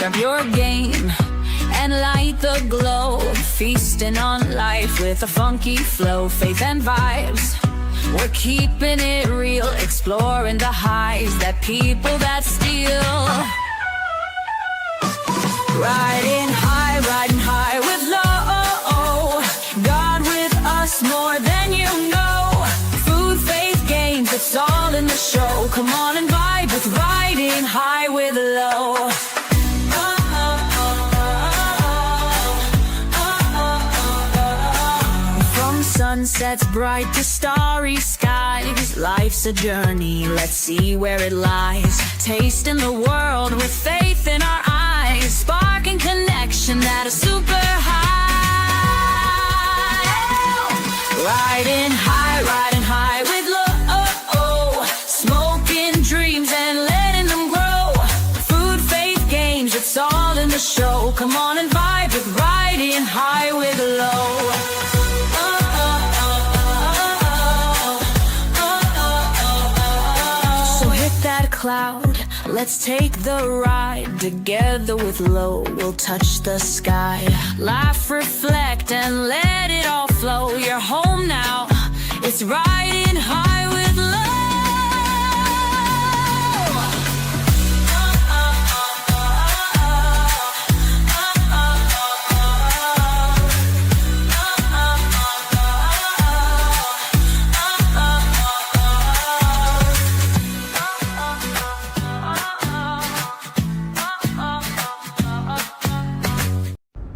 up your game and light the glow. Feasting on life with a funky flow, faith and vibes. We're keeping it real, exploring the highs that people that steal. Riding high with low. God with us more than you know. Food, faith, games, it's all in the show. Come on and vibe with riding high with low. From sunsets bright to starry skies, life's a journey, let's see where it lies. Tasting the world with faith in our eyes, sparking connection at a super high. Riding high with low. Smoking dreams and letting them grow. Food, faith, games, it's all in the show. Come on and vibe with riding high with low. So hit that cloud, let's take the ride. Together with low, we'll touch the sky. Laugh, reflect, and let it all flow. You're home now, it's riding high with low.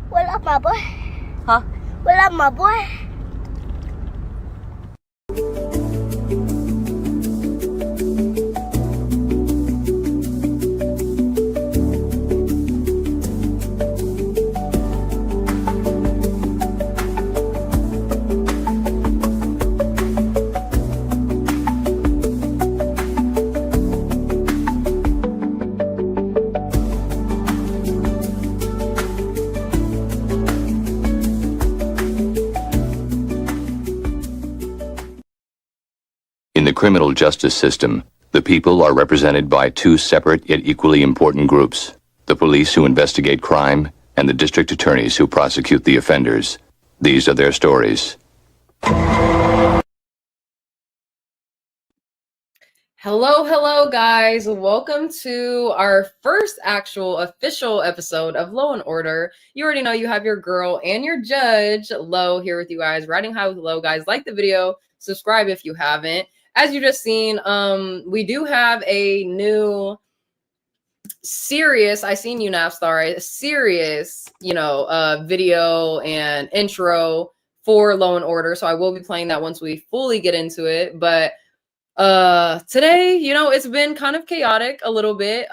What up, my boy? Huh? What up, my boy? In the criminal justice system, the people are represented by two separate yet equally important groups: the police who investigate crime and the district attorneys who prosecute the offenders. These are their stories. Hello, guys. Welcome to our first actual official episode of Law and Order. You already know you have your girl and your judge, Lo, here with you guys, riding high with Lo. Guys, like the video, subscribe if you haven't. As you just seen, we do have a new serious, I seen you now, sorry, serious, video and intro for Law and Order. So I will be playing that once we fully get into it. But today, it's been kind of chaotic a little bit.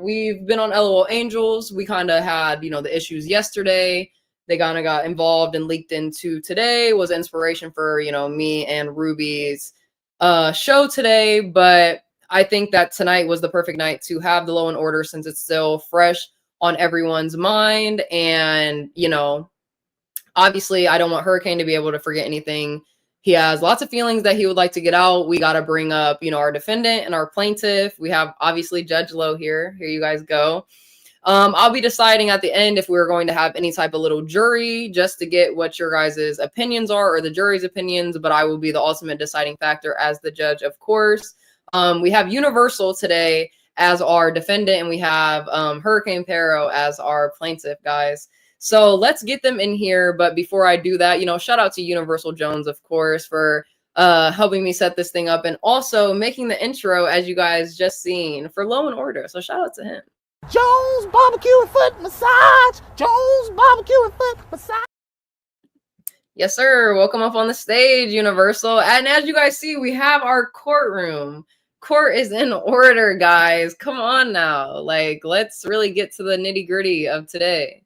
We've been on LOL Angels. We kind of had, the issues yesterday. They kind of got involved and leaked into today. Was inspiration for, me and Ruby's show today. But I think that tonight was the perfect night to have the Law and Order, since it's still fresh on everyone's mind. And, obviously I don't want Hurricane to be able to forget anything. He has lots of feelings that he would like to get out. We got to bring up, our defendant and our plaintiff. We have obviously Judge Lo here. Here you guys go. I'll be deciding at the end if we're going to have any type of little jury just to get what your guys' opinions are, or the jury's opinions, but I will be the ultimate deciding factor as the judge, of course. We have Universal today as our defendant, and we have Hurricane Pero as our plaintiff, guys. So let's get them in here. But before I do that, shout out to Universal Jones, of course, for helping me set this thing up and also making the intro, as you guys just seen, for Law and Order. So shout out to him. Jones barbecue and foot massage. Jones barbecue and foot massage. Yes, sir. Welcome up on the stage, Universal. And as you guys see, we have our courtroom. Court is in order, guys. Come on now. Let's really get to the nitty gritty of today.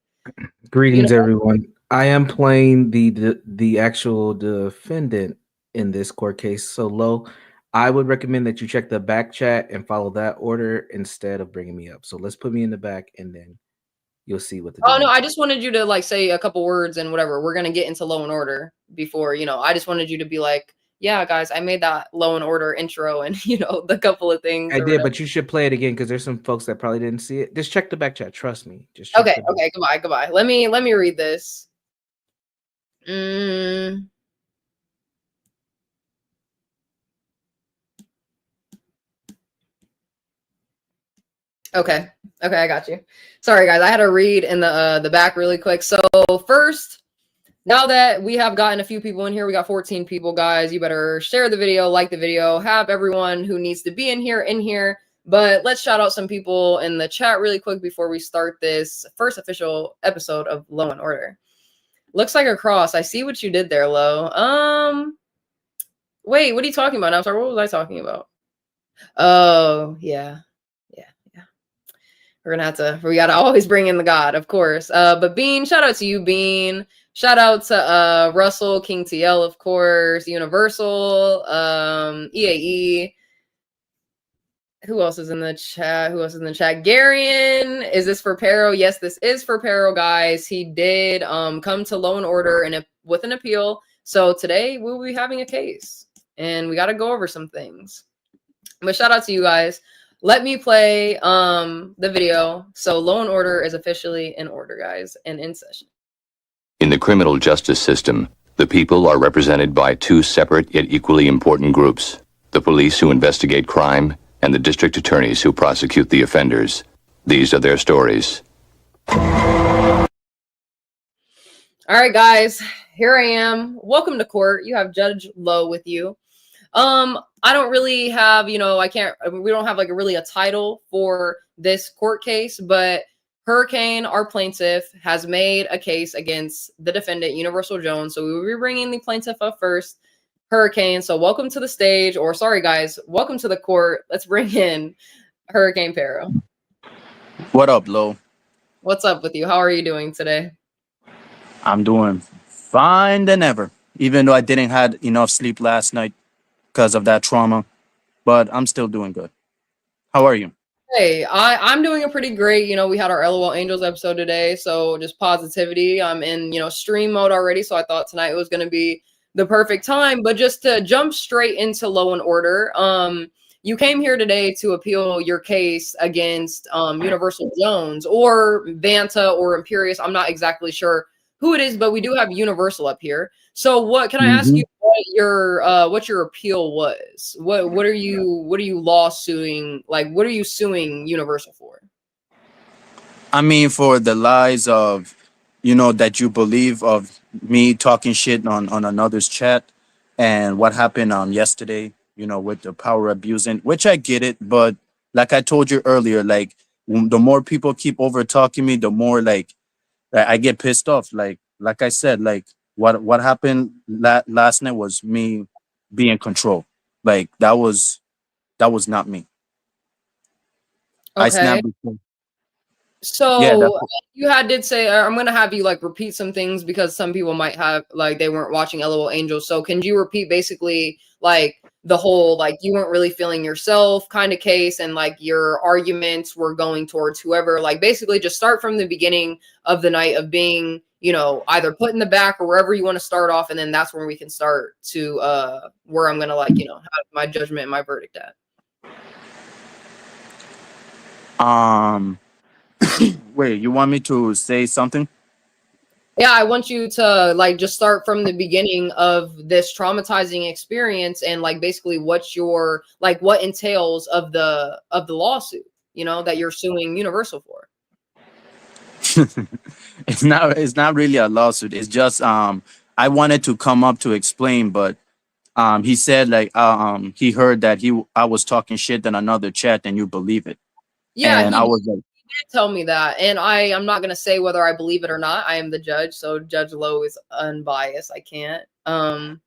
Greetings, everyone. I am playing the actual defendant in this court case. So, Lo, I would recommend that you check the back chat and follow that order instead of bringing me up. So let's put me in the back, and then you'll see what the. Oh no, I just wanted you to say a couple words and whatever. We're gonna get into Law and Order before, I just wanted you to be yeah, guys, I made that Law and Order intro and the couple of things. I or did, whatever. but you should play it again because there's some folks that probably didn't see it. Just check the back chat. Trust me. Just check Okay, the back. okay, goodbye. Let me read this. Mm. Okay, I got you. Sorry, guys, I had to read in the back really quick. So first, now that we have gotten a few people in here, we got 14 people, guys. You better share the video, like the video, have everyone who needs to be in here. But let's shout out some people in the chat really quick before we start this first official episode of Law and Order. Looks like a cross. I see what you did there, Lo. Wait, what are you talking about? I'm sorry, what was I talking about? Oh, yeah. We gotta always bring in the God, of course. But Bean, shout out to you, Bean. Shout out to Russell, King TL, of course, Universal, EAE. Who else is in the chat? Garion, is this for Pero? Yes, this is for Pero, guys. He did come to Law and Order with an appeal. So today we'll be having a case, and we got to go over some things. But shout out to you guys. Let me play the video. So Law and Order is officially in order, guys, and in session. In the criminal justice system, the people are represented by two separate yet equally important groups: the police who investigate crime and the district attorneys who prosecute the offenders. These are their stories. All right, guys, here I am. Welcome to court. You have Judge Lowe with you. I don't really have, we don't have like a title for this court case, but Hurricane, our plaintiff, has made a case against the defendant, Universal Jones. So we will be bringing the plaintiff up first, Hurricane. So welcome to the stage, or sorry, guys, welcome to the court. Let's bring in Hurricane Pero. What up, Lo? What's up with you? How are you doing today? I'm doing fine than ever, even though I didn't had enough sleep last night because of that trauma, but I'm still doing good. How are you? Hey, I'm doing a pretty great. We had our LOL Angels episode today, so just positivity. I'm in, stream mode already, so I thought tonight was going to be the perfect time. But just to jump straight into Law and Order, you came here today to appeal your case against Universal Jones or Vanta or Imperious. I'm not exactly sure who it is, but we do have Universal up here. So what can I ask you what your appeal was? What are you lawsuiting? Like, what are you suing Universal for? I mean, for the lies of, that you believe of me talking shit on another's chat and what happened yesterday, with the power abusing, which I get it. But like I told you earlier, like the more people keep over talking me, the more like I get pissed off. Like I said, like what happened last night was me being in control. Like that was not me. I Okay. snapped before. Yeah, So you did say I'm gonna have you like repeat some things because some people might have like they weren't watching LOL Angels. So can you repeat basically like the whole like you weren't really feeling yourself kind of case and like your arguments were going towards whoever, like basically just start from the beginning of the night of being either put in the back or wherever you want to start off, and then that's when we can start to where I'm gonna like have my judgment and my verdict at. Wait, you want me to say something? Yeah, I want you to like just start from the beginning of this traumatizing experience and like basically what entails of the lawsuit, that you're suing Universal for. It's not really a lawsuit. It's just I wanted to come up to explain, but he said like he heard that I was talking shit in another chat and you believe it. Yeah, And I was like, tell me that, and I'm not going to say whether I believe it or not. I am the judge, so Judge Lowe is unbiased. I can't. I'm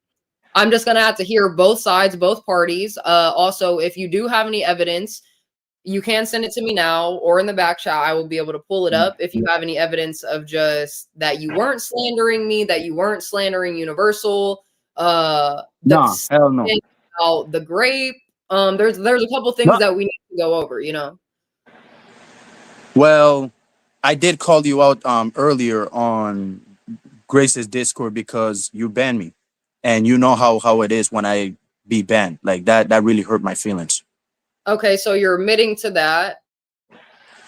just going to have to hear both sides, both parties. Also, if you do have any evidence, you can send it to me now or in the back chat. I will be able to pull it up. If you have any evidence of just that you weren't slandering me, that you weren't slandering Universal, no, hell no. About the grape. There's a couple things that we need to go over, Well, I did call you out earlier on Grace's Discord because you banned me. and you know how it is when I be banned. Like that really hurt my feelings. Okay, so you're admitting to that,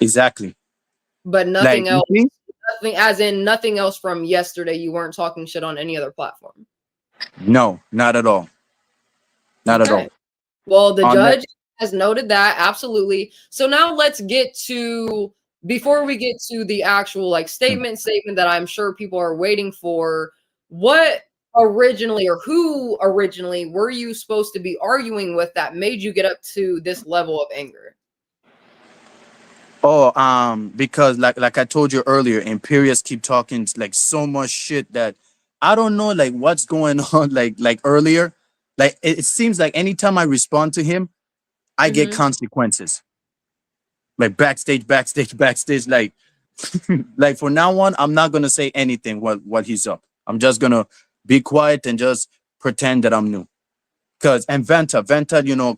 Exactly. but Like nothing you else. see? Nothing, as in nothing else from yesterday. You weren't talking shit on any other platform. No, not at all. Not at Okay. all. Well, the On that, judge has noted that absolutely. So now let's get to, before we get to the actual like statement that I'm sure people are waiting for. What originally, or who originally were you supposed to be arguing with that made you get up to this level of anger? oh, because like I told you earlier, Imperious keep talking like so much shit that I don't know like what's going on. Like earlier, like it seems like anytime I respond to him, I get Mm-hmm. consequences. Like backstage, backstage, backstage. Like like for now on, I'm not gonna say anything what he's up. I'm just gonna be quiet and just pretend that I'm new. Cause and Venta,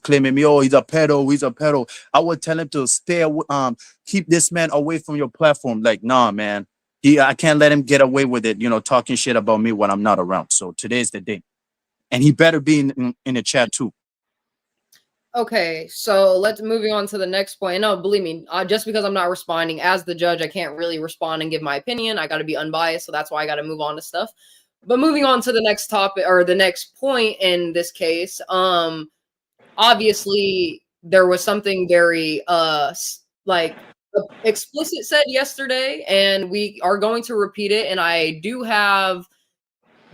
claiming me, oh, he's a pedo, he's a pedo. I would tell him to keep this man away from your platform. Like, nah, man, I can't let him get away with it, talking shit about me when I'm not around. So today's the day, and he better be in the chat too. Okay, so let's moving on to the next point. No, believe me, just because I'm not responding as the judge, I can't really respond and give my opinion. I got to be unbiased, so that's why I got to move on to stuff. But moving on to the next topic or the next point in this case, obviously there was something very like explicit said yesterday, and we are going to repeat it. And I do have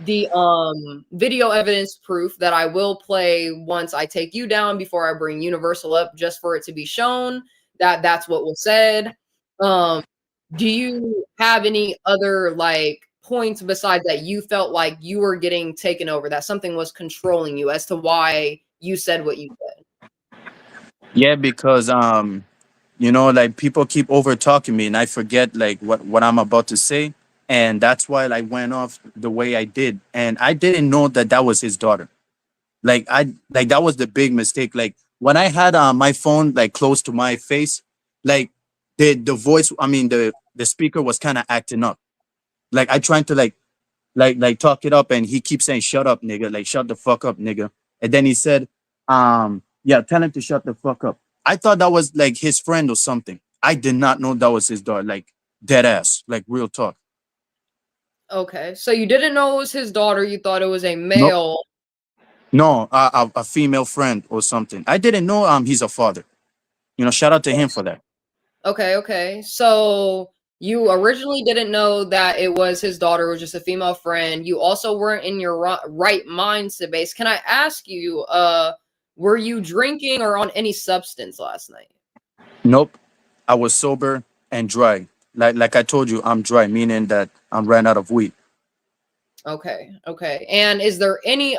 the video evidence proof that I will play once I take you down before I bring Universal up, just for it to be shown that that's what was said. Um, do you have any other like points besides that you felt like you were getting taken over, that something was controlling you as to why you said what you said? Yeah, because like people keep over talking me, and I forget like what I'm about to say, and that's why I went off the way I did, and I didn't know that was his daughter. Like that was the big mistake. Like when I had my phone like close to my face, like the voice, I mean the speaker was kind of acting up. Like I trying to like talk it up, and he keeps saying, "Shut up, nigga! Like shut the fuck up, nigga!" And then he said, yeah, tell him to shut the fuck up." I thought that was like his friend or something. I did not know that was his daughter. Like dead ass, like real talk. Okay, so you didn't know it was his daughter. You thought it was a Nope. male. No, a female friend or something. I didn't know he's a father. Shout out to him for that. Okay, okay. So you originally didn't know that it was his daughter, it was just a female friend. You also weren't in your right mind space. Can I ask you, were you drinking or on any substance last night? Nope. I was sober and dry. Like I told you, I'm dry, meaning that I'm ran out of weed. Okay, okay. And is there any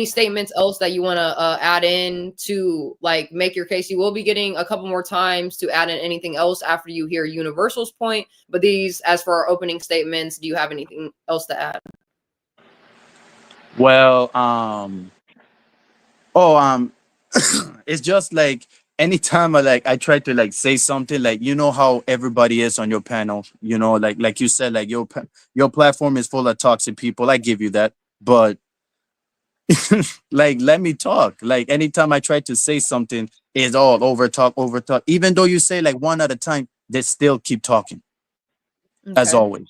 statements else that you want to add in to like make your case? You will be getting a couple more times to add in anything else after you hear Universal's point. But these, as for our opening statements, do you have anything else to add? Well, oh, it's just like anytime I try to like say something, like how everybody is on your panel, like you said, like your platform is full of toxic people. I give you that, but like let me talk. Like anytime I try to say something, it's all over talk. Even though you say like one at a time, they still keep talking as Okay. always.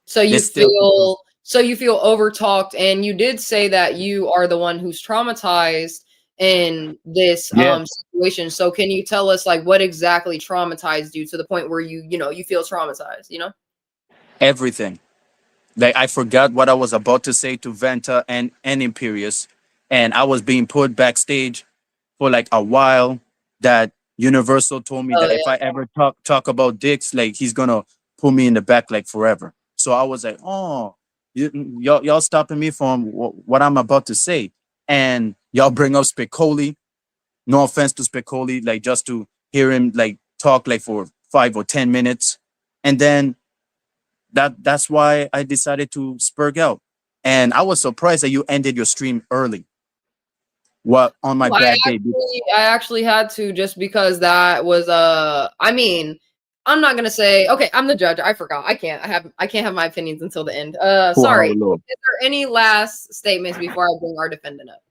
So They you still keep talking. feel overtalked, and you did say that you are the one who's traumatized in this Yeah, situation. So can you tell us like what exactly traumatized you to the point where you feel traumatized, everything. Like I forgot what I was about to say to Venta and Imperious, and I was being put backstage for like a while. That Universal told me Oh that if I yeah. ever talk about dicks, like he's gonna put me in the back like forever. So I was like, oh, y'all stopping me from what I'm about to say, and y'all bring up Spicoli. No offense to Spicoli, like just to hear him like talk like for 5 or 10 minutes, and then that's why I decided to spurg out. And I was surprised that you ended your stream early. What on my Well, bad day? I actually had to, just because that was I mean, I'm not gonna say. Okay, I'm the judge. I forgot. I can't have my opinions until the end. Oh, Sorry. Lord. Is there any last statements before I bring our defendant up?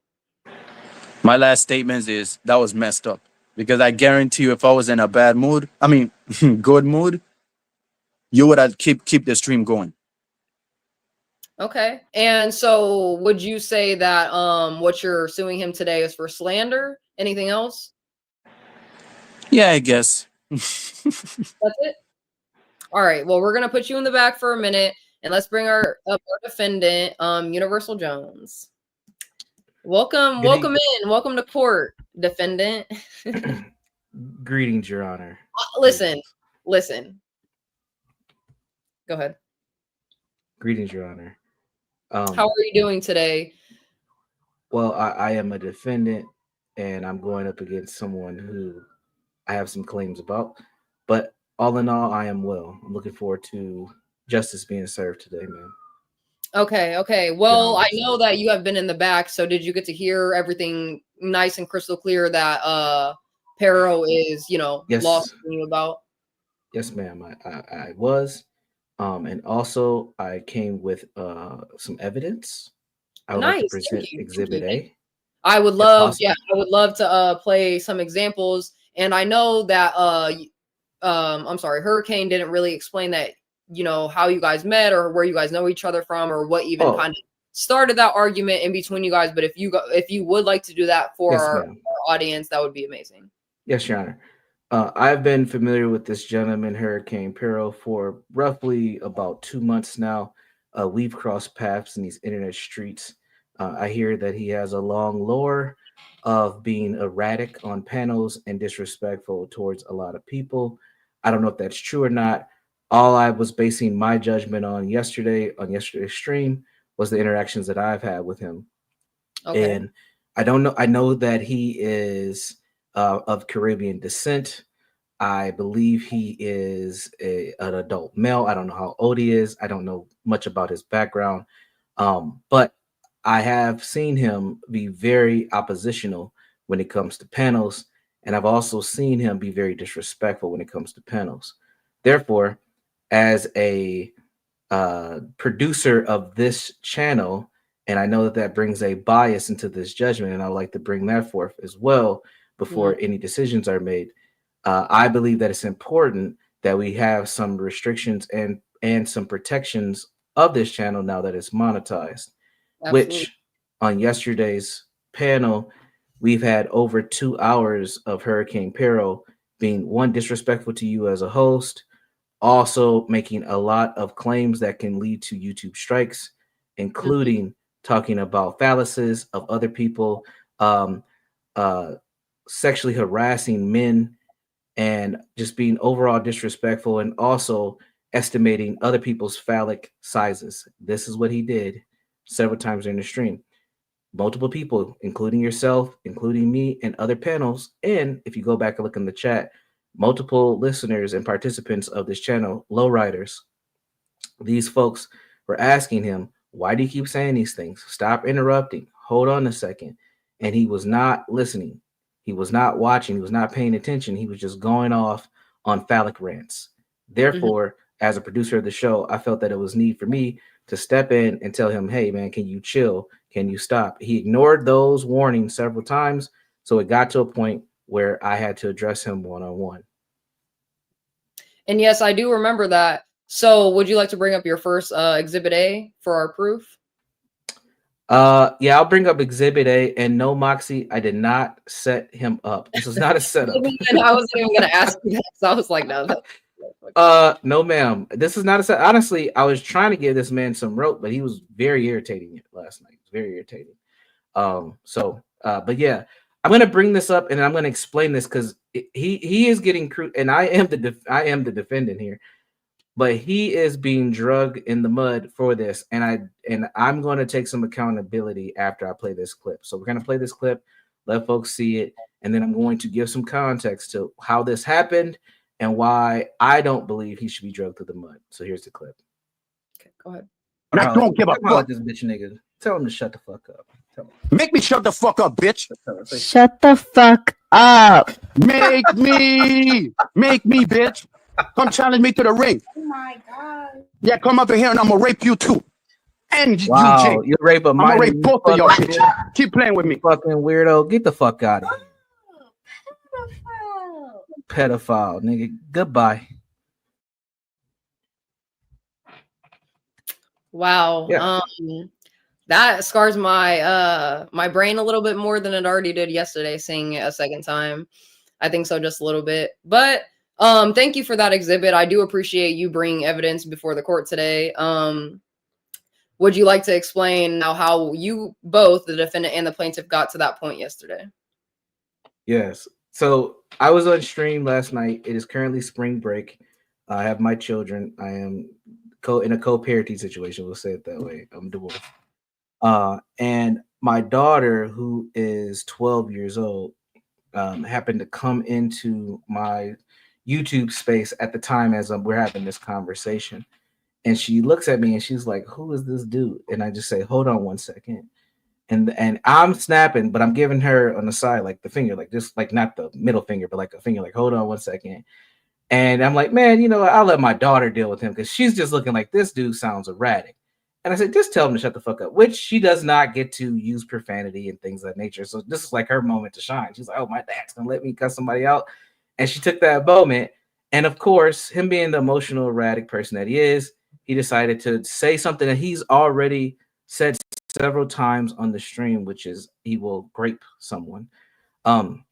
My last statement is that was messed up because I guarantee you, if I was in a bad mood, I mean, good mood, you would have keep the stream going. Okay. And so would you say that what you're suing him today is for slander? Anything else? Yeah, I guess. That's it? All right. Well, we're gonna put you in the back for a minute and let's bring our defendant, Universal Jones. Welcome in. Welcome to court, defendant. Greetings, Your Honor. Listen. Go ahead. Greetings, Your Honor. How are you doing today? Well, I am a defendant, and I'm going up against someone who I have some claims about. But all in all, I am well. I'm looking forward to justice being served today, man. Okay. Well, I know that you have been in the back, so did you get to hear everything nice and crystal clear that Pero is, Yes. lost you about? Yes, ma'am. I was. And also I came with some evidence. I would like to Nice. present Exhibit A. I would love to play some examples. And I know that I'm sorry, Hurricane didn't really explain that, how you guys met or where you guys know each other from or what even kind of started that argument in between you guys. But if you would like to do that for our audience, that would be amazing. Yes, Your Honor. I've been familiar with this gentleman, Hurricane Pero, for roughly about 2 months now. We've crossed paths in these internet streets. I hear that he has a long lore of being erratic on panels and disrespectful towards a lot of people. I don't know if that's true or not. All I was basing my judgment on yesterday's stream was the interactions that I've had with him. Okay. And I don't know. I know that he is of Caribbean descent. I believe he is an adult male. I don't know how old he is. I don't know much about his background. But I have seen him be very oppositional when it comes to panels. And I've also seen him be very disrespectful when it comes to panels. Therefore, as a producer of this channel, and I know that brings a bias into this judgment, and I'd like to bring that forth as well before any decisions are made. I believe that it's important that we have some restrictions and some protections of this channel now that it's monetized. Absolutely. Which on yesterday's panel, we've had over 2 hours of Hurricane Pero being one, disrespectful to you as a host, also making a lot of claims that can lead to YouTube strikes, including talking about phalluses of other people, sexually harassing men, and just being overall disrespectful, and also estimating other people's phallic sizes. This is what he did several times during the stream. Multiple people, including yourself, including me, and other panels. And if you go back and look in the chat, multiple listeners and participants of this channel, lowriders, these folks were asking him, why do you keep saying these things? Stop interrupting. Hold on a second. And he was not listening. He was not watching. He was not paying attention. He was just going off on phallic rants. Therefore, as a producer of the show, I felt that it was need for me to step in and tell him, hey, man, can you chill? Can you stop? He ignored those warnings several times. So it got to a point where I had to address him one-on-one. And yes, I do remember that. So would you like to bring up your first Exhibit A for our proof? Yeah, I'll bring up Exhibit A. And no, Moxie, I did not set him up. This is not a setup. I wasn't even going to ask you that. So I was like, no. No, ma'am. This is not a set. Honestly, I was trying to give this man some rope, but he was very irritating last night. Very irritating. But yeah, I'm gonna bring this up and I'm gonna explain this because he is getting crude, and I am the defendant here, but he is being drugged in the mud for this, and I'm going to take some accountability after I play this clip. So we're gonna play this clip, let folks see it, and then I'm going to give some context to how this happened and why I don't believe he should be drugged through the mud. So here's the clip. Okay, go ahead. I don't give a fuck. This bitch nigga. Tell him to shut the fuck up. Make me shut the fuck up, bitch. Shut the fuck up. Make me, bitch. Come challenge me to the ring. Oh my God. Yeah, come up in here and I'm gonna rape you too. And Wow, you, Jay. you rape a I'm gonna minor. rape both of y'all bitches. Keep playing with me. Fucking weirdo. Get the fuck out of here. Pedophile. Pedophile, nigga. Goodbye. Wow. Yeah. That scars my my brain a little bit more than it already did yesterday, seeing it a second time. I think so, just a little bit. But thank you for that exhibit. I do appreciate you bringing evidence before the court today. Would you like to explain now how you both, the defendant and the plaintiff, got to that point yesterday? Yes. So I was on stream last night. It is currently spring break. I have my children. I am in a co-parenting situation. We'll say it that way. I'm divorced. And my daughter, who is 12 years old, happened to come into my YouTube space at the time as we're having this conversation. And she looks at me and she's like, "Who is this dude?" And I just say, "Hold on one second." And I'm snapping, but I'm giving her on the side, like the finger, like just like not the middle finger, but like a finger, like, "Hold on one second." And I'm like, "Man, you know, I'll let my daughter deal with him because she's just looking like this dude sounds erratic." And I said, "Just tell him to shut the fuck up," which she does not get to use profanity and things of that nature. So this is like her moment to shine. She's like, "Oh, my dad's gonna let me cuss somebody out." And she took that moment. And of course, him being the emotional, erratic person that he is, he decided to say something that he's already said several times on the stream, which is he will grape someone. And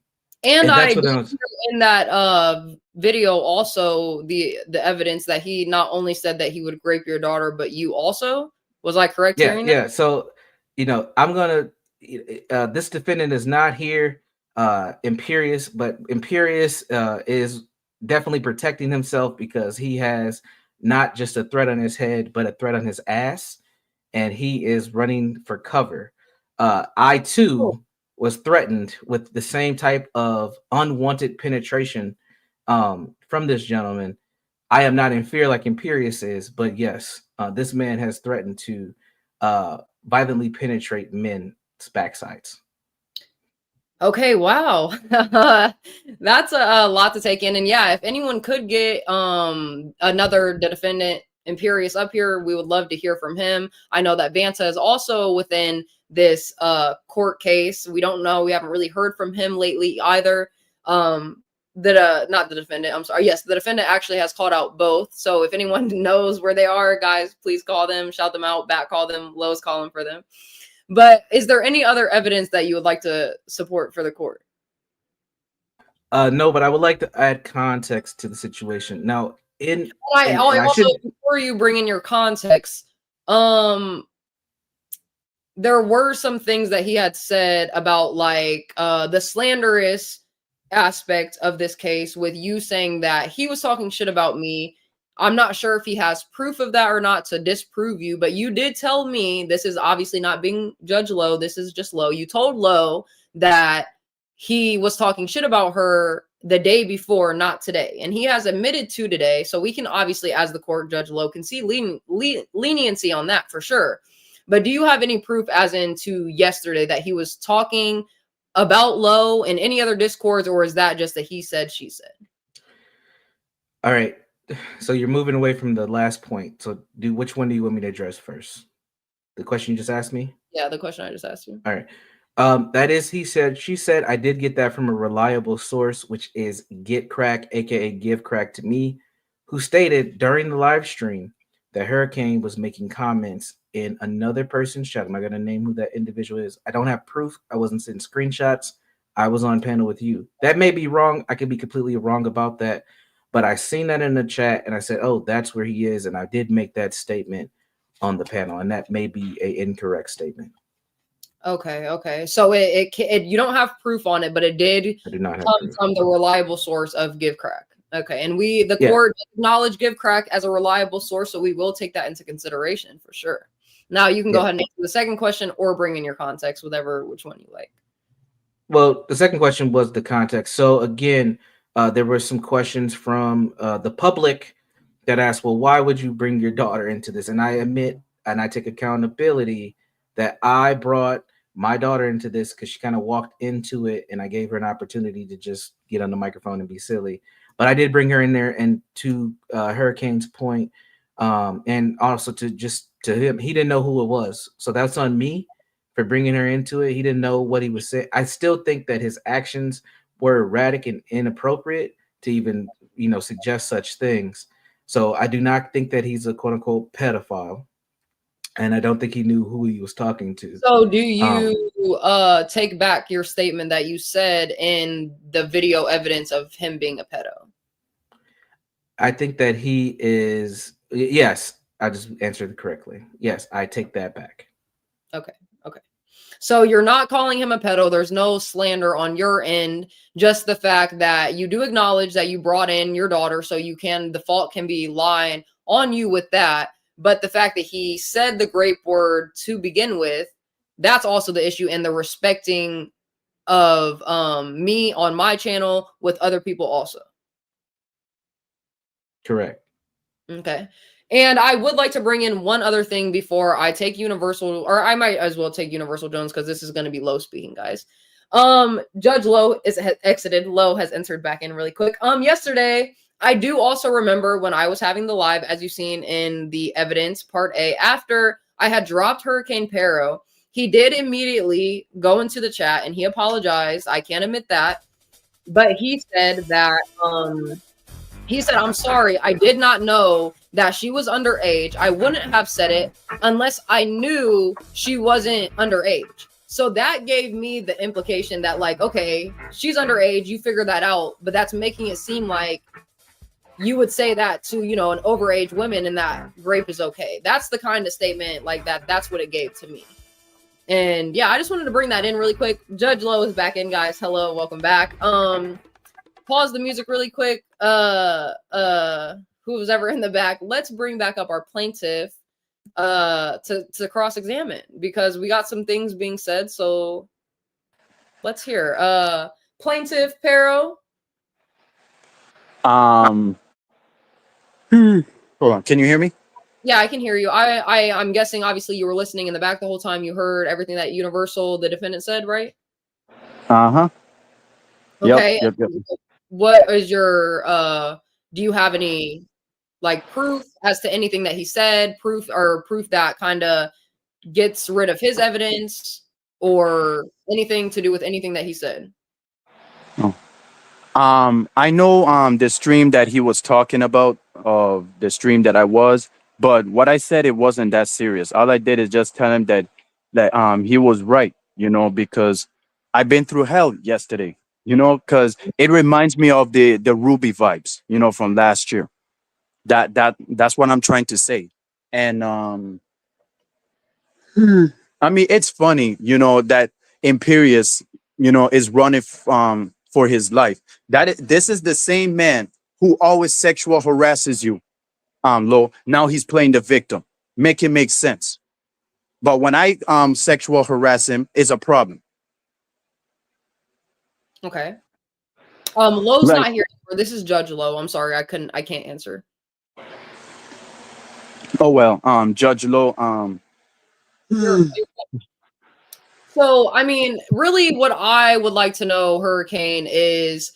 that's I what did I was, hear in that video also the evidence that he not only said that he would grape your daughter, but you also. Was I correct hearing that? yeah. So, you know, I'm gonna this defendant is not here, Imperious, but Imperious is definitely protecting himself because he has not just a threat on his head, but a threat on his ass, and he is running for cover. I too was threatened with the same type of unwanted penetration from this gentleman. I am not in fear like Imperious is, but yes, this man has threatened to violently penetrate men's backsides. Okay, wow. That's a lot to take in. And yeah, if anyone could get another defendant Imperious up here, we would love to hear from him. I know that Vanta is also within this court case. We don't know. We haven't really heard from him lately either. Not the defendant, I'm sorry. Yes, the defendant actually has called out both. So if anyone knows where they are, guys, please call them, shout them out, back call them, Lowe's calling for them. But is there any other evidence that you would like to support for the court? No, but I would like to add context to the situation. Now, Before you bring in your context, there were some things that he had said about like the slanderous aspect of this case, with you saying that he was talking shit about me. I'm not sure if he has proof of that or not to disprove you, but you did tell me, this is obviously not being Judge Lowe, this is just Lowe. You told Lowe that he was talking shit about her the day before, not today. And he has admitted to today. So we can obviously, as the court, Judge Lowe can see leniency on that for sure. But do you have any proof as into yesterday that he was talking about Lowe in any other discords, or is that just a he said, she said? All right. So you're moving away from the last point. So which one do you want me to address first? The question you just asked me? Yeah, the question I just asked you. All right. That is he said, she said. I did get that from a reliable source, which is Get Crack, aka Give Crack to Me, who stated during the live stream that Hurricane was making comments in another person's chat. I'm not gonna name who that individual is. I don't have proof. I wasn't sending screenshots. I was on panel with you. That may be wrong. I could be completely wrong about that. But I seen that in the chat and I said, "Oh, that's where he is." And I did make that statement on the panel, and that may be an incorrect statement. Okay. So it you don't have proof on it, but it did I do not have come proof. from the reliable source of Give Crack. Okay, and the court acknowledge Give Crack as a reliable source, so we will take that into consideration for sure. Now you can go ahead and answer the second question or bring in your context, which one you like. Well, the second question was the context. So again, there were some questions from the public that asked, well, why would you bring your daughter into this? And I admit, and I take accountability that I brought my daughter into this because she kind of walked into it, and I gave her an opportunity to just get on the microphone and be silly. But I did bring her in there, and to Hurricane's point, and also to him, he didn't know who it was, so that's on me for bringing her into it. He didn't know what he was saying. I still think that his actions were erratic and inappropriate to even suggest such things. So I do not think that he's a quote unquote pedophile, and I don't think he knew who he was talking to. So do Um, you take back your statement that you said in the video evidence of him being a pedo? I think that he is. Yes, I just answered it correctly. Yes, I take that back. Okay. Okay. So you're not calling him a pedo. There's no slander on your end. Just the fact that you do acknowledge that you brought in your daughter, so the fault can be lying on you with that. But the fact that he said the grape word to begin with, that's also the issue, and the respecting of me on my channel with other people also. Correct. Okay. And I would like to bring in one other thing before I take Universal, or I might as well take Universal Jones, because this is going to be Low speaking, guys. Judge Low has exited. Low has entered back in really quick. Yesterday, I do also remember when I was having the live, as you've seen in the evidence, part A, after I had dropped Hurricane Pero, he did immediately go into the chat and he apologized. I can't admit that. But he said that, I'm sorry, I did not know that she was underage. I wouldn't have said it unless I knew she wasn't underage. So that gave me the implication that, like, okay, she's underage, you figure that out, but that's making it seem like you would say that to, an overage woman, and that rape is okay. That's the kind of statement like that. That's what it gave to me. And yeah, I just wanted to bring that in really quick. Judge Low is back in, guys. Hello, welcome back. Pause the music really quick. Who's ever in the back, let's bring back up our plaintiff to cross-examine, because we got some things being said. So let's hear. Plaintiff Pero. Hold on. Can you hear me? Yeah, I can hear you. I'm guessing obviously you were listening in the back the whole time. You heard everything that Universal, the defendant, said, right? Uh-huh. Okay. Yep. What is your do you have any like proof as to anything that he said, proof that kind of gets rid of his evidence, or anything to do with anything that he said? Oh. I know the stream that he was talking about, the stream that I was, but what I said, it wasn't that serious. All I did is just tell him that he was right, because I've been through hell yesterday, because it reminds me of the Ruby vibes, from last year. That's what I'm trying to say. And I mean, it's funny, that Imperious, is running for his life. This is the same man who always sexual harasses you, Lo. Now he's playing the victim. Make it make sense. But when I sexual harass him, is a problem. Okay. Low's Like, not here anymore. This is Judge Low. I'm sorry, I can't answer. oh well, Judge Lo, So, I mean, really what I would like to know, Hurricane, is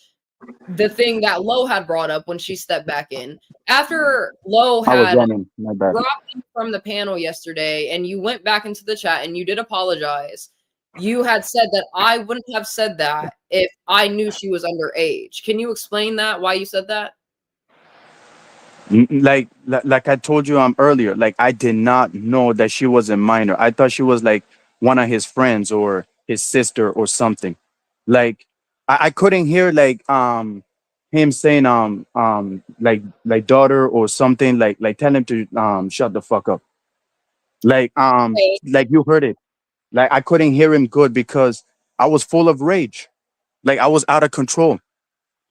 the thing that Low had brought up when she stepped back in. After Low I was had running. My bad. dropped you from the panel yesterday and you went back into the chat and you did apologize, you had said that I wouldn't have said that if I knew she was underage. Can you explain that, why you said that? Like I told you earlier, like I did not know that she was a minor. I thought she was like one of his friends or his sister or something. Like I couldn't hear like him saying like daughter or something, like tell him to shut the fuck up. Like Okay. like you heard it. Like I couldn't hear him good because I was full of rage. Like I was out of control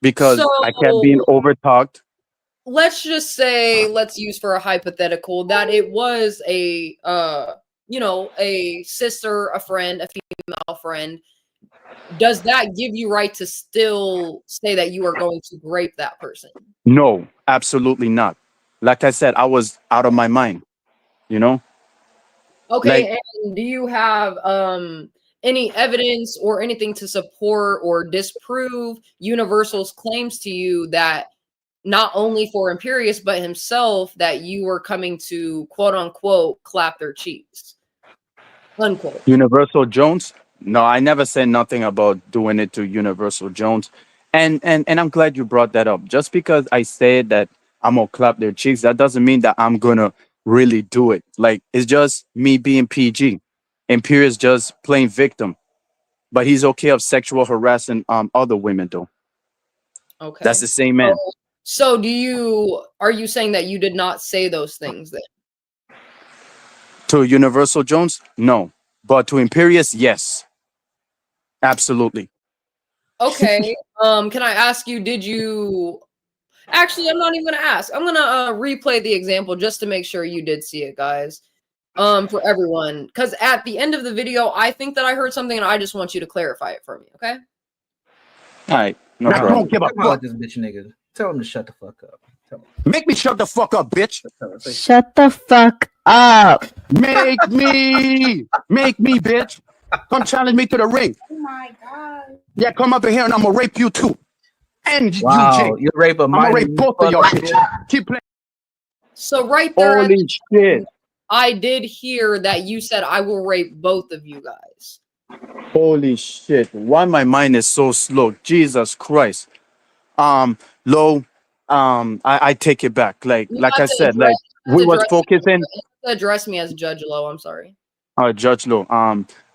because I kept being So overtalked. let's just say, let's use for a hypothetical that it was a a sister, a friend, a female friend. Does that give you right to still say that you are going to grape that person? No, absolutely not. Like I said, I was out of my mind, you know? Like, Okay, and do you have any evidence or anything to support or disprove Universal's claims to you that not only for Imperious but himself that you were coming to quote unquote clap their cheeks? Unquote. Universal Jones? No, I never said nothing about doing it to Universal Jones. And I'm glad you brought that up. Just because I said that I'm gonna clap their cheeks, that doesn't mean that I'm gonna really do it. Like it's just me being PG. Imperious just playing victim. But he's okay of sexual harassing other women though. That's Okay. the same So, man. so are you saying that you did not say those things then? To Universal Jones, no. But to Imperious, yes. Absolutely. Okay. Can I ask you, did you actually, I'm not even gonna ask. I'm gonna replay the example just to make sure you did see it, guys. For everyone. Because at the end of the video, I think that I heard something and I just want you to clarify it for me, okay? All right, no Now, problem. don't give a Come on, fuck. this bitch nigga. Tell him to shut the fuck up. Tell him. Make me shut the fuck up, bitch. Tell him. Say, Shut the fuck up. Make me, bitch. Come challenge me to the ring. Oh my god. Yeah, come up in here and I'm gonna rape you too. And you, wow, Jay. you rape a I'm gonna minor. rape both of y'all bitches. Keep playing. So right there, Holy shit. I did hear that you said I will rape both of you guys. Holy shit. Why my mind is so slow? Jesus Christ. Low, I take it back. Like You like have I to said, address, like we was focusing address me as Judge Low. I'm sorry. Judge Low,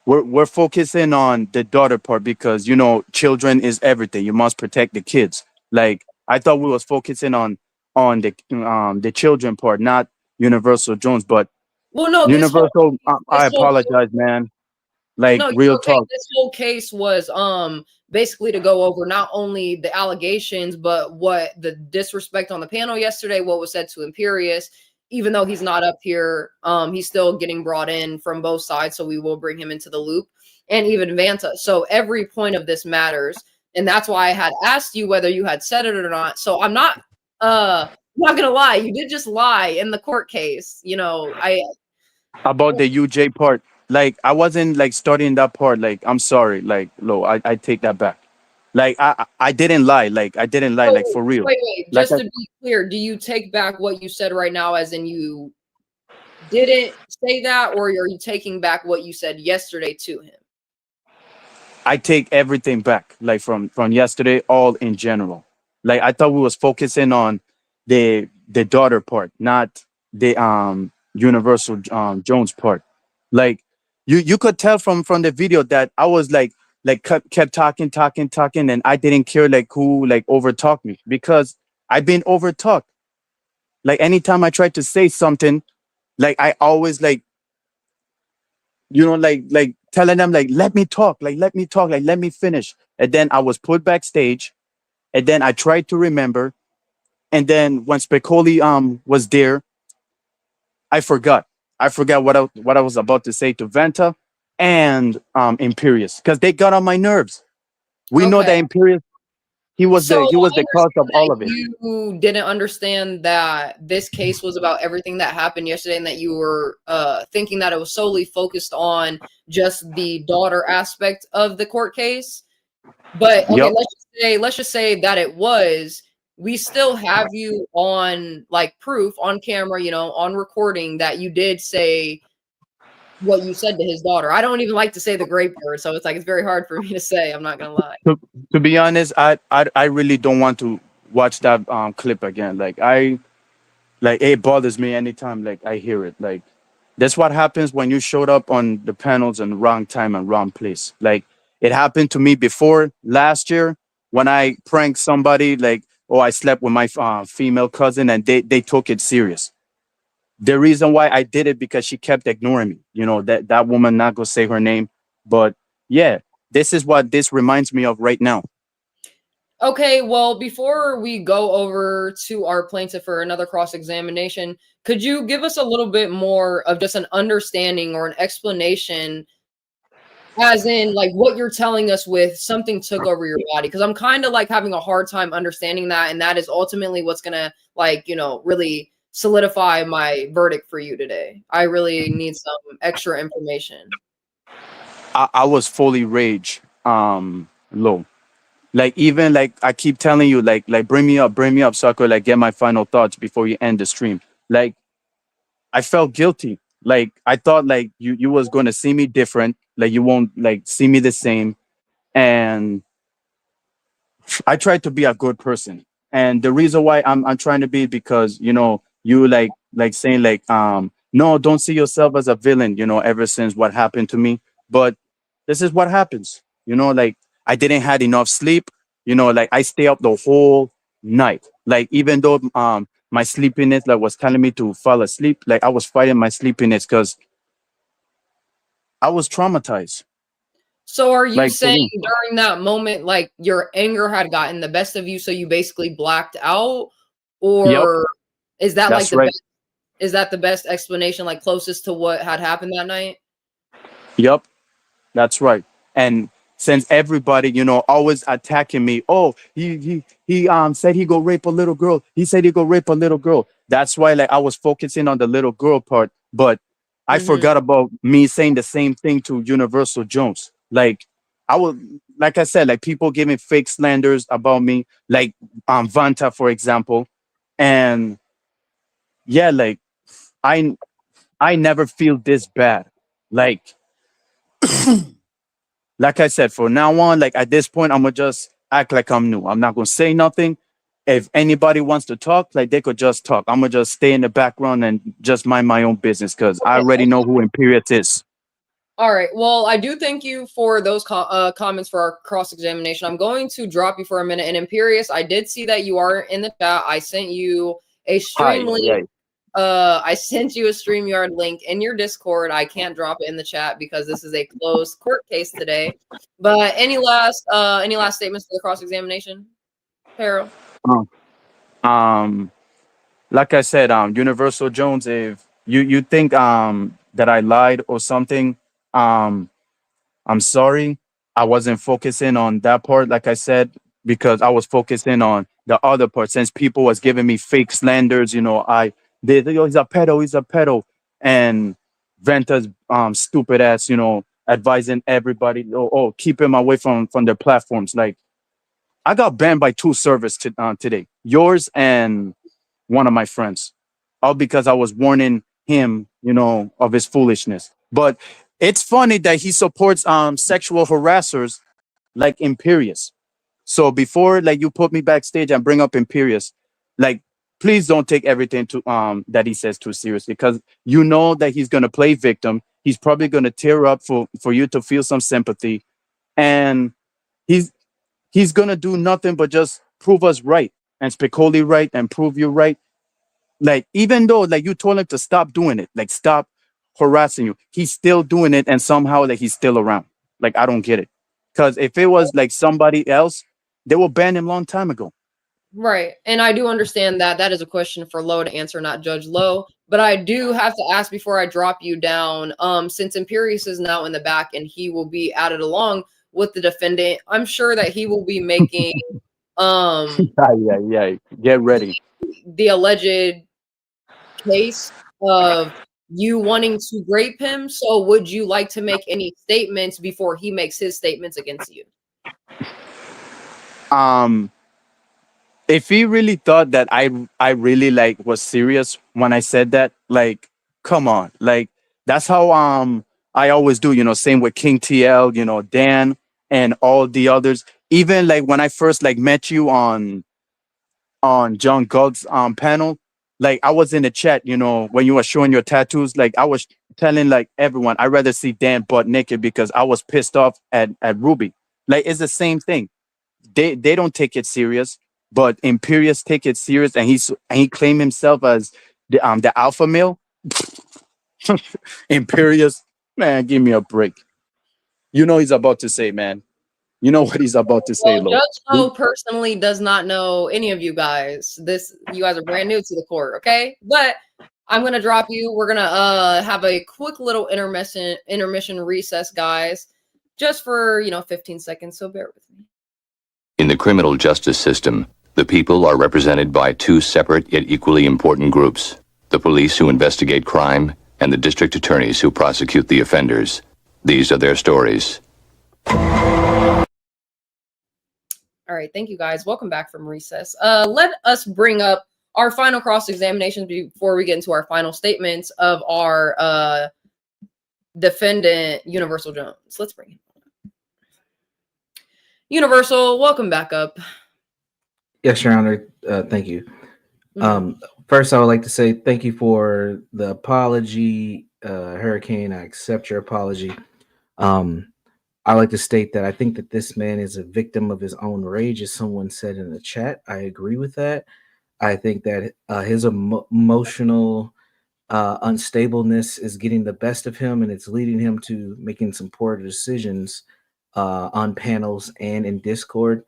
we're focusing on the daughter part because children is everything. You must protect the kids. Like I thought we was focusing on the children part, not Universal Jones, but Well, no, Universal. I this whole apologize, man. Like no, real you're okay. talk. This whole case was basically to go over not only the allegations, but what the disrespect on the panel yesterday, what was said to Imperious. Even though he's not up here, he's still getting brought in from both sides, so we will bring him into the loop, and even Vanta. So every point of this matters, and that's why I had asked you whether you had said it or not. So I'm not gonna lie, you did just lie in the court case. About the UJ part. Like I wasn't like studying that part. Like I'm sorry. Like Lo, I take that back. Like I didn't lie. Like I didn't lie. Like So, for real. wait. Like Just to be clear, do you take back what you said right now, as in you didn't say that, or are you taking back what you said yesterday to him? I take everything back. Like from yesterday, all in general. Like I thought we was focusing on the daughter part, not the Universal Jones part. Like you could tell from the video that I was like kept talking, and I didn't care like who like over talked me because I've been over talked. Like anytime I tried to say something, like I always like telling them like let me talk, like let me finish. And then I was put backstage, and then I tried to remember, and then when Spicoli was there, I forgot. I forgot what I was about to say to Vanta and Imperious because they got on my nerves. We know Okay. that Imperious, he was So the cause of all of it. you didn't understand that this case was about everything that happened yesterday, and that you were thinking that it was solely focused on just the daughter aspect of the court case. But okay, Yep. let's just say that it was. We still have you on like proof on camera, on recording that you did say what you said to his daughter. I don't even like to say the grape word, so it's like it's very hard for me to say. I'm not gonna lie. To be honest, I really don't want to watch that clip again. Like it bothers me anytime like I hear it. Like that's what happens when you showed up on the panels in the wrong time and wrong place. Like it happened to me before last year when I pranked somebody. Like, oh, I slept with my female cousin, and they took it serious. The reason why I did it because she kept ignoring me. That woman, not gonna say her name, but yeah, this is what this reminds me of right now. Okay, well, before we go over to our plaintiff for another cross-examination, could you give us a little bit more of just an understanding or an explanation, as in like what you're telling us with something took over your body? Because I'm kind of like having a hard time understanding that, and that is ultimately what's gonna really solidify my verdict for you today. I really need some extra information. I was fully rage low. Like even like I keep telling you, like bring me up so I could like get my final thoughts before you end the stream. Like I felt guilty. Like I thought like you was gonna see me different, like you won't like see me the same. And I tried to be a good person. And the reason why I'm trying to be because you like saying like no, don't see yourself as a villain, ever since what happened to me. But this is what happens. Like I didn't had enough sleep, like I stay up the whole night. Like even though my sleepiness like was telling me to fall asleep, like I was fighting my sleepiness because I was traumatized. So are you Like for saying real. during that moment, like your anger had gotten the best of you, so you basically blacked out, Yep, or is that like that's the right. best? Is that the best explanation, like closest to what had happened that night? Yep. That's right. And since everybody, always attacking me, oh, he said he go rape a little girl. He said he go rape a little girl. That's why like I was focusing on the little girl part, but I Hmm. forgot about me saying the same thing to Universal Jones. Like I would like I said, like people giving fake slanders about me, like Vanta, for example. And yeah, like I I never feel this bad. Like like I said, for now on, like at this point, I'm gonna just act like I'm new. I'm not gonna say nothing. If anybody wants to talk, like they could just talk. I'm gonna just stay in the background and just mind my own business because I Okay. already know who Imperious is. All right. Well, I do thank you for those comments for our cross examination. I'm going to drop you for a minute. And Imperious, I did see that you are in the chat. I sent you a Hi, stream link. yeah. I sent you a StreamYard link in your Discord. I can't drop it in the chat because this is a closed court case today. But any last statements for the cross examination, Harold? Um, um, like I said, Universal Jones, if you think that I lied or something, um, I'm sorry. I wasn't focusing on that part, like I said, because I was focusing on the other part. Since people was giving me fake slanders, they he's a pedo, he's a pedo, and Venta's stupid ass, advising everybody, keep him away from their platforms. Like I got banned by two servers today, yours and one of my friends, all because I was warning him, of his foolishness. But it's funny that he supports sexual harassers like Imperious. So before like you put me backstage and bring up Imperious, like please don't take everything to that he says too seriously because you know that he's gonna play victim. He's probably gonna tear up for you to feel some sympathy, and he's he's gonna do nothing but just prove us right and Spicoli right and prove you right. Like even though like you told him to stop doing it, like stop harassing you, he's still doing it, and somehow like he's still around. Like I don't get it. Because if it was like somebody else, they will ban him long time ago. Right. And I do understand that that is a question for Lowe to answer, not Judge Lowe. But I do have to ask before I drop you down, since Imperious is now in the back and he will be added along with the defendant, I'm sure that he will be making um Yeah. Get the, ready. the alleged case of you wanting to rape him. So would you like to make any statements before he makes his statements against you? Um, if he really thought that I really like was serious when I said that, like, come on, like that's how I always do, same with King TL, Dan and all the others. Even like when I first like met you on John Gold's panel, like I was in the chat, when you were showing your tattoos, like I was telling like everyone I'd rather see Dan butt naked because I was pissed off at Ruby. Like it's the same thing. They don't take it serious, but Imperious take it serious, and he claim himself as the alpha male. Imperious, man, give me a break. You know he's about to say, man. You know what he's about to say, Well, Lo. Judge Lowe personally does not know any of you guys. You guys are brand new to the court, okay? But I'm gonna drop you. We're gonna have a quick little intermission recess, guys, just for 15 seconds. So bear with me. In the criminal justice system, the people are represented by two separate yet equally important groups: the police who investigate crime and the district attorneys who prosecute the offenders. These are their stories. All right, thank you guys. Welcome back from recess. Let us bring up our final cross-examination before we get into our final statements of our defendant, Universal Jones. Let's bring him up. Universal, welcome back up. Yes, Your Honor. Thank you. First, I would like to say thank you for the apology, Hurricane. I accept your apology. I like to state that I think that this man is a victim of his own rage, as someone said in the chat. I agree with that. I think that his emotional unstableness is getting the best of him, and it's leading him to making some poor decisions on panels and in Discord.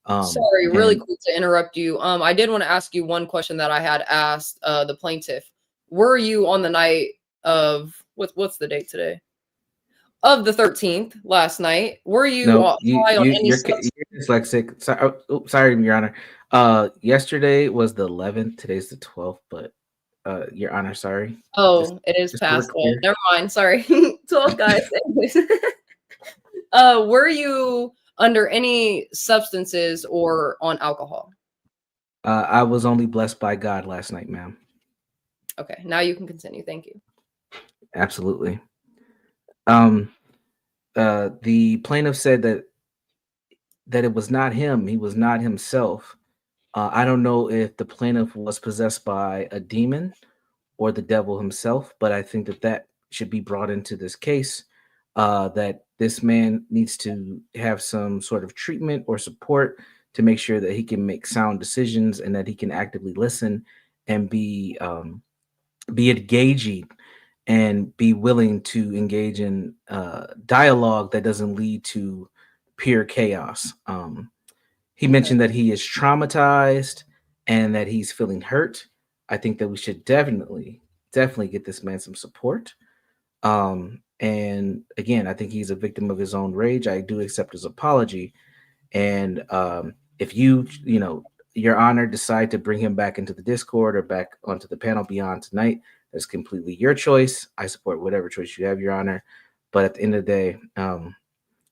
Sorry, really And quick to interrupt you. I did want to ask you one question that I had asked the plaintiff. Were you on the night of what's the date today? Of the 13th last night? Were you no, high on any you're substance? dyslexic. Sorry, Your Honor. Yesterday was the 11th. Today's the 12th, but Your Honor, sorry. Oh, it is Just so we're past. Well, clear. never mind. Sorry. 12 guys. Anyways. Were you under any substances or on alcohol? I was only blessed by God last night, ma'am. Okay, now you can continue. Thank you. Absolutely. The plaintiff said that it was not him. He was not himself. I don't know if the plaintiff was possessed by a demon or the devil himself, but I think that should be brought into this case. That this man needs to have some sort of treatment or support to make sure that he can make sound decisions and that he can actively listen and be engaging and be willing to engage in dialogue that doesn't lead to pure chaos. He mentioned that he is traumatized and that he's feeling hurt. I think that we should definitely get this man some support. And again, I think he's a victim of his own rage. I do accept his apology. And if Your Honor, decide to bring him back into the Discord or back onto the panel beyond tonight, that's completely your choice. I support whatever choice you have, Your Honor. But at the end of the day, I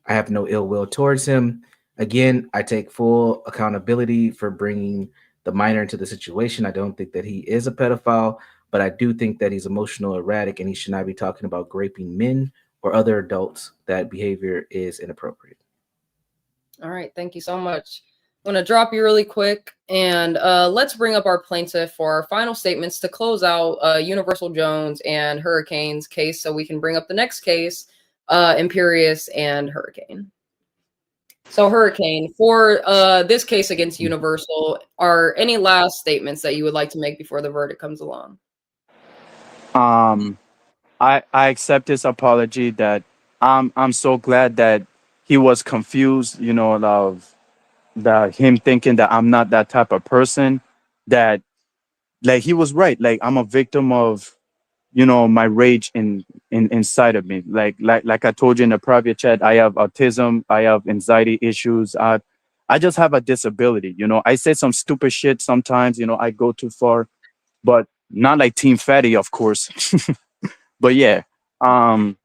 have no ill will towards him. Again, I take full accountability for bringing the minor into the situation. I don't think that he is a pedophile, but I do think that he's emotional erratic and he should not be talking about raping men or other adults. That behavior is inappropriate. All right, thank you so much. I'm going to drop you really quick, and let's bring up our plaintiff for our final statements to close out Universal Jones and Hurricane's case so we can bring up the next case, Imperious and Hurricane. So Hurricane, for this case against Universal, are any last statements that you would like to make before the verdict comes along? I accept his apology. That I'm so glad that he was confused. You know, of that him thinking that I'm not that type of person. That like he was right. Like I'm a victim of my rage inside of me. Like I told you in the private chat, I have autism. I have anxiety issues. I just have a disability. I say some stupid shit sometimes. I go too far, but not like Team Fatty, of course. But yeah, um,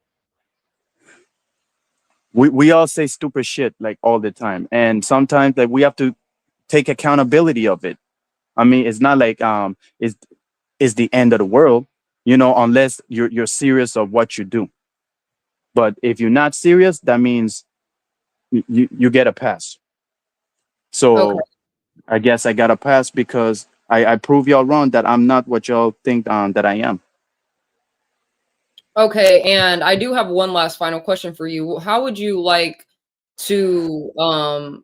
we all say stupid shit like all the time, and sometimes like we have to take accountability of it. I mean, it's not like it's the end of the world, unless you're serious of what you do. But if you're not serious, that means you get a pass. Okay. So I guess I got a pass because I prove y'all wrong that I'm not what y'all think that I am. Okay, and I do have one last final question for you. How would you like to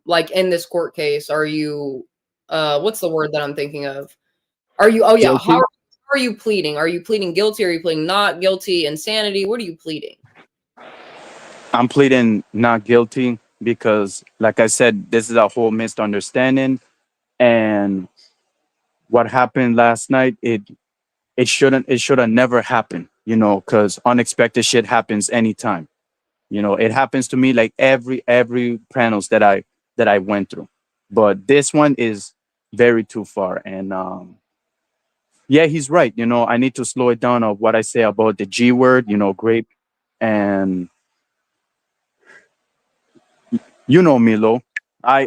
like in this court case? Are you what's the word that I'm thinking of? Are you Guilty? how are you pleading? Are you pleading guilty? Are you pleading not guilty? Insanity? What are you pleading? I'm pleading not guilty because, like I said, this is a whole misunderstanding, and what happened last night, it should have never happened, because unexpected shit happens anytime. It happens to me like every panels that I went through, but this one is very too far. And yeah, he's right. I need to slow it down of what I say about the G word, grape, and You know me, Lo. I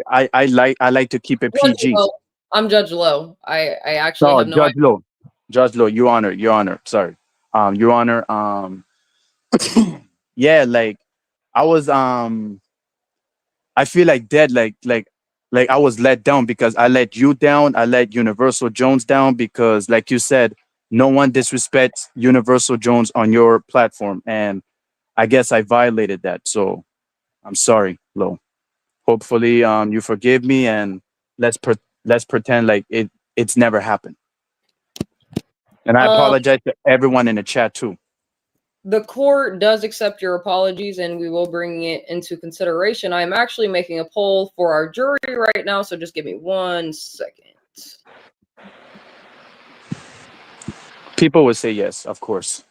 like to keep it Judge PG. Low. I'm Judge Low. I actually No, have no idea. Judge Lo, Your Honor. Sorry, Your Honor. Yeah, like I was I feel like dead, like I was let down because I let you down. I let Universal Jones down because, like you said, no one disrespects Universal Jones on your platform, and I guess I violated that. So I'm sorry, Lo. Hopefully, you forgive me, and let's pretend like it's never happened. And I Um, apologize to everyone in the chat too. the court does accept your apologies, and we will bring it into consideration. I am actually making a poll for our jury right now, so just give me 1 second. People would say yes, of course.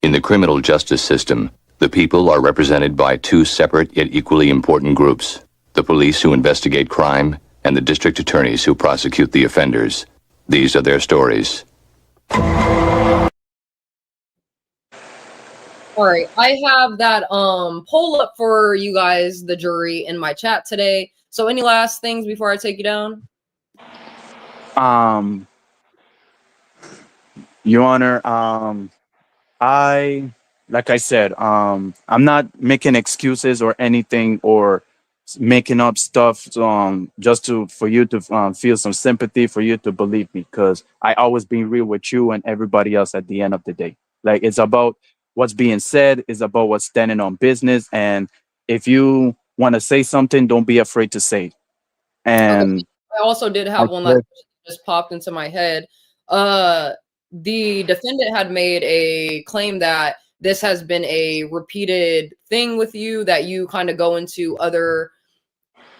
In the criminal justice system, the people are represented by two separate yet equally important groups: the police who investigate crime and the district attorneys who prosecute the offenders. These are their stories. All right, I have that poll up for you guys, the jury, in my chat today. So any last things before I take you down? Um, Your Honor, I like I said, I'm not making excuses or anything or making up stuff just to for you to feel some sympathy, for you to believe me, because I always be real with you and everybody else at the end of the day. Like, it's about what's being said, it's about what's standing on business, and if you want to say something, don't be afraid to say it. Okay. And I also did I have one last said, question that just popped into my head. Uh, the defendant had made a claim that this has been a repeated thing with you, that you kind of go into other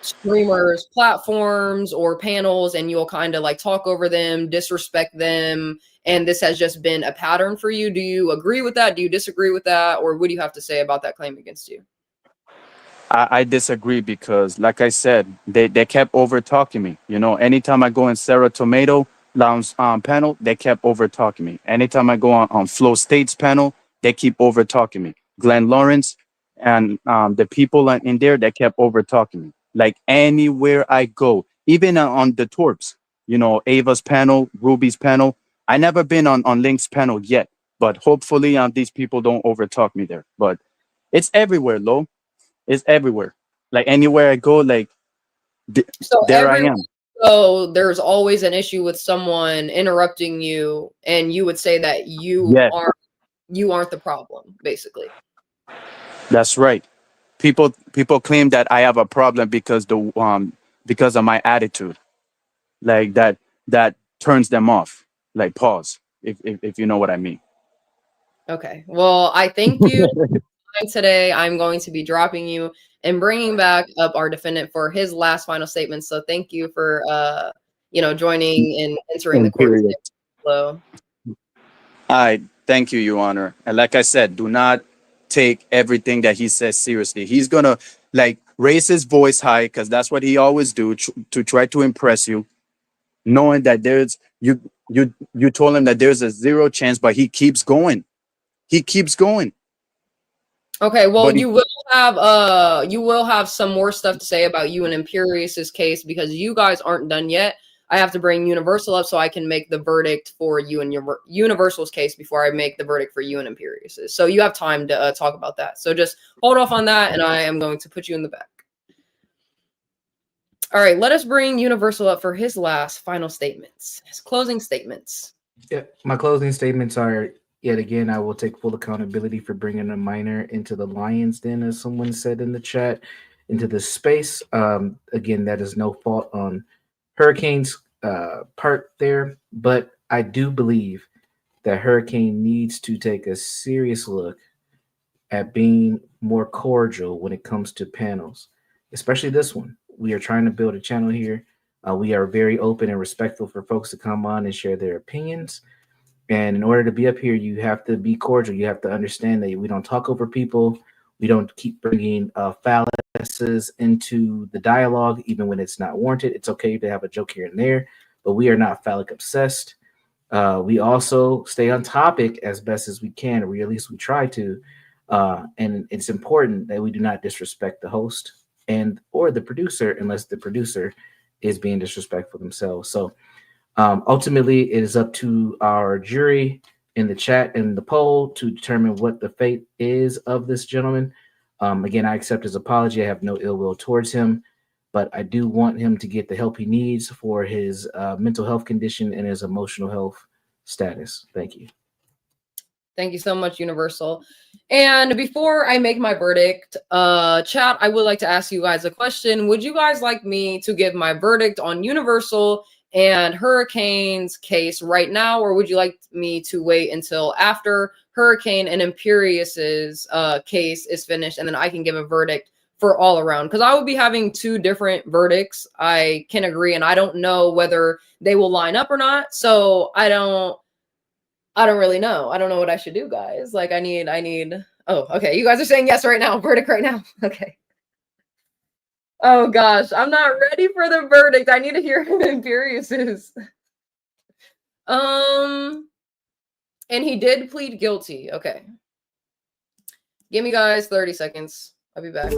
streamers' platforms or panels and you'll kind of like talk over them, disrespect them, and this has just been a pattern for you. Do you agree with that? Do you disagree with that? Or what do you have to say about that claim against you? I disagree because, like I said, they kept over talking me. You know, anytime I go in Sarah Tomato Lounge panel, they kept over talking me. Anytime I go on Flow States panel, they keep over talking me. Glenn Lawrence and the people in there, they kept over talking me. Like, anywhere I go, even on the Torps, you know, Ava's panel, Ruby's panel. I never been on Link's panel yet, but hopefully these people don't over talk me there. But it's everywhere, Lo. It's everywhere. Like, anywhere I go, like So there I everywhere am. you go, there's always an issue with someone interrupting you, and you would say that Yes, you aren't the problem, basically. that's right. People claim that I have a problem because of my attitude. Like that turns them off. Like, pause. If you know what I mean. Okay. Well, I thank you today. I'm going to be dropping you and bringing back up our defendant for his last final statement. So thank you for joining and entering the court Imperious. today. Hello. I thank you, Your Honor. And like I said, do not take everything that he says seriously. He's gonna like raise his voice high because that's what he always do to try to impress you, knowing that you told him that there's a zero chance, but he keeps going. He keeps going. Okay, well, But he, you will have some more stuff to say about you and Imperious's case because you guys aren't done yet. I have to bring Universal up so I can make the verdict for you and your Universal's case before I make the verdict for you and Imperious's. So you have time to talk about that. So just hold off on that, and I am going to put you in the back. All right, let us bring Universal up for his last final statements, his closing statements. Yeah, my closing statements are, yet again, I will take full accountability for bringing a minor into the lion's den, as someone said in the chat, into this space. Again, that is no fault on Hurricane's part there, but I do believe that Hurricane needs to take a serious look at being more cordial when it comes to panels, especially this one. We are trying to build a channel here. We are very open and respectful for folks to come on and share their opinions. And in order to be up here, you have to be cordial. You have to understand that we don't talk over people. We don't keep bringing fallacies into the dialogue, even when it's not warranted. It's okay to have a joke here and there, but we are not phallic obsessed. We also stay on topic as best as we can, or at least we try to. And it's important that we do not disrespect the host and or the producer unless the producer is being disrespectful themselves. So ultimately, it is up to our jury in the chat and the poll to determine what the fate is of this gentleman. Again, I accept his apology. I have no ill will towards him, but I do want him to get the help he needs for his mental health condition and his emotional health status. Thank you. Thank you so much, Universal. And before I make my verdict, chat, I would like to ask you guys a question. Would you guys like me to give my verdict on Universal and Hurricane's case right now, or would you like me to wait until after Hurricane and Imperious's case is finished, and then I can give a verdict for all around? Because I will be having two different verdicts. I can agree, and I don't know whether they will line up or not. So I don't really know. I don't know what I should do, guys. Like I need, oh, okay. You guys are saying yes right now. Verdict right now. Okay. Oh gosh, I'm not ready for the verdict. I need to hear who Imperious is. And he did plead guilty. Okay. Give me guys 30 seconds. I'll be back.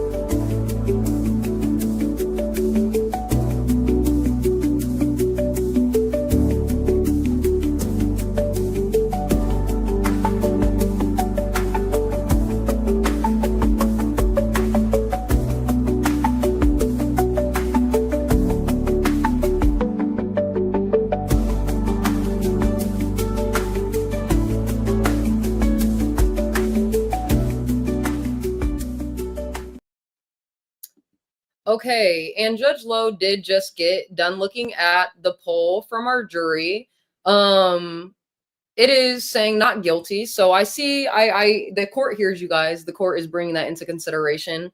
Okay, and Judge Lowe did just get done looking at the poll from our jury. It is saying not guilty. So I see, the court hears you guys. The court is bringing that into consideration.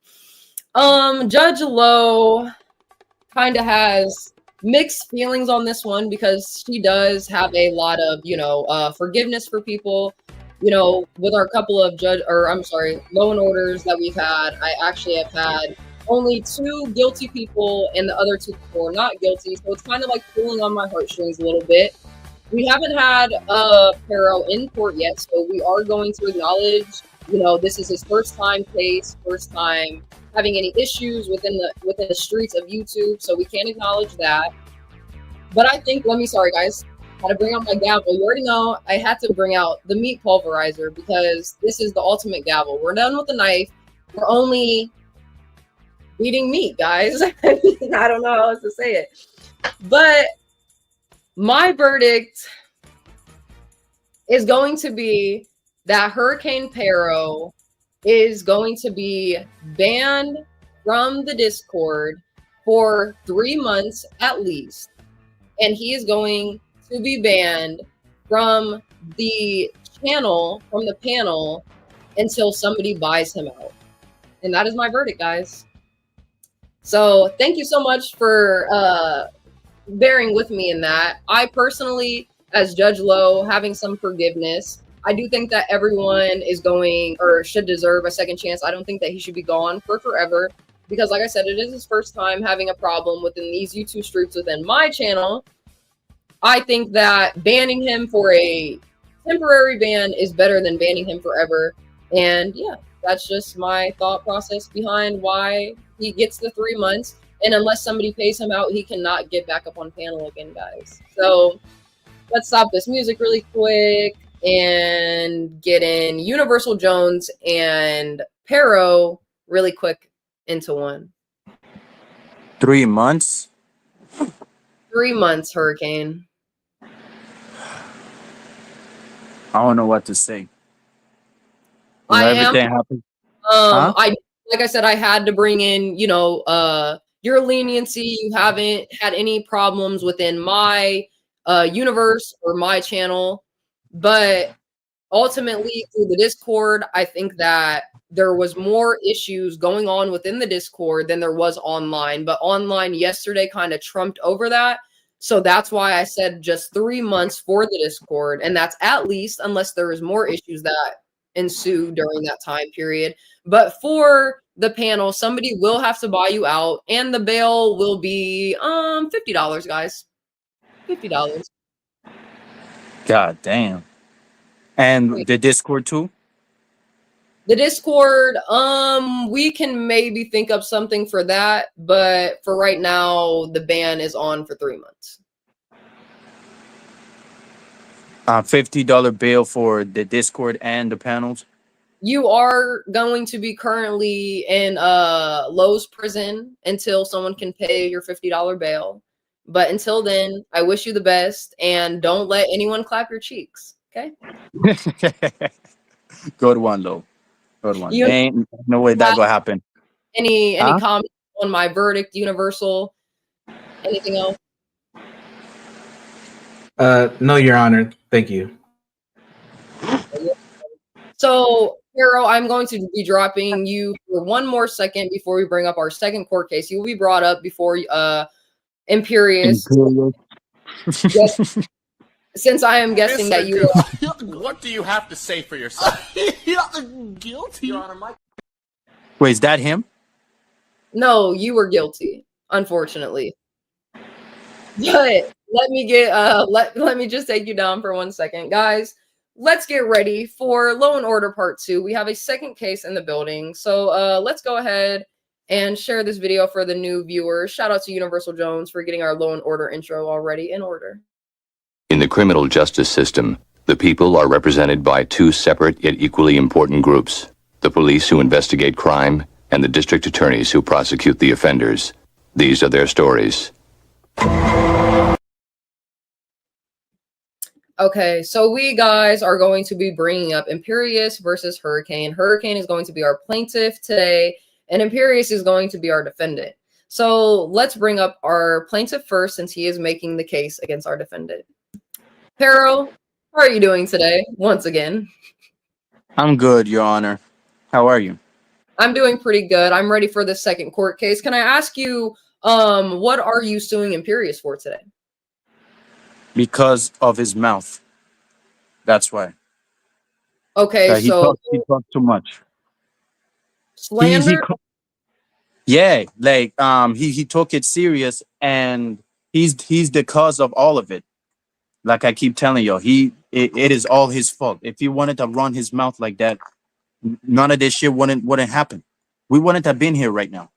Judge Lowe kind of has mixed feelings on this one because she does have a lot of, forgiveness for people. With our couple of low and orders that we've had, I actually have had only 2 guilty people and the other 2 people are not guilty. So it's kind of like pulling on my heartstrings a little bit. We haven't had Pero in court yet, so we are going to acknowledge, this is his first time case, first time having any issues within the streets of YouTube, so we can't acknowledge that. But I think, sorry guys, had to bring out my gavel. You already know I had to bring out the meat pulverizer because this is the ultimate gavel. We're done with the knife. We're only eating meat, guys. I don't know how else to say it. But my verdict is going to be that Hurricane Pero is going to be banned from the Discord for 3 months at least. And he is going to be banned from the channel, from the panel, until somebody buys him out. And that is my verdict, guys. So thank you so much for bearing with me in that. I personally, as Judge Lowe, having some forgiveness, I do think that everyone is going or should deserve a second chance. I don't think that he should be gone for forever because, like I said, it is his first time having a problem within these YouTube streets within my channel. I think that banning him for a temporary ban is better than banning him forever. And yeah, that's just my thought process behind why he gets the 3 months. And unless somebody pays him out, he cannot get back up on panel again, guys. So let's stop this music really quick and get in Universal Jones and Pero really quick into one. 3 months? 3 months, Hurricane. I don't know what to say. Everything happened. Like I said, I had to bring in, your leniency. You haven't had any problems within my universe or my channel, but ultimately through the Discord, I think that there was more issues going on within the Discord than there was online, but online yesterday kind of trumped over that. So that's why I said just 3 months for the Discord. And that's at least, unless there is more issues that ensue during that time period. But for the panel, somebody will have to buy you out, and the bail will be $50, guys. $50. God damn. And the Discord too? The Discord, we can maybe think up something for that, but for right now, the ban is on for 3 months. $50 bail for the Discord and the panels. You are going to be currently in Lowe's prison until someone can pay your $50 bail. But until then, I wish you the best, and don't let anyone clap your cheeks. Okay? Good one, though. Good one. You Ain't no way that have gonna happen. any Huh? comments on my verdict, Universal? Anything else? No, Your Honor. Thank you. So, Carol, I'm going to be dropping you for one more second before we bring up our second court case. You will be brought up before Imperious. Yes, since I am guessing that you are What do you have to say for yourself? Guilty. Wait, is that him? no, you were guilty, unfortunately. But let me get let me just take you down for 1 second, guys. Let's get ready for Law and Order Part 2. We have a second case in the building. So let's go ahead and share this video for the new viewers. Shout out to Universal Jones for getting our Law and Order intro already in order. In the criminal justice system, the people are represented by two separate yet equally important groups: the police who investigate crime and the district attorneys who prosecute the offenders. These are their stories. Okay, so we guys are going to be bringing up Imperious versus Hurricane. Hurricane is going to be our plaintiff today, and Imperious is going to be our defendant. So let's bring up our plaintiff first, since he is making the case against our defendant. Pero, how are you doing today? Once again, I'm good, Your Honor. How are you? I'm doing pretty good. I'm ready for the second court case. Can I ask you, what are you suing Imperious for today? Because of his mouth. That's why. Okay, He so talks too much. slander. Yeah, like he took it serious, and he's the cause of all of it. Like I keep telling you, it is all his fault. If he wanted to run his mouth like that, none of this shit wouldn't happen. We wouldn't have been here right now.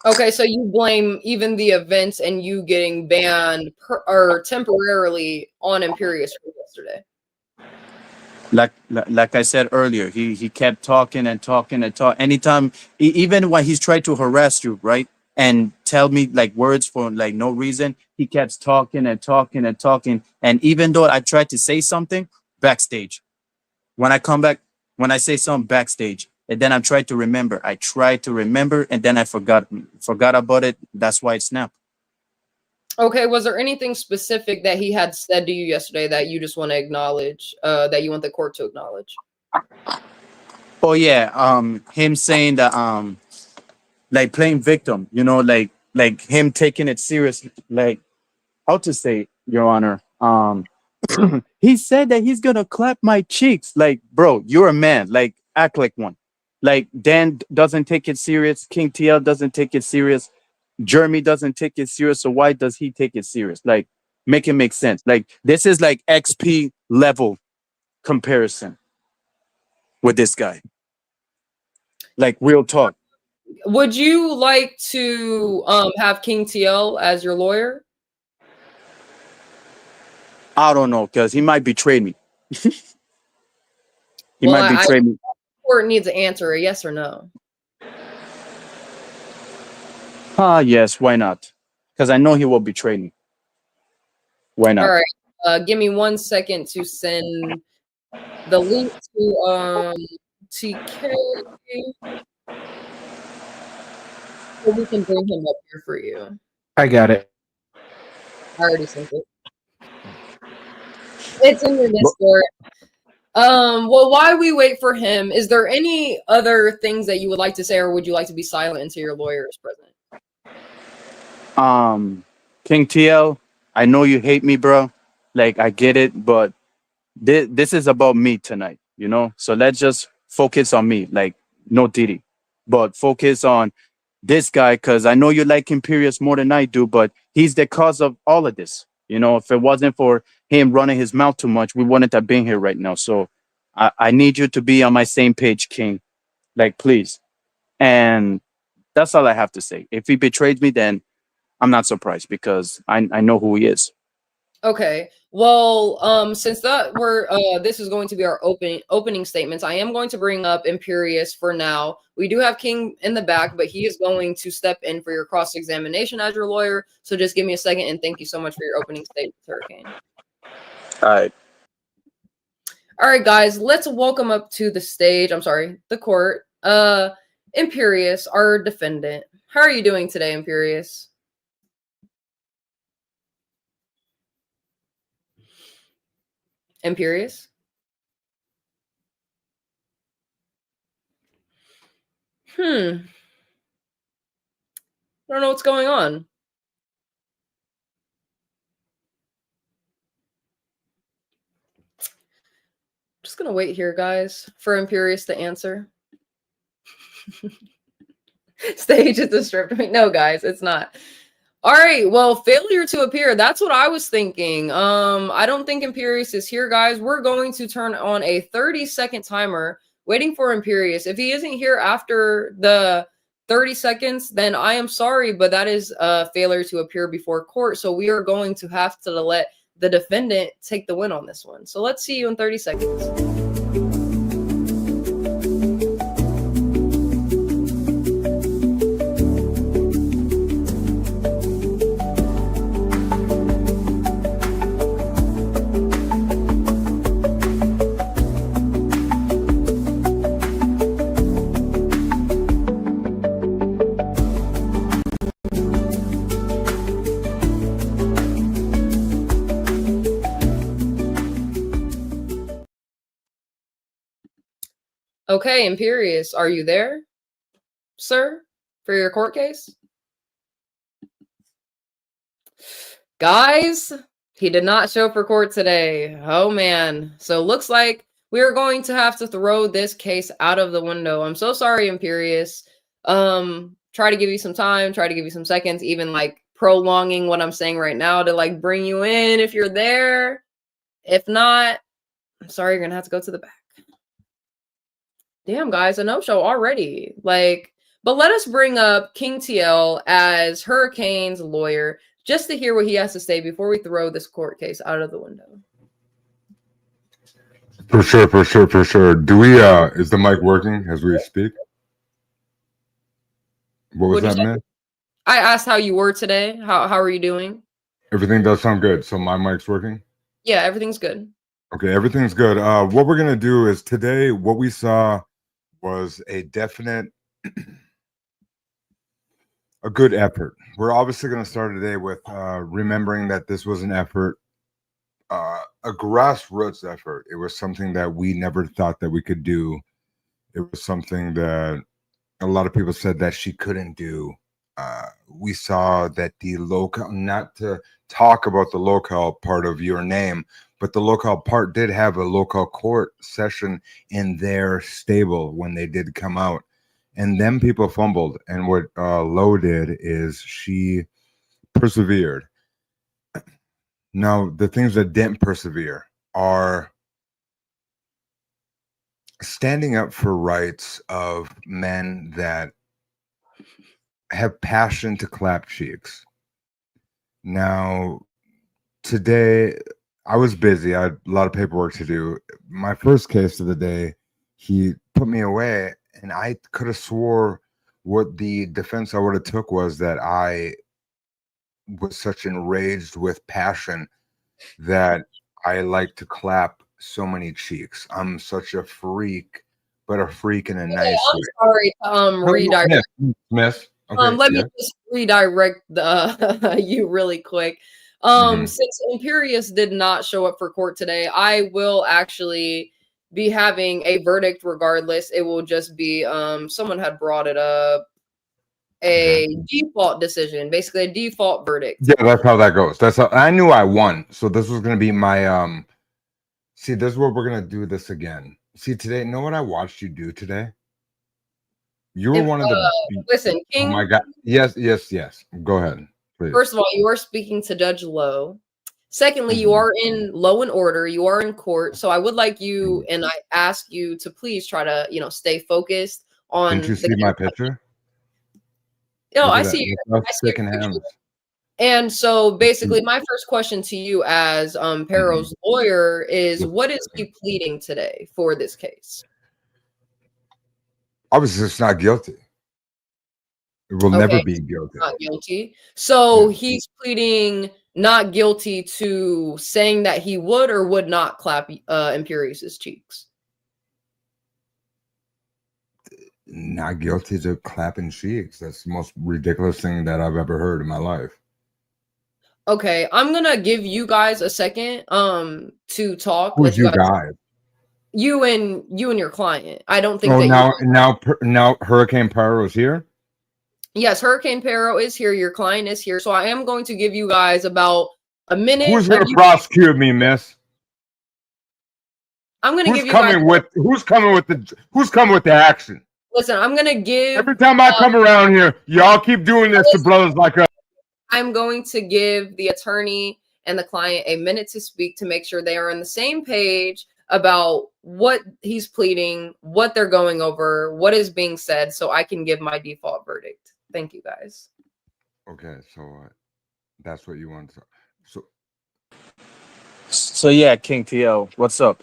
Okay, so you blame even the events and you getting banned or temporarily on Imperious from yesterday. Like I said earlier, he kept talking and talking and talk. Anytime, even when he's tried to harass you, right, and tell me like words for like no reason, he kept talking and talking and talking. And even though I tried to say something backstage, when I come back, when I say something backstage, and then I tried to remember. I tried to remember, and then I forgot about it. That's why it snapped. Okay, was there anything specific that he had said to you yesterday that you just want to acknowledge, that you want the court to acknowledge? Oh yeah, him saying that like playing victim, you know, like him taking it serious, like how to say, Your Honor. He said that he's gonna clap my cheeks. Like, bro, you're a man. Like, act like one. Like, Dan doesn't take it serious. King TL doesn't take it serious. Jeremy doesn't take it serious. So why does he take it serious? Like, make it make sense. Like, this is like XP level comparison with this guy. Like, real talk. Would you like to have King TL as your lawyer? I don't know, because he might betray me. He Well, might betray me. Court needs to answer a yes or no. Yes, why not? Because I know he will betray me. Why not? All right. Give me 1 second to send the link to TK so we can bring him up here for you. I got it. I already sent it. It's in your Discord. Well, while we wait for him, is there any other things that you would like to say, or would you like to be silent until your lawyer is present? King TL, I know you hate me, bro. Like, I get it, but this is about me tonight, you know? So let's just focus on me, like, no Diddy, but focus on this guy, because I know you like Imperious more than I do, but he's the cause of all of this. You know, if it wasn't for him running his mouth too much, we wouldn't have been here right now. So I need you to be on my same page, King. Like, please. And that's all I have to say. If he betrayed me, then I'm not surprised because I know who he is. Okay. Well, since this is going to be our opening statements, I am going to bring up Imperious for now. We do have King in the back, but he is going to step in for your cross-examination as your lawyer. So just give me a second, and thank you so much for your opening statement, Hurricane. All right. All right, guys, let's welcome up to the stage. I'm sorry, the court. Imperious, our defendant. How are you doing today, Imperious? Imperious? I don't know what's going on. Just gonna wait here, guys, for Imperious to answer. Stage is the strip. No, guys, it's not. All right, well, failure to appear. That's what I was thinking. I don't think Imperious is here, guys. We're going to turn on a 30-second timer, waiting for Imperious. If he isn't here after the 30 seconds, then I am sorry, but that is a failure to appear before court. So we are going to have to let the defendant take the win on this one. So let's see you in 30 seconds. Okay, Imperious, are you there, sir, for your court case? Guys, he did not show for court today. Oh, man. So looks like we are going to have to throw this case out of the window. I'm so sorry, Imperious. Try to give you some time, try to give you some seconds, even like prolonging what I'm saying right now to like bring you in if you're there. If not, I'm sorry, you're gonna have to go to the back. Damn, guys, a no-show already. Like, but let us bring up King TL as Hurricane's lawyer just to hear what he has to say before we throw this court case out of the window. For sure. Do we is the mic working as we speak? What was that, man? I asked how you were today. How are you doing? Everything does sound good. So my mic's working? Yeah, everything's good. Okay, everything's good. What we're gonna do is today what we saw was a definite a good effort. We're obviously gonna start today with remembering that this was an effort, a grassroots effort. It was something that we never thought that we could do. It was something that a lot of people said that she couldn't do. We saw that the local, not to talk about the local part of your name, but the local part did have a local court session in their stable when they did come out. And then people fumbled. And what Lo did is she persevered. Now, the things that didn't persevere are standing up for rights of men that have passion to clap cheeks. Now, today I was busy. I had a lot of paperwork to do. My first case of the day, he put me away, and I could have swore what the defense I would have took was that I was such enraged with passion that I like to clap so many cheeks. I'm such a freak, but a freak in a nice way. Sorry, redirect. Smith. Okay, Let me just redirect the you really quick. Since Imperious did not show up for court today, I will actually be having a verdict regardless. It will just be someone had brought it up, a default decision, basically a default verdict. Yeah, that's how that goes. That's how I knew I won. So this was gonna be my see, this is what we're gonna do this again. See, today, know what I watched you do today? You were one of the listen, King. Oh my god. Yes. Go ahead, please. First of all, you are speaking to Judge Lowe. Secondly, you are in Law and Order, you are in court, so I would like you and I ask you to please try to, stay focused on Didn't you see my picture? No, Look I at see that. you. Look I how see your shaking picture. hands. And so basically my first question to you as Pero's lawyer is what is he pleading today for this case? Obviously, it's not guilty. It will never Okay, be guilty. not guilty. So Yeah. he's pleading not guilty to saying that he would or would not clap Imperious's cheeks. Not guilty to clapping cheeks. That's the most ridiculous thing that I've ever heard in my life. Okay, I'm gonna give you guys a second to talk. Who's Let you you guys, guys? you and your client. I don't think Oh, that now Hurricane Pyro is here. Yes, Hurricane Pero is here. Your client is here. So I am going to give you guys about a minute. Who's going to prosecute me, miss? I'm going to give you guys. Who's coming with the action? Listen, I'm going to give. Every time I come around here, y'all keep doing this to brothers like us. I'm going to give the attorney and the client a minute to speak to make sure they are on the same page about what he's pleading, what they're going over, what is being said, so I can give my default verdict. Thank you, guys. Okay, so that's what you want to. So yeah, King TL, what's up?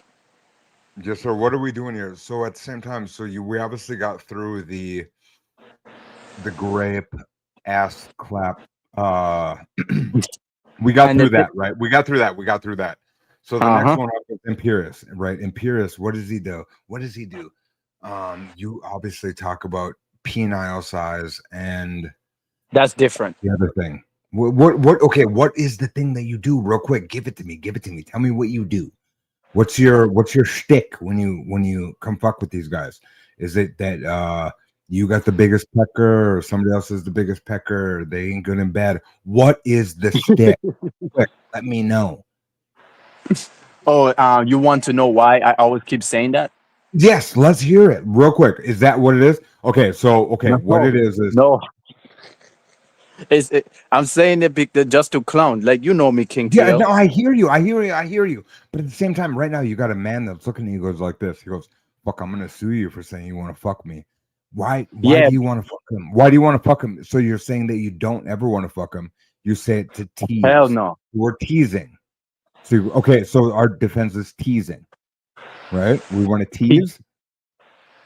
Yes, sir. What are we doing here? So at the same time, we obviously got through the grape ass clap. We got through that, right? We got through that. So the next one up is Imperious, right? Imperious, what does he do? You obviously talk about penile size and that's different. The other thing. What okay, what is the thing that you do real quick? Give it to me. Tell me what you do. What's your shtick when you come fuck with these guys? Is it that you got the biggest pecker or somebody else is the biggest pecker? Or they ain't good and bad. What is the shtick? Quick, let me know. Oh, you want to know why I always keep saying that? Yes, let's hear it real quick. Is that what it is? Okay, so what it is no. I'm saying it just to clown, like me, King. Yeah, TL. no, I hear you. But at the same time, right now, you got a man that's looking at you, goes like this. He goes, "Fuck, I'm gonna sue you for saying you want to fuck me." Why do you want to fuck him? Why do you want to fuck him? So you're saying that you don't ever want to fuck him. You say it to tease. Hell no. We're teasing. So so our defense is teasing, right? We want to tease.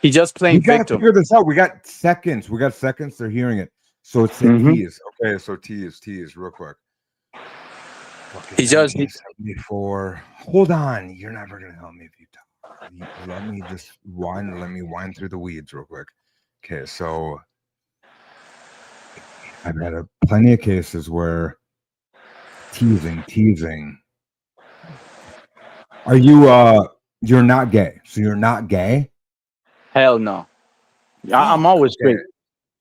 He just playing victim. We gotta figure this out. We got seconds. They're hearing it. So it's a tease. Okay, so tease real quick. He just before. Hold on, you're never gonna help me if you talk. Let me just wind through the weeds real quick. Okay, so I've had plenty of cases where teasing. Are you you're not gay? So you're not gay? Hell no. I'm always straight,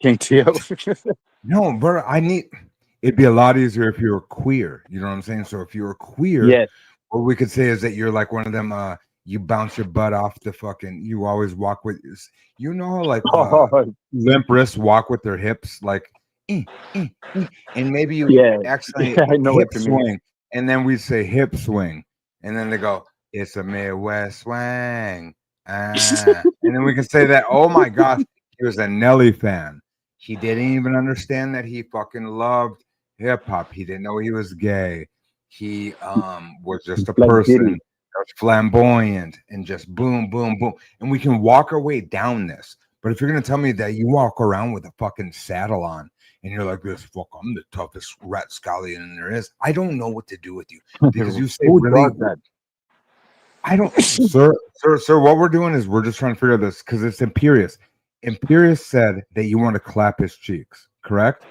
King TL. No, bro. It'd be a lot easier if you were queer. You know what I'm saying? So if you were queer, yes. What we could say is that you're like one of them. You bounce your butt off the fucking. You always walk with. Like limp wrists walk with their hips, like, and maybe you actually I know hip what you swing, mean. and then we say hip swing, and then they go, "It's a Midwest swing," and then we can say that. Oh my gosh, he was a Nelly fan. He didn't even understand that he fucking loved hip hop. He didn't know he was gay. He was just a person that's flamboyant and just boom, boom, boom. And we can walk our way down this. But if you're gonna tell me that you walk around with a fucking saddle on and you're like this, fuck, I'm the toughest rat scallion there is. I don't know what to do with you because you say really. That? I don't, sir. What we're doing is we're just trying to figure out this because it's Imperious. Imperious said that you want to clap his cheeks, correct?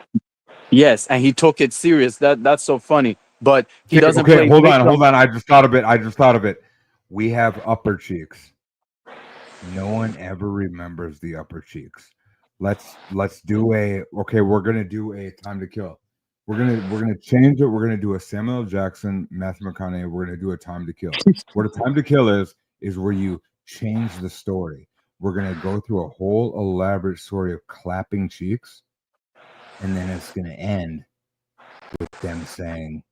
Yes, and he took it serious. That's so funny. But he doesn't play. Hold on. I just thought of it. We have upper cheeks. No one ever remembers the upper cheeks. Let's do we're gonna do a time to kill. We're gonna change it. We're gonna do a Samuel L. Jackson, Matthew McConaughey. We're gonna do a time to kill. What a time to kill is where you change the story. We're gonna go through a whole elaborate story of clapping cheeks, and then it's gonna end with them saying,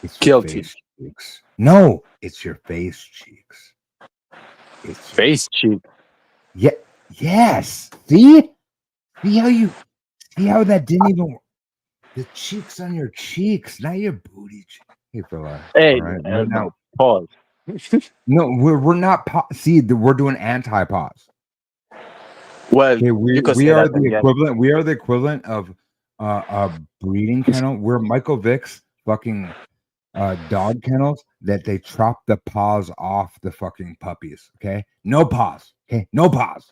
It's your Guilty. face cheeks. No, it's your face cheeks. It's Face cheek. Yeah. Yes. See? See how that didn't even work? The cheeks on your cheeks, not your booty. Hey, fella. Hey, All right. Right now. no, pause. No, we're not. See, we're doing anti-pause. Well, Okay, you could we say are that the again. equivalent. We are the equivalent of a breeding kennel. We're Michael Vick's fucking dog kennels that they chop the paws off the fucking puppies. Okay, no paws. Okay, no paws.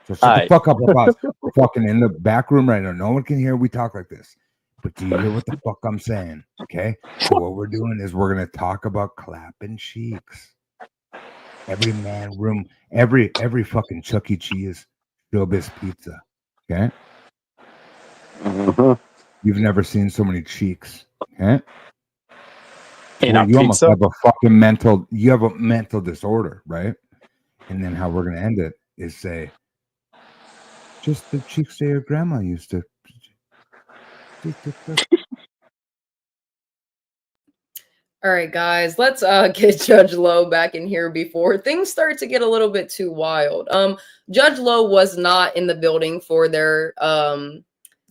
So shut the Alright. fuck up about we're fucking in the back room right now. No one can hear we talk like this. But do you hear what the fuck I'm saying? Okay. So what we're doing is we're gonna talk about clapping cheeks. Every man room, every fucking Chuck E. Cheese, Showbiz Pizza. Okay. Mhm. You've never seen so many cheeks. Okay. In Well, a you almost pizza? have a fucking mental disorder, right? And then how we're gonna end it is say, just the cheeks that your grandma used to. All right, guys, let's get Judge Lowe back in here before things start to get a little bit too wild. Judge Lowe was not in the building for their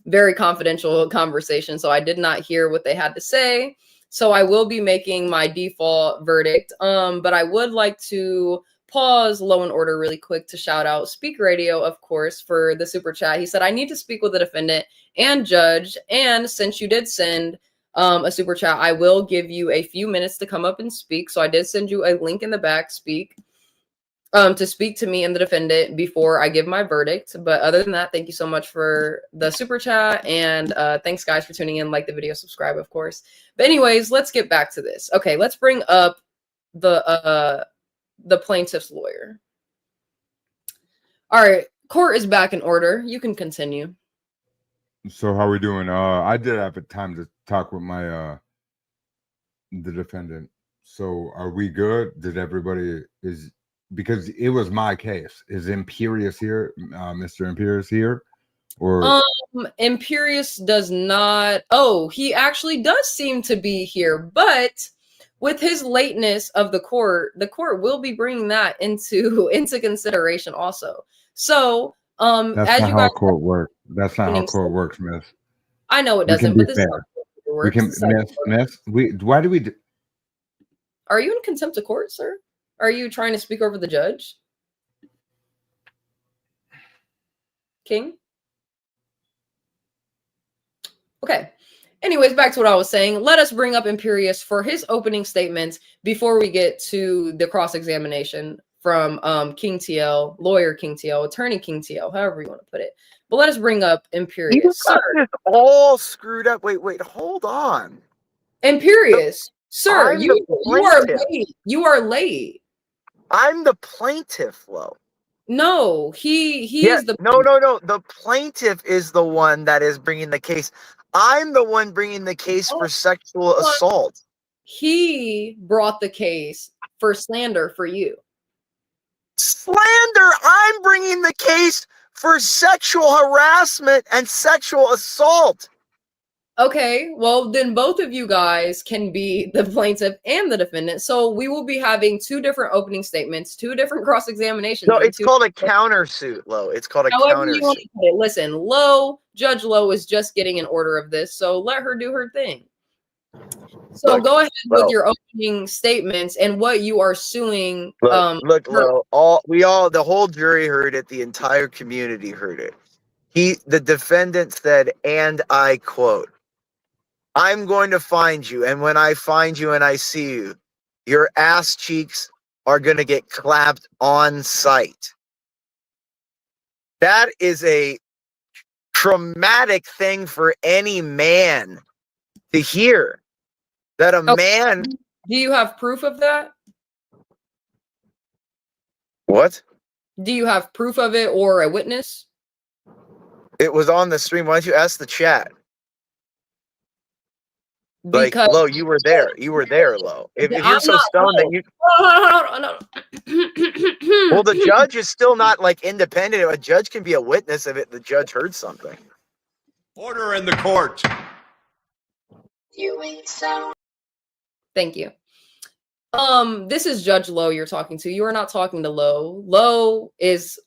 very confidential conversation, so I did not hear what they had to say. So I will be making my default verdict. But I would like to pause Low and Order really quick to shout out Speak Radio, of course, for the super chat. He said, I need to speak with the defendant and judge. And since you did send a super chat, I will give you a few minutes to come up and speak. So I did send you a link in the back, to speak to me and the defendant before I give my verdict. But other than that, thank you so much for the super chat, and thanks guys for tuning in. Like the video, subscribe, of course. But anyways, let's get back to this. Okay, let's bring up the plaintiff's lawyer. All right, court is back in order. You can continue. So how we doing? I did have a time to talk with my the defendant. So are we good? Did everybody is because it was my case. Is Imperious here, Mr. Imperious here? Or Imperious does not. Oh, he actually does seem to be here, but with his lateness of the court will be bringing that into consideration also. So, that's as not you how guys court works. That's not how opening court works, miss. I know it We can doesn't, be but this is how fair. it works. We can This is how it works. miss. We why do we do, Are you in contempt of court, sir? Are you trying to speak over the judge? King? Okay. Anyways, back to what I was saying. Let us bring up Imperious for his opening statements before we get to the cross-examination from King TL, lawyer King TL, attorney King TL, however you want to put it. But let us bring up Imperious. You Sir, got this all screwed up. Wait, hold on. Imperious. Sir, I'm the you are plaintiff. late. You are late. I'm the plaintiff, Lo. No, he Yeah, is the no. The plaintiff is the one that is bringing the case. I'm the one bringing the case for sexual assault. He brought the case for slander for you. Slander! I'm bringing the case for sexual harassment and sexual assault. Okay, well, then both of you guys can be the plaintiff and the defendant. So we will be having two different opening statements, two different cross examinations. No, it's called a countersuit, Lo. It's called a however you want countersuit. to put it. Listen, Lowe, Judge Lowe is just getting an order of this, so let her do her thing. So Look, go ahead Lo, with your opening statements and what you are suing. Look, Lo, the whole jury heard it. The entire community heard it. The defendant said, and I quote, I'm going to find you, and when I find you and I see you, your ass cheeks are going to get clapped on sight. That is a traumatic thing for any man to hear. That a man... Do you have proof of that? What? Do you have proof of it or a witness? It was on the stream. Why don't you ask the chat? Like, Because Lo, you were there. You were there, Lo. If you're so stoned that you... Well, the judge is still not, like, independent. A judge can be a witness if the judge heard something. Order in the court. Thank you. This is Judge Lowe you're talking to. You are not talking to Lowe. Lowe is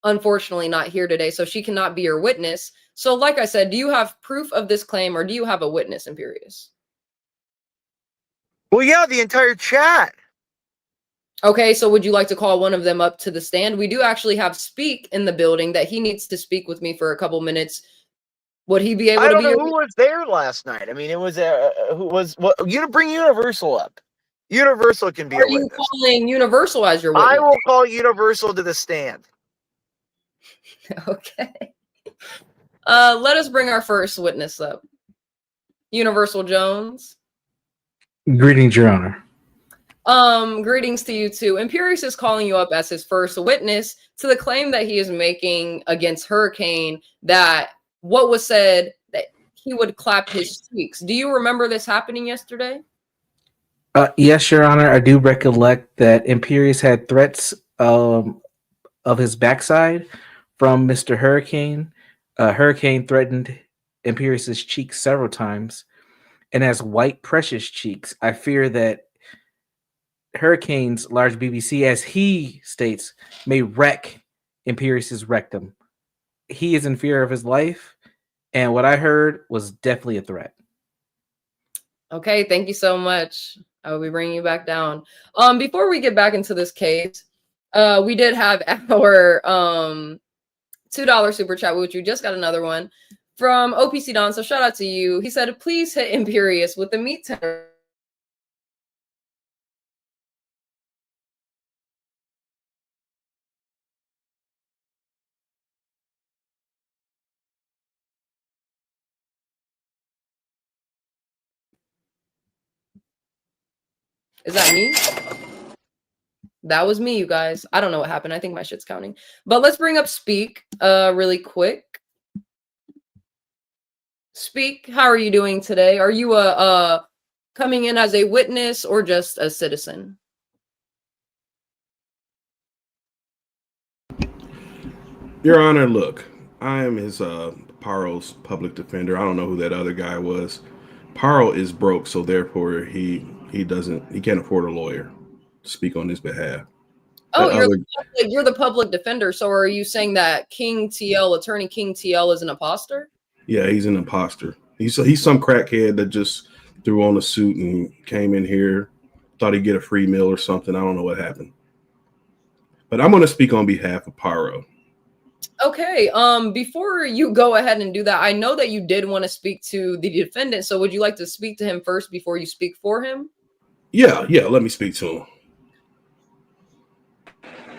unfortunately not here today, so she cannot be your witness. So like I said, do you have proof of this claim or do you have a witness, Imperious? Well, yeah, the entire chat. Okay, so would you like to call one of them up to the stand? We do actually have Speak in the building that he needs to speak with me for a couple minutes. Would he be able I to don't be know your who was there last night. I mean, it was who was what? You bring Universal up. Universal can be Are a you witness. calling Universal as your I witness? will call Universal to the stand. Okay. Let us bring our first witness up. Universal Jones. Greetings, Your Honor. Greetings to you too. Imperious is calling you up as his first witness to the claim that he is making against Hurricane that what was said that he would clap his cheeks. Do you remember this happening yesterday? Yes, Your Honor. I do recollect that Imperious had threats of his backside from Mr. Hurricane. Hurricane threatened Imperious's cheeks several times, and as white, precious cheeks, I fear that Hurricane's large BBC, as he states, may wreck Imperious's rectum. He is in fear of his life, and what I heard was definitely a threat. Okay, thank you so much. I will be bringing you back down. Before we get back into this case, we did have our $2 super chat, which we just got another one from OPC Don. So shout out to you. He said, please hit Imperious with the meat tender. Is that me? That was me, you guys. I don't know what happened. I think my shit's counting. But let's bring up Speak really quick. Speak, how are you doing today? Are you coming in as a witness or just a citizen? Your Honor, look, I am his Paro's public defender. I don't know who that other guy was. Paro is broke, so therefore he can't afford a lawyer to speak on his behalf. Oh, That other, you're the public defender. So are you saying that King TL, attorney King TL, is an imposter? yeah, he's an imposter. He's some crackhead that just threw on a suit and came in here, thought he'd get a free meal or something. I don't know what happened. But I'm going to speak on behalf of Paro. Okay, before you go ahead and do that, I know that you did want to speak to the defendant. So would you like to speak to him first before you speak for him? Yeah, let me speak to him.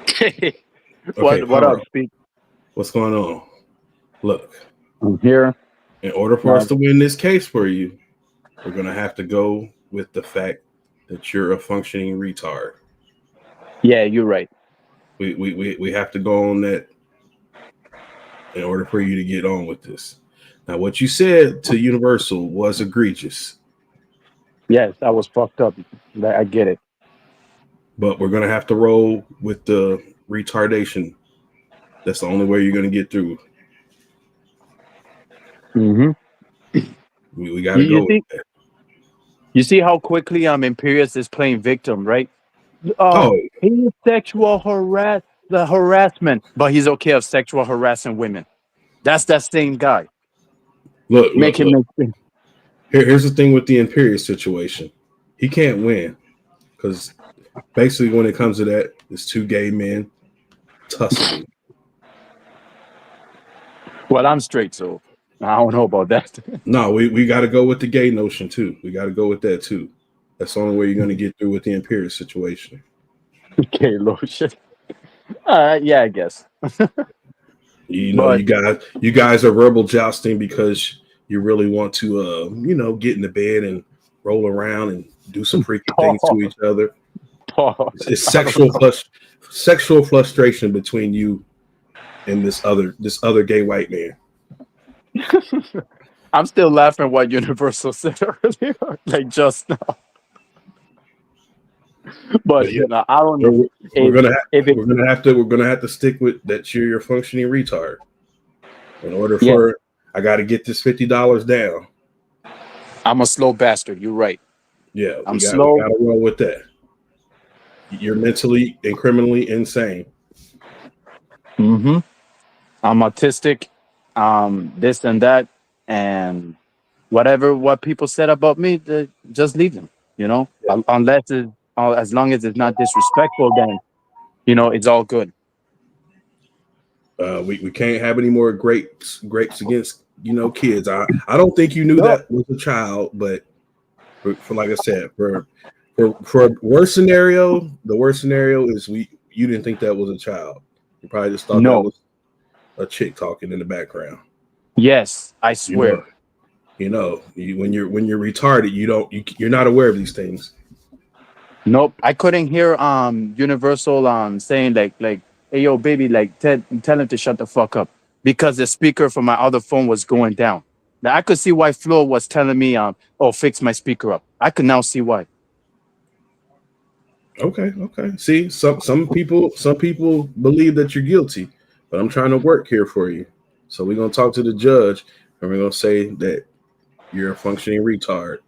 Okay, what up, Paro, Speak? what's going on? Look, I'm here. in order for us to win this case for you, we're going to have to go with the fact that you're a functioning retard. Yeah, you're right. We have to go on that in order for you to get on with this. Now, what you said to Universal was egregious. Yes, I was fucked up. I get it. But we're going to have to roll with the retardation. That's the only way you're going to get through. Mm-hmm. We got to go with that. You see how quickly Imperious is playing victim, right? Oh, He's sexual harassment, but he's okay of sexual harassing women. That's that same guy. Look. Make sense. Here's the thing with the Imperious situation. He can't win because basically when it comes to that, it's two gay men tussling. Well, I'm straight, so I don't know about that. No, we got to go with the gay notion too. We got to go with that too. That's the only way you're going to get through with the Imperious situation. Okay, lotion. Yeah, I guess. You know, you guys are verbal jousting because you really want to, get in the bed and roll around and do some freaky things to each other. It's sexual frustration between you and this other gay white man. I'm still laughing what Universal said earlier, like just now. But I don't know. We're gonna have to stick with that. You're a functioning retard. In order I got to get this $50 down. I'm a slow bastard. You're right. Yeah, I'm we slow. gotta roll with that. You're mentally and criminally insane. Mm-hmm. I'm autistic, this and that, and what people said about me, just leave them. You know, unless as long as it's not disrespectful, then it's all good. We can't have any more grapes against kids. I don't think you knew No, that was a child, but for like I said, for worst scenario, the worst scenario is you didn't think that was a child. You probably just thought that no, was a chick talking in the background. yes, I You know, swear. when you're retarded, you're not aware of these things. Nope, I couldn't hear Universal saying like hey yo baby, like tell him to shut the fuck up, because the speaker from my other phone was going down. Now I could see why Flo was telling me oh, fix my speaker up. I could now see why. Okay, okay. See, some people believe that you're guilty, but I'm trying to work here for you. So we're gonna talk to the judge, and we're gonna say that you're a functioning retard.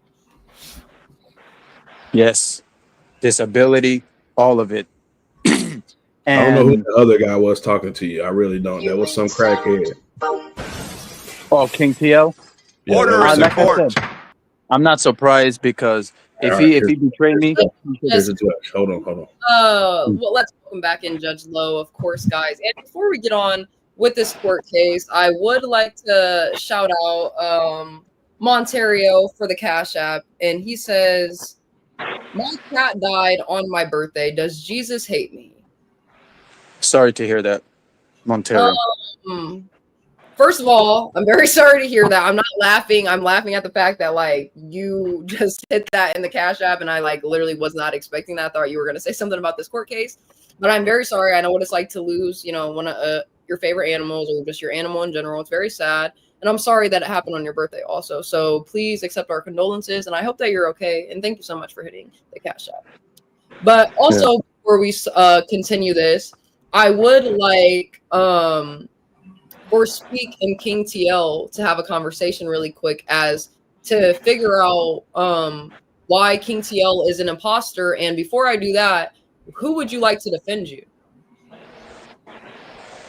Yes, disability, all of it. I don't know who And the other guy was talking to you. I really don't. That was some crackhead. oh, King TL. Yeah, that was some. Like I said, I'm not surprised, because All if right, he betrayed me, here's the judge. Hold on, hold on. Well, let's welcome back in Judge Lowe, of course, guys. And before we get on with this court case, I would like to shout out Montario for the Cash App. And he says, my cat died on my birthday. Does Jesus hate me? sorry to hear that, Montero. First of all, I'm very sorry to hear that. I'm not laughing. I'm laughing at the fact that like you just hit that in the Cash App, and I like literally was not expecting that. I thought you were going to say something about this court case, but I'm very sorry. I know what it's like to lose, one of your favorite animals, or just your animal in general. It's very sad, and I'm sorry that it happened on your birthday also. So please accept our condolences, and I hope that you're okay. And thank you so much for hitting the Cash App. But also, before we continue this, I would like or Speak and King TL to have a conversation really quick as to figure out why King TL is an imposter. And before I do that, who would you like to defend you?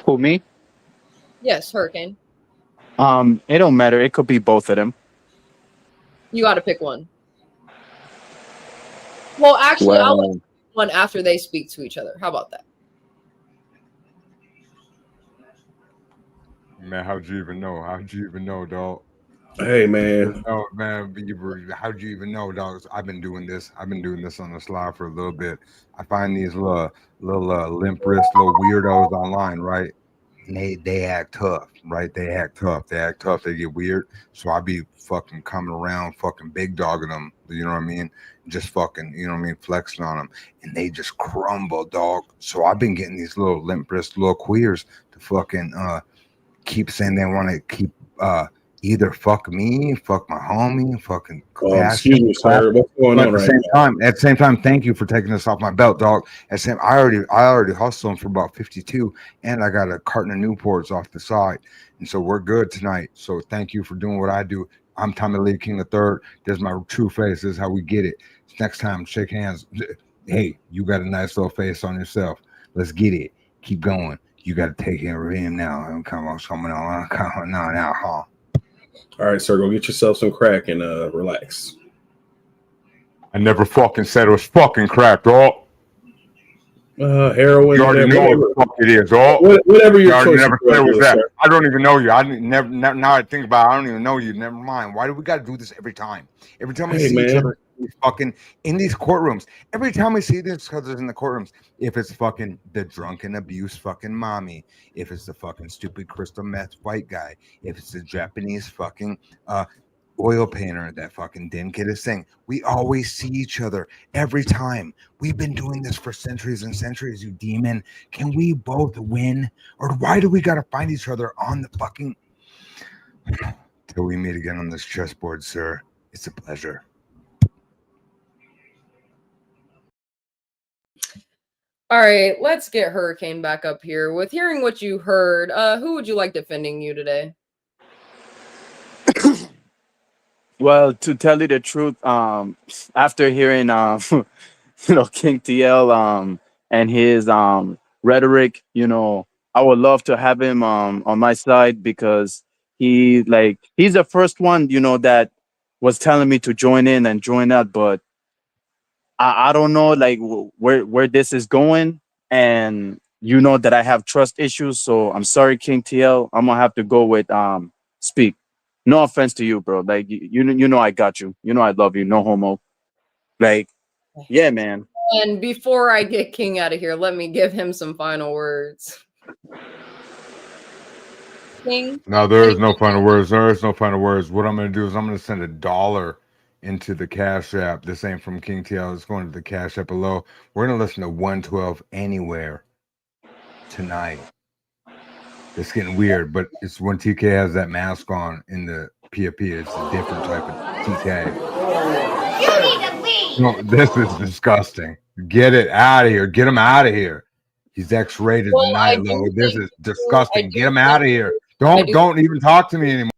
Who, me? Yes, Hurricane. It don't matter. It could be both of them. You got to pick one. Well, actually, I'll let you pick one after they speak to each other. How about that? Man, how'd you even know? How'd you even know, dog? Hey, man. Oh man, how'd you even know, dogs? I've been doing this. I've been doing this on the slide for a little bit. I find these little limp wrist little weirdos online, right? And they act tough, right? They act tough. They act tough. They get weird. So I be fucking coming around, fucking big dogging them. You know what I mean? Just fucking, you know what I mean, flexing on them, and they just crumble, dog. So I've been getting these little limp wrist little queers to fucking keep saying they want to keep either fuck me, fuck my homie, fucking Excuse me, sir. What's going on right now? At the same time, thank you for taking this off my belt, dog. At the same, I already hustled them for about 52, and I got a carton of Newports off the side, and so we're good tonight. So thank you for doing what I do. I'm Tommy Lee King III. This is my true face. This is how we get it. Next time, shake hands. Hey, you got a nice little face on yourself. Let's get it. Keep going. You got to take care of him now. Come on now, huh? All right, sir. Go get yourself some crack and relax. I never fucking said it was fucking crap, dog. Heroin. You already know what the fuck it is, dog. Whatever your choice. Never said it was that. Sir. I don't even know you. I never. Now I think about it, I don't even know you. Never mind. Why do we got to do this every time? Every time we see each other fucking in these courtrooms. Every time we see these others in the courtrooms. If it's fucking the drunken abuse fucking mommy. If it's the fucking stupid crystal meth white guy. If it's the Japanese fucking oil painter that fucking didn't get his thing. We always see each other every time. We've been doing this for centuries and centuries, you demon. Can we both win? Or why do we gotta find each other on the fucking till we meet again on this chessboard, sir? It's a pleasure. All right, let's get Hurricane back up here. With hearing what you heard, who would you like defending you today? Well, to tell you the truth, after hearing King TL and his rhetoric, I would love to have him on my side because he's the first one, that was telling me to join in and join out, but I don't know like where this is going, and you know that I have trust issues, so I'm sorry, King TL. I'm gonna have to go with speak. No offense to you, bro. Like you know I got you. You know I love you. No homo. Like yeah, man. And before I get King out of here, let me give him some final words. King? No, there is no final words. There is no final words. What I'm going to do is I'm going to send $1 into the Cash App. This ain't from King TL. It's going to the Cash App below. We're going to listen to 112 anywhere tonight. It's getting weird, but it's when TK has that mask on in the PFP. It's a different type of TK. You need to leave. No, this is disgusting. Get it out of here. Get him out of here. He's X-rated Well, I tonight, do Lo. This think is I disgusting. do Get him thank out of you. here. I do Don't even talk to me anymore.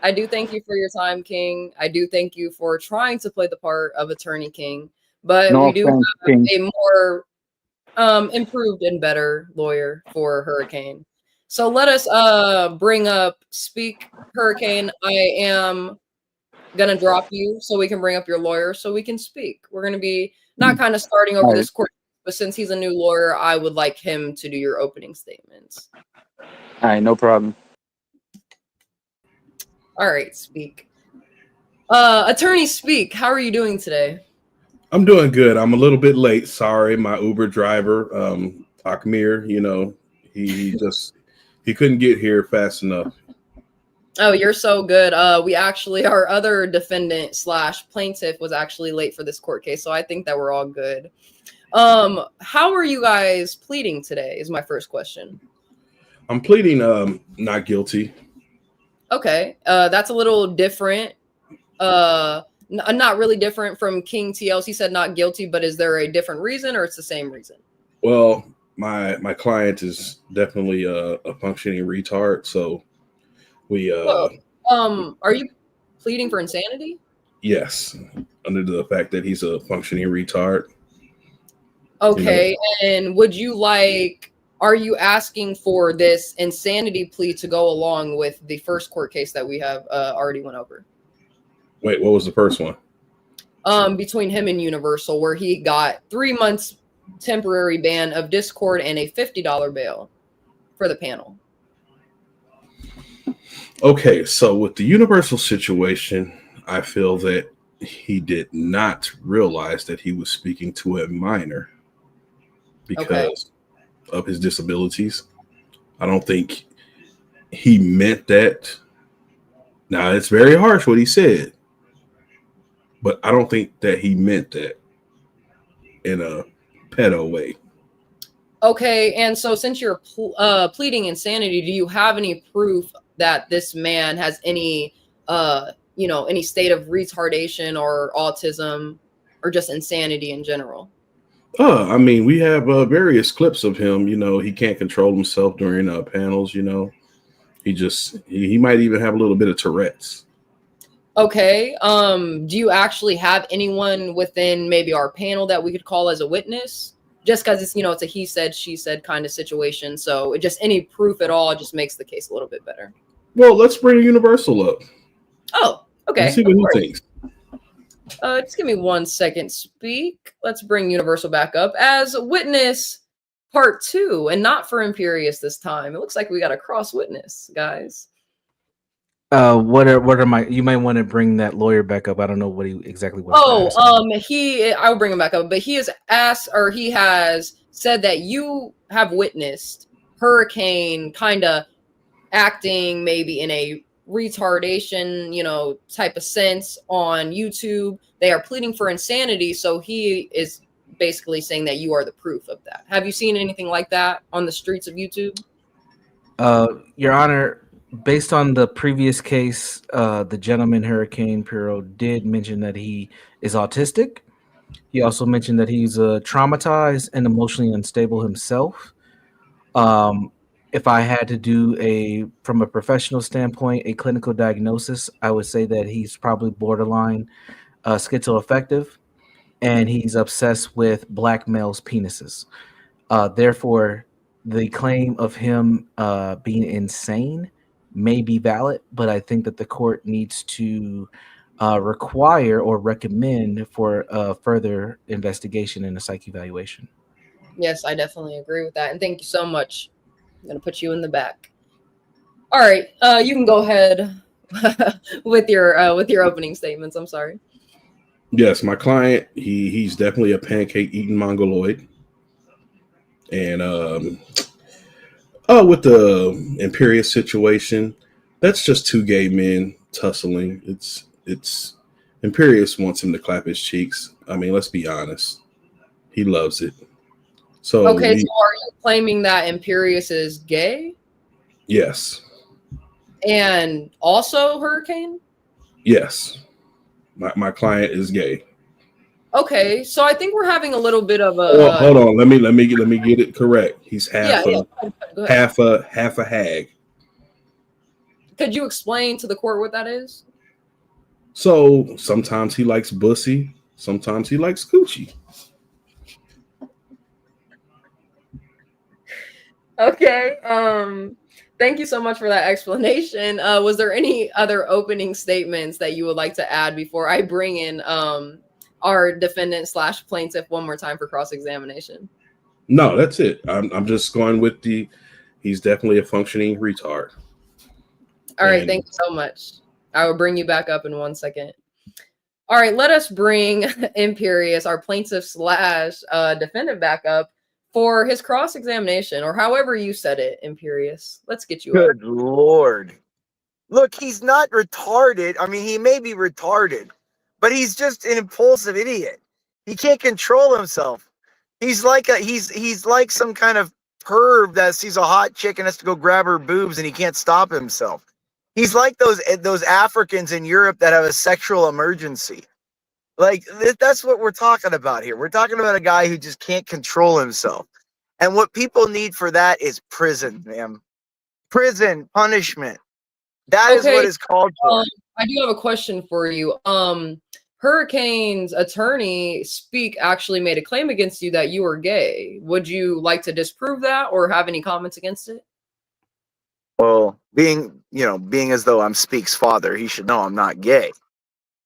I do thank you for your time, King. I do thank you for trying to play the part of Attorney King, but No we do offense, have King. a more improved and better lawyer for Hurricane. So let us bring up Speak Hurricane. I am gonna drop you so we can bring up your lawyer so we can speak. We're gonna be not kind of starting over All right. this court, but since he's a new lawyer, I would like him to do your opening statements. All right, no problem. All right, Speak. Attorney Speak, how are you doing today? I'm doing good. I'm a little bit late. Sorry, my Uber driver, Akmir, he couldn't get here fast enough. Oh, you're so good. We actually, our other defendant slash plaintiff was actually late for this court case, so I think that we're all good. How are you guys pleading today? Is my first question. I'm pleading not guilty. Okay, that's a little different. Not really different from King TLC. He said not guilty, but is there a different reason or it's the same reason? Well, my client is definitely a functioning retard, so we are you pleading for insanity? yes, under the fact that he's a functioning retard. Okay, and are you asking for this insanity plea to go along with the first court case that we have already went over? Wait, what was the first one? Between him and Universal, where he got 3 months temporary ban of Discord and a $50 bail for the panel. Okay, so with the Universal situation, I feel that he did not realize that he was speaking to a minor because of his disabilities. I don't think he meant that. Now, it's very harsh what he said, but I don't think that he meant that in a pedo way. Okay, and so since you're pleading insanity, do you have any proof that this man has any any state of retardation or autism or just insanity in general? I mean, we have various clips of him. He can't control himself during panels. He might even have a little bit of Tourette's. Okay. Do you actually have anyone within maybe our panel that we could call as a witness? Just because it's a he said, she said kind of situation. So just any proof at all just makes the case a little bit better. Well, let's bring Universal up. Oh, okay. Let's see what he thinks. Just give me 1 second, Speak. Let's bring Universal back up as witness part 2, and not for Imperious this time. It looks like we got a cross witness, guys. What are my? You might want to bring that lawyer back up. I don't know what he exactly was. I'll bring him back up, but he has asked, or he has said that you have witnessed Hurricane kind of acting maybe in a retardation, type of sense on YouTube. They are pleading for insanity, so he is basically saying that you are the proof of that. Have you seen anything like that on the streets of YouTube? Your Honor, based on the previous case, the gentleman Hurricane Piro did mention that he is autistic. He also mentioned that he's traumatized and emotionally unstable himself. if I had to do from a professional standpoint, a clinical diagnosis, I would say that he's probably borderline schizoaffective, and he's obsessed with black males' penises. Therefore, the claim of him being insane may be valid, but I think that the court needs to require or recommend for further investigation and a psych evaluation. Yes, I definitely agree with that. And thank you so much. I'm gonna put you in the back. All right, you can go ahead with your opening statements. I'm sorry. Yes, my client, he's definitely a pancake eating mongoloid. And with the Imperious situation, that's just two gay men tussling. It's Imperious wants him to clap his cheeks. I mean, let's be honest. He loves it. So Okay, so are you claiming that Imperious is gay yes. and also Hurricane? Yes. My client is gay. Okay, so I think we're having a little bit of a Well, hold on. Let me get it correct. He's yeah. Go ahead. half a hag. Could you explain to the court what that is? So sometimes he likes bussy, sometimes he likes coochie. Okay. Thank you so much for that explanation. Was there any other opening statements that you would like to add before I bring in our defendant / plaintiff one more time for cross-examination? No, that's it. I'm just going with he's definitely a functioning retard. All right, thank you so much. I will bring you back up in 1 second. All right, let us bring Imperious, our plaintiff / defendant, back up for his cross-examination, or however you said it, Imperious. Let's get you Good up. Lord. Look, he's not retarded. I mean, he may be retarded, but he's just an impulsive idiot. He can't control himself. He's like he's like some kind of perv that sees a hot chick and has to go grab her boobs and he can't stop himself. He's like those Africans in Europe that have a sexual emergency. Like that's what we're talking about here. We're talking about a guy who just can't control himself. And what people need for that is prison, man. Prison punishment. That is what Okay, it's called for. I do have a question for you. Hurricane's attorney actually made a claim against you that you were gay. Would you like to disprove that or have any comments against it? Well, being as though I'm Speak's father, he should know I'm not gay.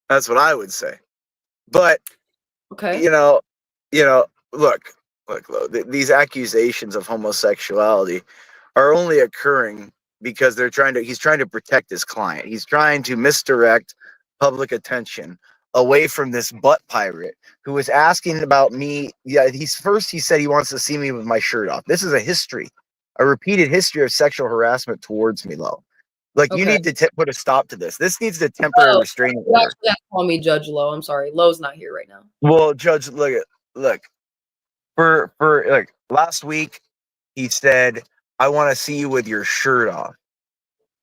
That's what I would say. But okay, look, these accusations of homosexuality are only occurring because he's trying to protect his client. He's trying to misdirect public attention away from this butt pirate who is asking about me. Yeah, he said he wants to see me with my shirt off. This is a repeated history of sexual harassment towards me, Lo. Like, you okay. need to put a stop to this. This needs a temporary restraining You order. actually have to call me Judge Lowe. I'm sorry, Lowe's not here right now. Well, Judge, look. For like last week, he said, "I want to see you with your shirt off."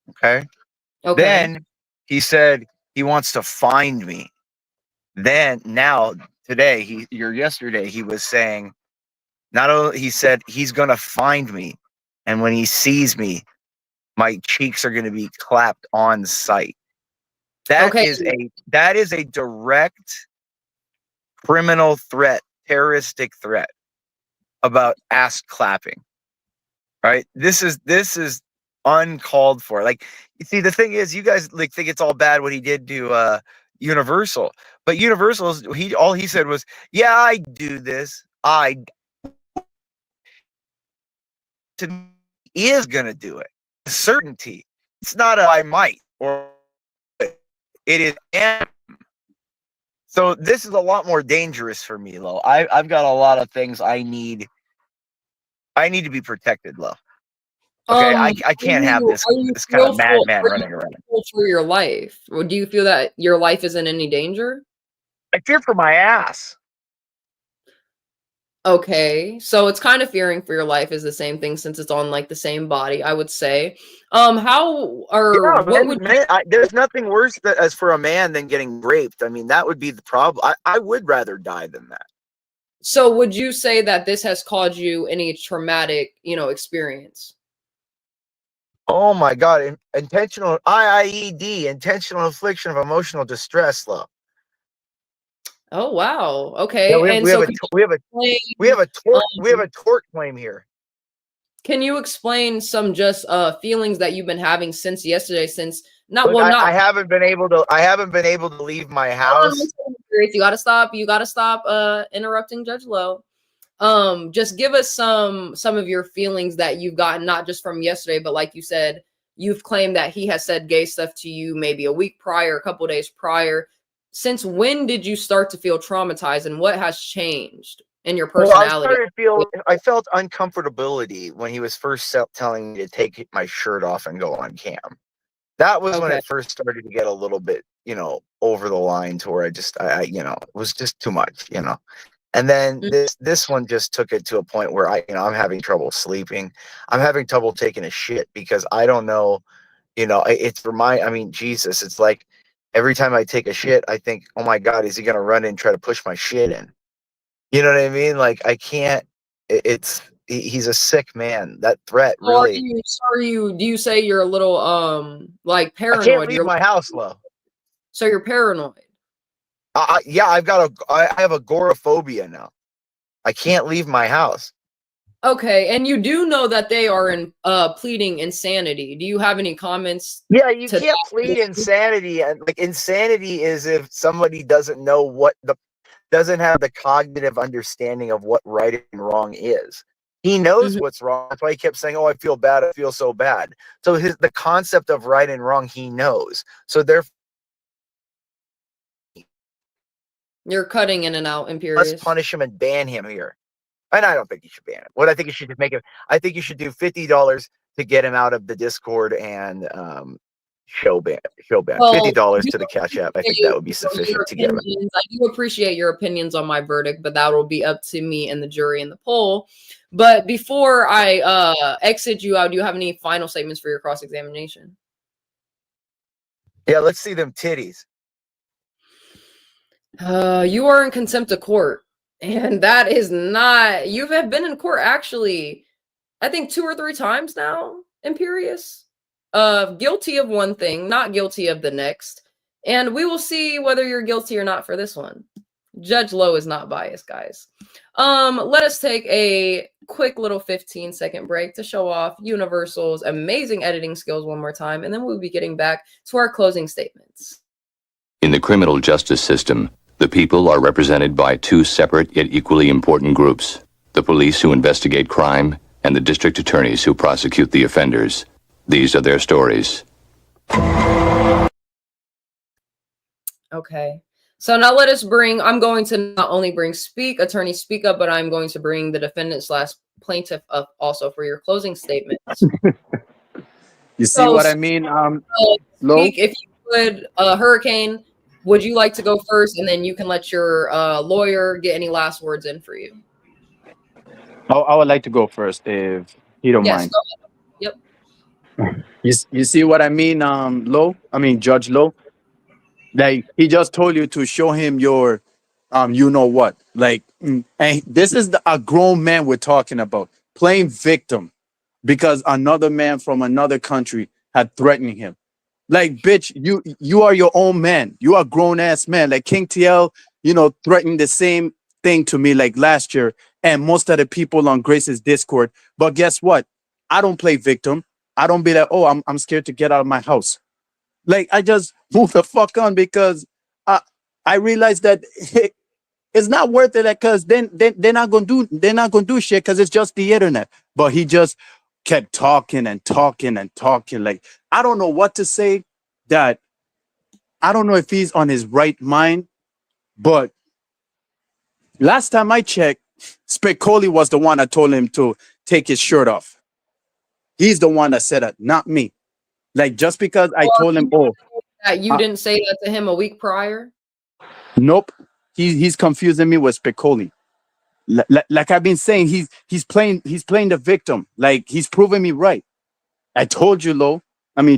Okay. Okay. Then he said he wants to find me. Then now today, yesterday he was saying, not only he said he's gonna find me, and when he sees me, my cheeks are gonna be clapped on sight. That Okay. is a direct criminal threat, terroristic threat about ass clapping. Right? This is uncalled for. Like, you see, the thing is, you guys like think it's all bad what he did to Universal, but Universal's all he said was, "Yeah, I do this. I to me is gonna do it. Certainty. It's not I might or it is." So this is a lot more dangerous for me, Lo. I've got a lot of things I need to be protected, Lo. Okay, I can't have this kind of madman running around. For your life, or do you feel that your life is in any danger? I fear for my ass. Okay, so it's kind of fearing for your life is the same thing since it's on like the same body, I would say. How or Yeah, what would there's nothing worse as for a man than getting raped. I mean, that would be the problem. I would rather die than that. so would you say that this has caused you any traumatic, experience? Oh my God! Intentional IIED, intentional infliction of emotional distress. Law. Oh wow. Yeah, Okay. we have And we have so a can to- you explain, we have a tort claim here. can you explain some just feelings that you've been having since yesterday? Since not Look, well, not I haven't been able to leave my hold on, house. you gotta stop. You gotta stop interrupting Judge Lowe. Just give us some of your feelings that you've gotten, not just from yesterday, but like you said, you've claimed that he has said gay stuff to you maybe a week prior, a couple days prior. Since when did you start to feel traumatized, and what has changed in your Well, personality? I felt uncomfortability when he was first telling me to take my shirt off and go on cam. That was when Okay. it first started to get a little bit, over the line to where it was just too much. And then this one just took it to a point where I'm having trouble sleeping. I'm having trouble taking a shit because I don't know, it's Jesus, it's like every time I take a shit, I think, oh my God, is he going to run in and try to push my shit in? You know what I mean? Like I can't, he's a sick man. That threat So are really, you, do you say you're a little like I can't paranoid? leave my house, Lo. So you're paranoid. Yeah, I have agoraphobia now. I can't leave my house. Okay, and you do know that they are in pleading insanity. Do you have any comments Yeah, you to can't that? plead insanity, and like insanity is if somebody doesn't have the cognitive understanding of what right and wrong is. He knows Mhm. what's wrong. That's why he kept saying, "Oh, I feel bad. I feel so bad." So the concept of right and wrong, he knows. So therefore, You're cutting in and out, let's Imperious. punish him and ban him here. And I don't think you should ban him. What I think you should just make it. I think you should do $50 to get him out of the Discord and show ban. Well, $50 to the Cash App. I think that would be your sufficient to get him. opinions. I do appreciate your opinions on my verdict, but that will be up to me and the jury in the poll. But before I exit you out, do you have any final statements for your cross examination? Yeah, let's see them titties. You are in contempt of court, and that is not. You have been in court actually, I think 2 or 3 times now, Imperious. Guilty of one thing, not guilty of the next, and we will see whether you're guilty or not for this one. Judge Lowe is not biased, guys. Let us take a quick little 15-second break to show off Universal's amazing editing skills one more time, and then we'll be getting back to our closing statements. In the criminal justice system, the people are represented by 2 separate yet equally important groups: the police who investigate crime and the district attorneys who prosecute the offenders. These are their stories. Okay. So now let us I'm going to not only bring attorney speak up, but I'm going to bring the defendant / plaintiff up also for your closing statements. You see So what I mean? Low. speak, if you would, Hurricane, would you like to go first, and then you can let your lawyer get any last words in for you? I would like to go first if you don't Yes, mind. go ahead. Yep. You see what I mean? Low. I mean Judge Low. Like he just told you to show him your, you know what? Like, and this is a grown man we're talking about playing victim because another man from another country had threatened him. Like, bitch, you are your own man. You are a grown ass man. Like King TL, threatened the same thing to me like last year, and most of the people on Grace's Discord. But guess what? I don't play victim. I don't be like, oh, I'm scared to get out of my house. Like I just move the fuck on because I realized that it's not worth it. Because then they're not gonna do shit because it's just the internet. But he just kept talking and talking and talking. Like I don't know what to say. That I don't know if he's on his right mind. But last time I checked, Spicoli was the one that told him to take his shirt off. He's the one that said it, not me. Like just because I Well, told him, oh, that you didn't say that to him a week prior. nope. He's confusing me with Spicoli. Like I've been saying, he's playing the victim. Like he's proving me right. I told you,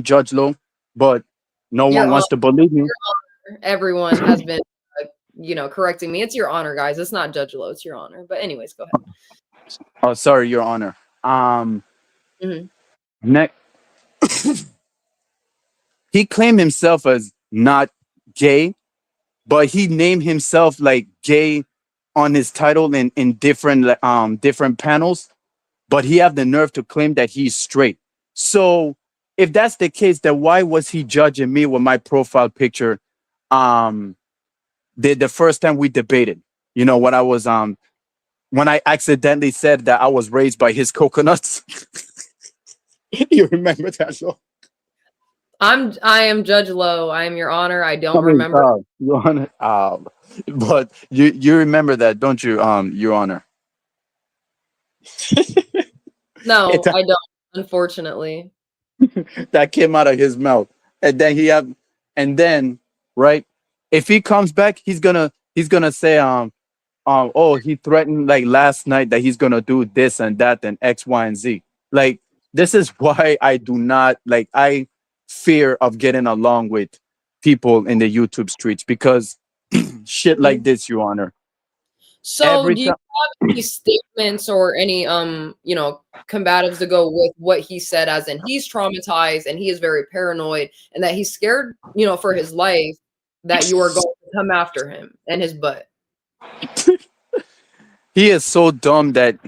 Judge Low, but no Your one wants to believe me. honor, everyone has been, correcting me. It's your honor, guys. It's not Judge Lowe. It's your honor. But anyways, go ahead. Oh, sorry, Your Honor. Mhm. Next. he claimed himself as not gay, but he named himself like gay on his title in different panels, but he have the nerve to claim that he's straight. So if that's the case, then why was he judging me with my profile picture um the first time we debated? You know, when I accidentally said that I was raised by his coconuts. You remember that show? I am Judge Lowe. I am your honor. I I don't mean, remember. Your Honor, but you remember that, don't you, Your Honor? No, It, I don't, unfortunately. that came out of his mouth, and then and then right, if he comes back, he's gonna say oh, he threatened like last night that he's gonna do this and that and X, Y, and Z. Like, this is why I do not like I fear of getting along with people in the YouTube streets because shit like this, Your Honor. So, Every do you time. have any statements or any combatives to go with what he said, as in he's traumatized and he is very paranoid and that he's scared, for his life, that you are going to come after him and his butt? He is so dumb that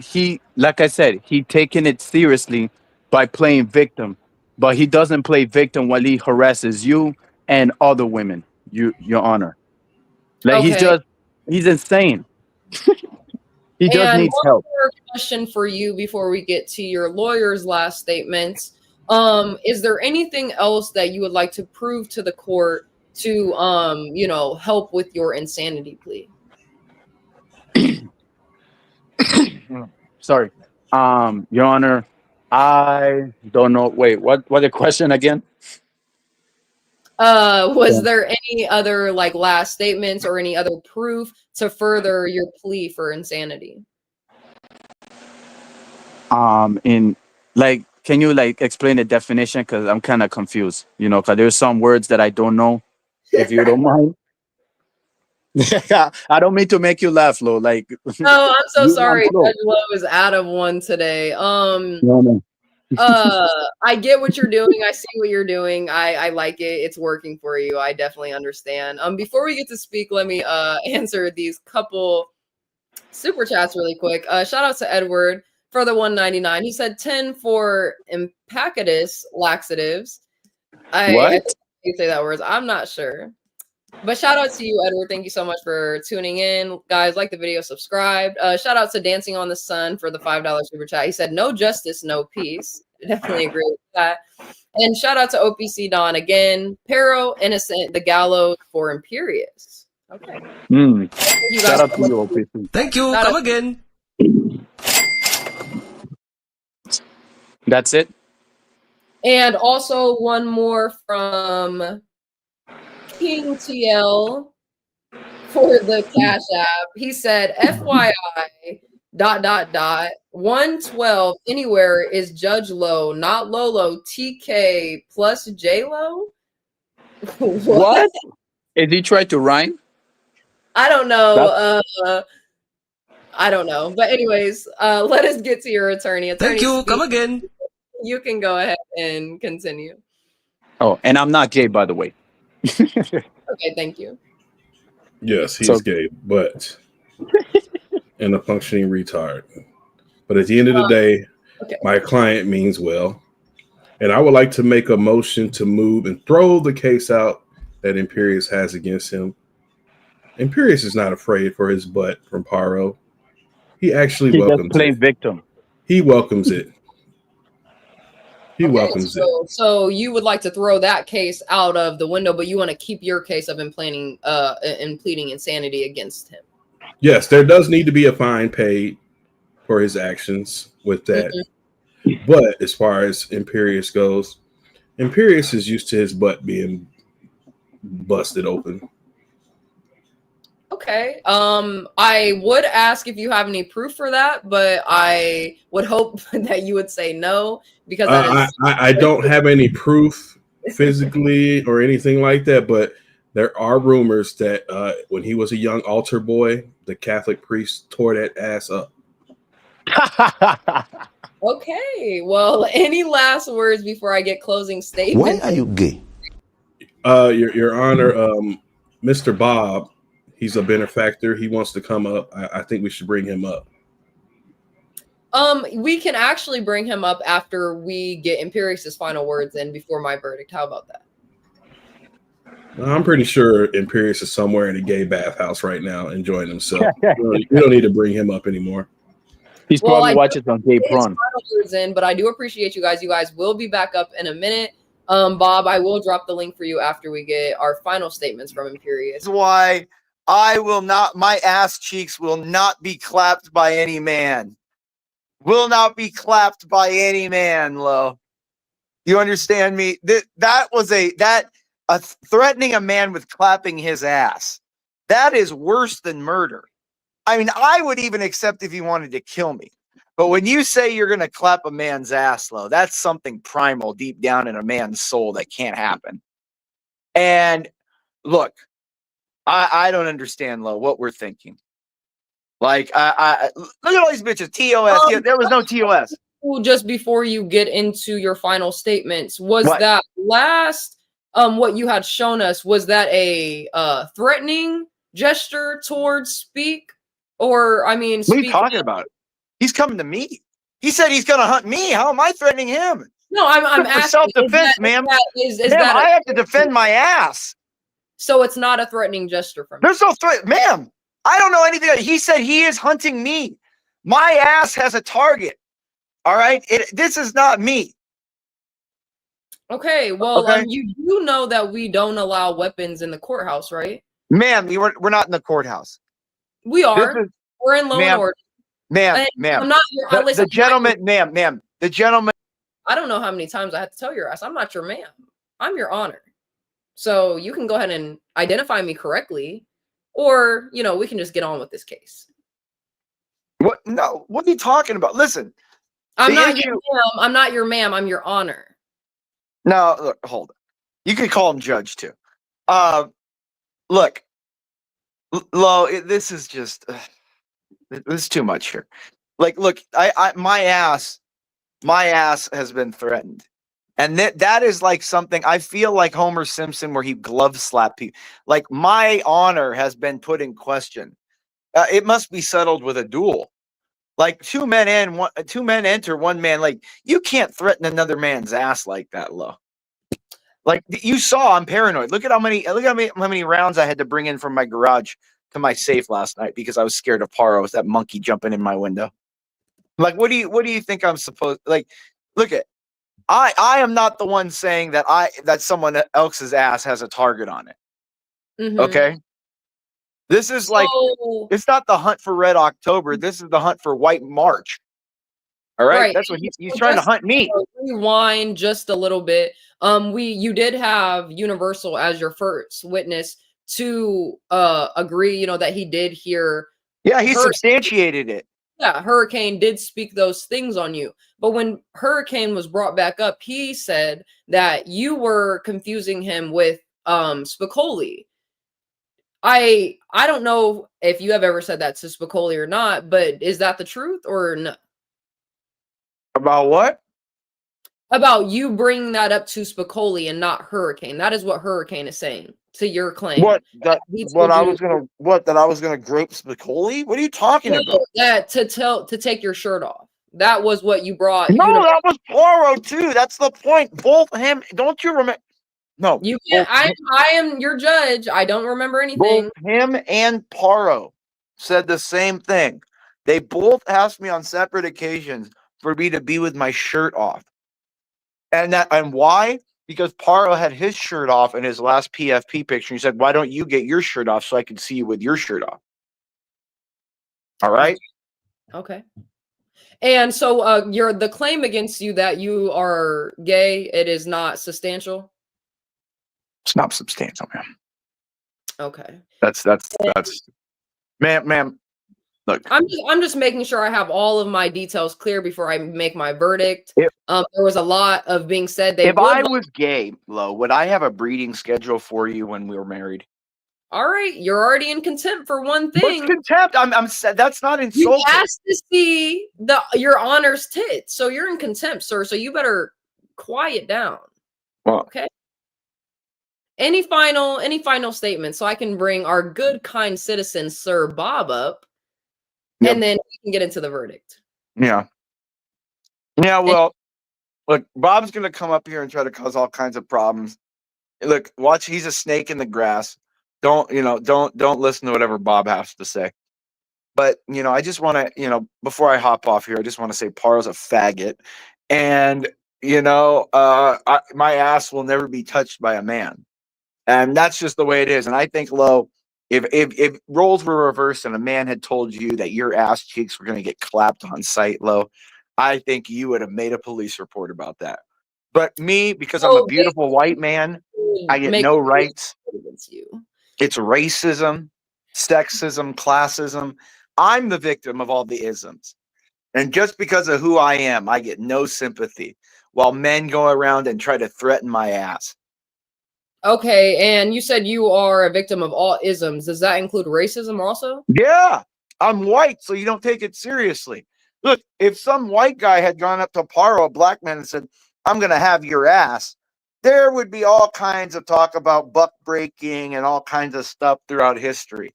like I said, he taking it seriously by playing victim, but he doesn't play victim while he harasses you and other women, Your Honor. Like, Okay. he's insane. He just And needs one help. more question for you before we get to your lawyer's last statements. Is there anything else that you would like to prove to the court to help with your insanity plea? Sorry. Your Honor, I don't know. Wait, what the question again? Was there any other last statements or any other proof to further your plea for insanity? In like, can you explain the definition? Because I'm kind of confused. Because there's some words that I don't know. If you don't mind. I don't mean to make you laugh, Lo. Like, Oh, I'm so you want sorry. Flo. Judge Lowe is out of one today. No. I get what you're doing. I see what you're doing. I like it. It's working for you. I definitely understand. Before we get to speak, let me answer these couple super chats really quick. Shout out to Edward for the 199. He said 10 for Impactus laxatives. I think you say that words. I'm not sure. But shout out to you, Edward. Thank you so much for tuning in. Guys, like the video, subscribe. Shout out to Dancing on the Sun for the $5 super chat. He said, no justice, no peace. I definitely agree with that. And shout out to OPC Don again. Pero, Innocent, the Gallows for Imperious. Okay. Shout out to you, OPC. Thank you. Shout Come out. again. That's it. And also one more from King TL for the Cash App. He said, FYI, ... 112 anywhere is Judge Lowe, not Lolo. TK plus J Lo. What? Did he try to rhyme? I don't know. I don't know. But anyways, let us get to your attorney. Thank you. Speak. Come again. You can go ahead and continue. Oh, and I'm not gay, by the way. Okay, thank you. Yes, he's gay, but and a functioning retard. But at the end of the day, my client means well. And I would like to make a motion to move and throw the case out that Imperious has against him. Imperious is not afraid for his butt from Paro. He actually welcomes it. Victim. He welcomes it. He welcomes it. So you would like to throw that case out of the window, but you want to keep your case of pleading insanity against him. Yes, there does need to be a fine paid for his actions with that. Mm-hmm. But as far as Imperious goes, Imperious is used to his butt being busted open. Okay. I would ask if you have any proof for that, but I would hope that you would say no, because I don't have any proof physically or anything like that, but there are rumors that when he was a young altar boy, the Catholic priest tore that ass up. Okay. Well, any last words before I get closing statements? Why are you gay? Your Honor, Mr. Bob, he's a benefactor. He wants to come up. I think we should bring him up. We can actually bring him up after we get Imperious's final words in before my verdict. How about that? I'm pretty sure Imperious is somewhere in a gay bathhouse right now enjoying himself. We don't need to bring him up anymore. He's probably watching some gay porn. But I do appreciate you guys. You guys will be back up in a minute. Bob, I will drop the link for you after we get our final statements from Imperious. That's why I will not, my ass cheeks will not be clapped by any man. Will not be clapped by any man, Lo. You understand me? That was threatening a man with clapping his ass. That is worse than murder. I mean, I would even accept if he wanted to kill me. But when you say you're going to clap a man's ass, Lo, that's something primal deep down in a man's soul that can't happen. And look, I don't understand, Lo, what we're thinking. Like, look at all these bitches. TOS. There was no TOS. Just before you get into your final statements, was What? that last what you had shown us, was that a threatening gesture towards Speak? Or I mean, what are you talking about? He's coming to me. He said he's going to hunt me. How am I threatening him? No, I'm asking self-defense, ma'am. Ma'am, I have to defend my ass. So it's not a threatening gesture from There's no threat, ma'am. I don't know anything. He said he is hunting me. My ass has a target. All right. This is not me. Okay. Well, Okay. You do know that we don't allow weapons in the courthouse, right? Ma'am, we're not in the courthouse. We are. We're in law and order. Ma'am. I'm not your. The gentleman, ma'am. The gentleman. I don't know how many times I have to tell your ass. I'm not your ma'am. I'm your honor. So you can go ahead and identify me correctly, or we can just get on with this case. What? No. What are you talking about? Listen, I'm not your ma'am. I'm not your ma'am. I'm your honor. No, look, hold on. You can call him judge too. Look, Lo, this is just this is too much here. Like, look, my ass has been threatened, and that is like something I feel like Homer Simpson where he glove slapped people. Like, my honor has been put in question. It must be settled with a duel. Like, two men enter, one man. Like, you can't threaten another man's ass like that, Lo. Like, you saw, I'm paranoid. Look at how many rounds I had to bring in from my garage to my safe last night because I was scared of Paro with that monkey jumping in my window. Like, what do you think I'm supposed? Like, look at, I am not the one saying that someone else's ass has a target on it. Mm-hmm. Okay. This is like, it's not the hunt for Red October. This is the hunt for White March. All right. That's what he's trying to hunt me. Rewind just a little bit. You did have Universal as your first witness to agree, that he did hear. Yeah, he substantiated it. Yeah, Hurricane did speak those things on you. But when Hurricane was brought back up, he said that you were confusing him with Spicoli. I don't know if you have ever said that to Spicoli or not, but is that the truth or no? About what? About you bringing that up to Spicoli and not Hurricane. That is what Hurricane is saying to your claim. That I was gonna grape Spicoli? What are you talking about? That to take your shirt off. That was what you brought. No, that was Paro too. That's the point. Both him. Don't you remember? No, you can't. I am your judge. I don't remember anything. Both him and Paro said the same thing. They both asked me on separate occasions for me to be with my shirt off. And why? Because Paro had his shirt off in his last PFP picture. He said, "Why don't you get your shirt off so I can see you with your shirt off?" All right. Okay. And so the claim against you that you are gay, it is not substantial. It's not substantial, man. Okay. That's ma'am. Look, I'm just making sure I have all of my details clear before I make my verdict. There was a lot of being said. If I was gay, Lo, would I have a breeding schedule for you when we were married? All right, you're already in contempt for one What's thing. contempt? I'm that's not You insulting. asked to see your honor's tits, so you're in contempt, sir. So you better quiet down. Well, okay. Any final statements so I can bring our good, kind citizen, Sir Bob, up, and then we can get into the verdict. Yeah. Yeah. Well, look, Bob's gonna come up here and try to cause all kinds of problems. Look, watch. He's a snake in the grass. Don't listen to whatever Bob has to say. But I just want to, before I hop off here, I just want to say Paro's a faggot, and my ass will never be touched by a man, and that's just the way it is. And I think, Lo, if roles were reversed and a man had told you that your ass cheeks were going to get clapped on sight, Lo, I think you would have made a police report about that. But me, because I'm a beautiful white man, I get no rights. It's racism, sexism, classism. I'm the victim of all the isms. And just because of who I am, I get no sympathy while men go around and try to threaten my ass. Okay, and you said you are a victim of all isms. Does that include racism also? Yeah, I'm white, so you don't take it seriously. Look, if some white guy had gone up to Paro, a black man, and said, I'm going to have your ass, there would be all kinds of talk about buck breaking and all kinds of stuff throughout history.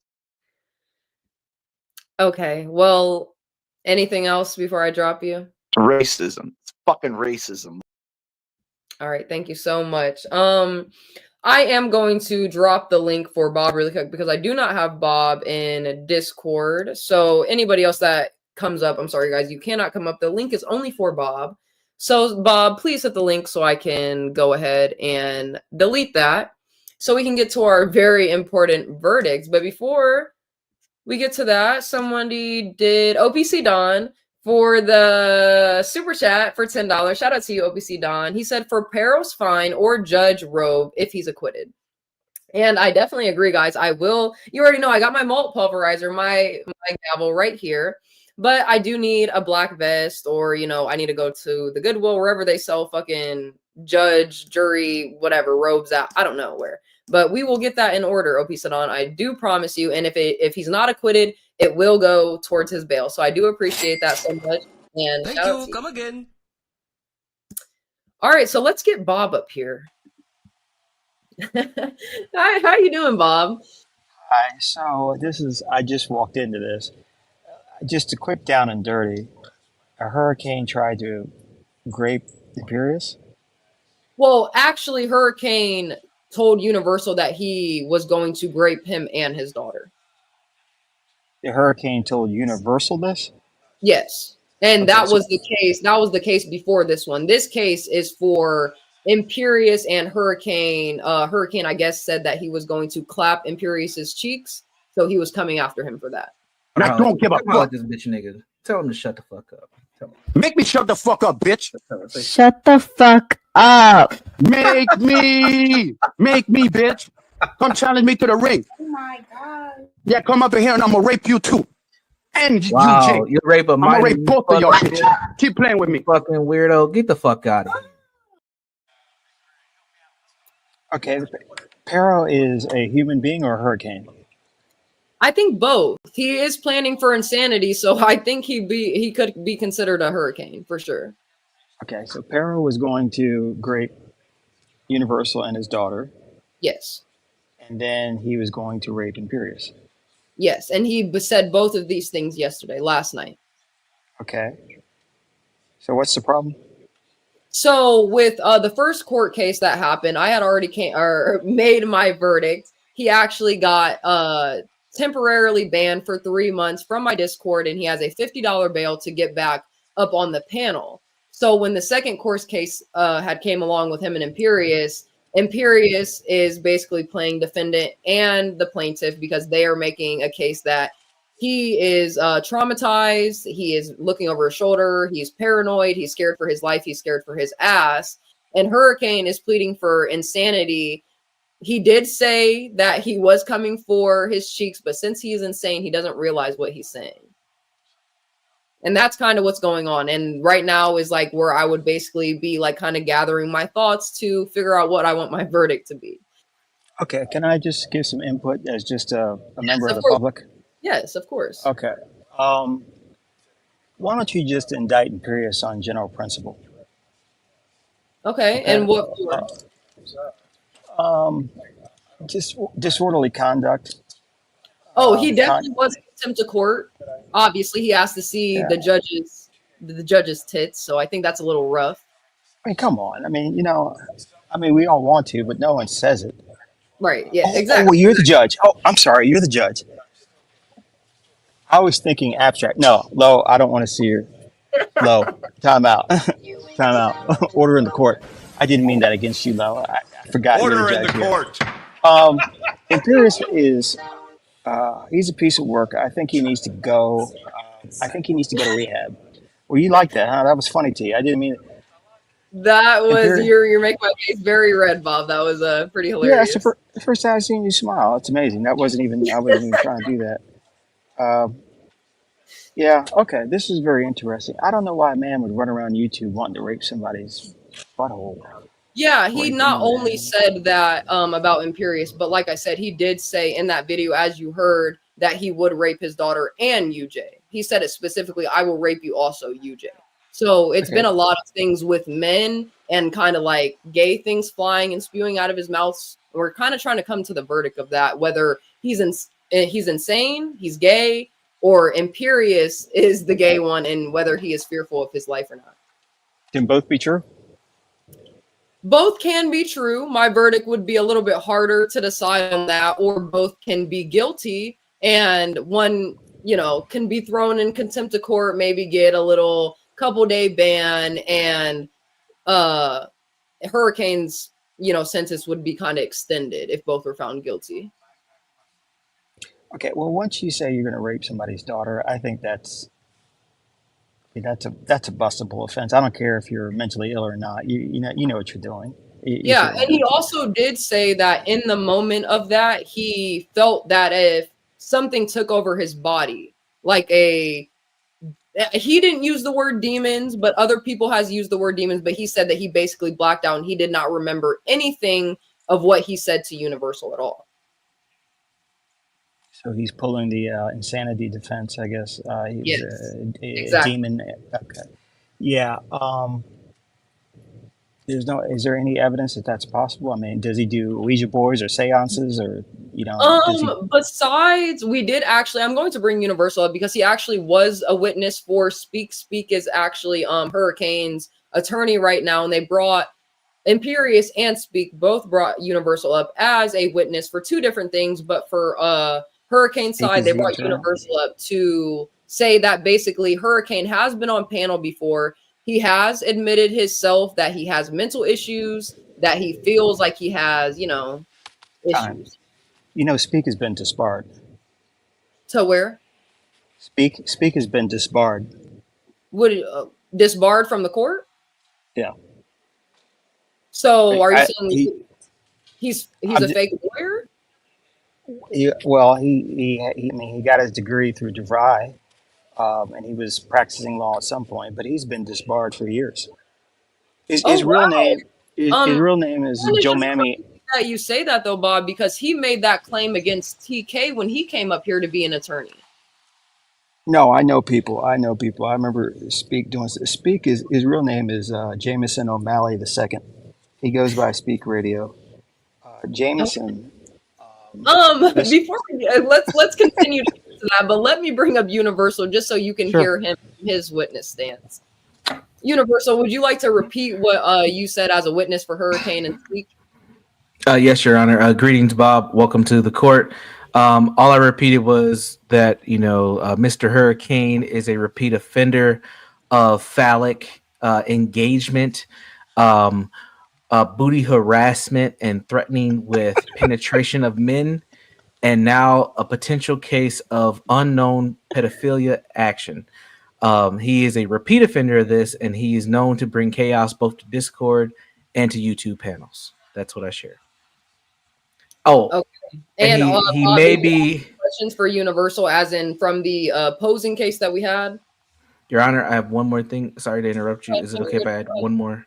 Okay, well, anything else before I drop you? Racism. It's fucking racism. All right, thank you so much. I am going to drop the link for Bob really quick because I do not have Bob in Discord. So anybody else that comes up, I'm sorry guys, you cannot come up. The link is only for Bob. So Bob, please hit the link so I can go ahead and delete that so we can get to our very important verdicts. But before we get to that, somebody did OPC Don for the super chat for $10. Shout out to you, OPC Don. He said for Peros fine or Judge Robe if he's acquitted. And I definitely agree, guys. I will. You already know I got my malt pulverizer, my gavel right here. But I do need a black vest, or I need to go to the Goodwill, wherever they sell fucking judge, jury, whatever robes out. I don't know where. But we will get that in order, OP Sadan. I do promise you. And if he's not acquitted, it will go towards his bail. So I do appreciate that so much. And thank you. Come again. All right, so let's get Bob up here. Hi, how you doing, Bob? Hi. So I just walked into this. Just a quick down and dirty. A hurricane tried to grape Imperious. Well, actually, Hurricane told Universal that he was going to grape him and his daughter. The hurricane told Universal this? Yes. And okay, that was the case. That was the case before this one. This case is for Imperious and Hurricane. Hurricane, I guess, said that he was going to clap Imperious's cheeks. So he was coming after him for that. I don't give a fuck. This bitch nigga. Tell him to shut the fuck up. Make me shut the fuck up, bitch. Shut the fuck up. Make me, bitch. Come challenge me to the ring. Oh my god. Yeah, come up in here and I'm gonna rape you too. And wow, you rape a I'm gonna rape both of y'all bitches. Keep playing with me. Fucking weirdo. Get the fuck out of here. Okay, Pero is a human being or a hurricane? I think both. He is planning for insanity, so I think he could be considered a hurricane for sure. Okay, so Pero was going to grape Universal and his daughter. Yes. And then he was going to rape Imperious. Yes, and he said both of these things last night. Okay. So what's the problem? So with the first court case that happened, I had already made my verdict. He actually got temporarily banned for 3 months from my Discord, and he has a $50 bail to get back up on the panel. So when the second court case had came along with him and Imperious is basically playing defendant and the plaintiff because they are making a case that he is traumatized. He is looking over his shoulder. He's paranoid. He's scared for his life. He's scared for his ass. And Hurricane is pleading for insanity. He did say that he was coming for his cheeks, but since he is insane, he doesn't realize what he's saying. And that's kind of what's going on. And right now is like where I would basically be like kind of gathering my thoughts to figure out what I want my verdict to be. Okay, can I just give some input as just a Yes, member of of the course. public? Yes, of course. Okay. Um, why don't you just indict Imperious on general principle? Okay, Okay. and what for? Um, just disorderly conduct. Oh, he Con- definitely was in contempt of court. Obviously, he asked to see yeah. the judge's tits, so I think that's a little rough. I mean, come on. I mean, we all want to, but no one says it. Right? Yeah, Oh, well, exactly. you're the judge. Oh, I'm sorry, you're the judge. I was thinking abstract. No, Lo, I don't want to see your Lo. Time out. Time out. Order in the court. I didn't mean that against you, Lo. I forgot you're the Order in the judge here. court. Imperious is he's a piece of work. I think he needs to go. I think he needs to go to rehab. Well, you like that, huh? That was funny to you. I didn't mean it. That was Imperious. you're making my face very red, Bob. That was pretty Yeah, it's hilarious. the first time I've seen you smile. It's amazing. I wasn't even trying to do that. Yeah, okay. This is very interesting. I don't know why a man would run around YouTube wanting to rape somebody's butthole. Yeah, he Raping not a only man. said that about Imperious, but like I said, he did say in that video, as you heard, that he would rape his daughter and UJ. He said it specifically, I will rape you also, UJ. So it's been Okay. a lot of things with men and kind of like gay things flying and spewing out of his mouth. We're kind of trying to come to the verdict of that, whether he's insane, he's gay, or Imperious is the gay one, and whether he is fearful of his life or not. Can both be true? Both can be true. My verdict would be a little bit harder to decide on that, or both can be guilty, and one, can be thrown in contempt of court, maybe get a little couple-day ban, and Hurricane's, sentence would be kind of extended if both were found guilty. Okay. Well, once you say you're going to rape somebody's daughter, I think that's a bustable offense. I don't care if you're mentally ill or not. You know what you're doing. You Yeah, shouldn't and do he it. also did say that in the moment of that, he felt that if something took over his body, like he didn't use the word demons, but other people has used the word demons, but he said that he basically blacked out and he did not remember anything of what he said to Universal at all. So he's pulling the insanity defense, I guess. He's Yes, a exactly. demon. Okay. Yeah. Is there any evidence that that's possible? I mean, does he do Ouija boards or seances or, does he? Besides, we did actually, I'm going to bring Universal up because he actually was a witness for Speak. Speak is actually Hurricane's attorney right now, and they brought Imperious and Speak both brought Universal up as a witness for two different things, but for Hurricane Speak side, is they the brought attorney. Universal up to say that basically Hurricane has been on panel before. He has admitted himself that he has mental issues, that he feels like he has, Time. issues. Speak has been disbarred. To where? Speak has been disbarred. Would disbarred from the court? Yeah. So are you saying He, he's I'm a just, fake lawyer? well, I mean, he got his degree through DeVry, and he was practicing law at some point, but he's been disbarred for years. Oh His real wow. name, his real name is Kind of Joe just Mammy. that you say that though, Bob, because he made that claim against TK when he came up here to be an attorney. No, I know people. I know people. I remember Speak doing Speak. His real name is Jameson O'Malley II. He goes by Speak Radio. Jameson. This, Before we, let's continue to get to that, but let me bring up Universal just so you can hear him his witness stance. Universal, would you like to repeat what you said as a witness for Hurricane and Speak? Yes, Your Honor. Greetings, Bob. Welcome to the court. All I repeated was that Mr. Hurricane is a repeat offender of phallic engagement, booty harassment, and threatening with penetration of men, and now a potential case of unknown pedophilia action. He is a repeat offender of this, and he is known to bring chaos both to Discord and to YouTube panels. That's what I share. Oh, okay. and he Bob, may did you have be. any questions for Universal, as in from the posing case that we had. Your Honor, I have one more thing. Sorry to interrupt you. Oh, Is it no, okay you're if I good. add one more?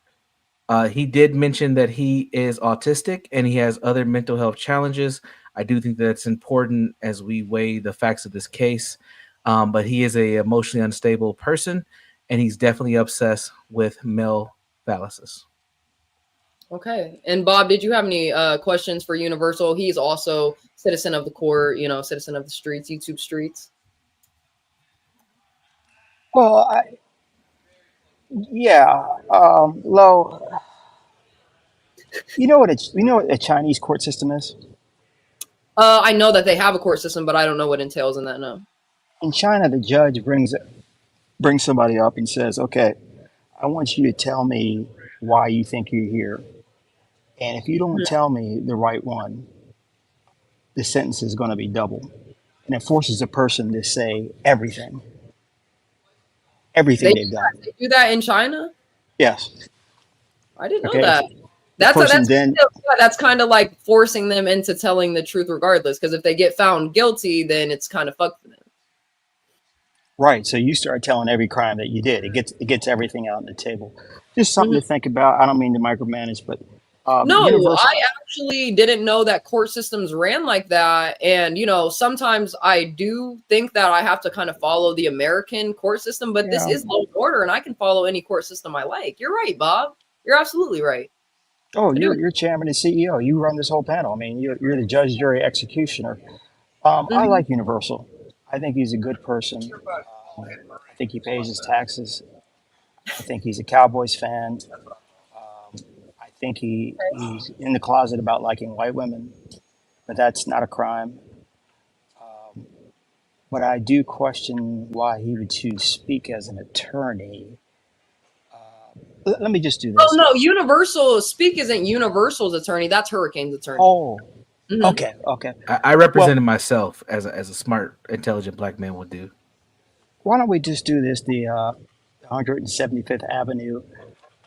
He did mention that he is autistic and he has other mental health challenges. I do think that's important as we weigh the facts of this case. But he is a emotionally unstable person, and he's definitely obsessed with male phalluses. Okay. And Bob, did you have any questions for Universal? He's also citizen of the court, you know, citizen of the streets, YouTube streets. Well, yeah, Lo, you know what a Chinese court system is? I know that they have a court system, but I don't know what entails in that. No. In China, the judge brings somebody up and says, "Okay, I want you to tell me why you think you're here, and if you don't tell me the right one, the sentence is going to be double." And it forces a person to say everything They they've done. they do that in China? Yes. I didn't know Okay. that. The person then That's kind of like forcing them into telling the truth regardless. Because if they get found guilty, then it's kind of fucked for them. right. So you start telling every crime that you did. It gets everything out on the table. Just something to think about. I don't mean to micromanage, but No, Universal. I actually didn't know that court systems ran like that. And, you know, sometimes I do think that I have to kind of follow the American court system, but this Yeah. is law and order and I can follow any court system I like. You're right, Bob. You're absolutely right. Oh, I do. you're chairman and CEO. You run this whole panel. I mean, you're the judge, jury, executioner. I Mhm. like Universal. I think he's a good person. I think he pays his taxes. I think he's a Cowboys fan. I think he's in the closet about liking white women, but that's not a crime. But I do question why he would choose speak as an attorney. Let me just do Oh, this. no, Universal Speak isn't Universal's attorney. That's Hurricane's attorney. Oh, Mhm. okay, okay. I represented myself as a smart, intelligent black man would do. Why don't we just do this the 175th Avenue,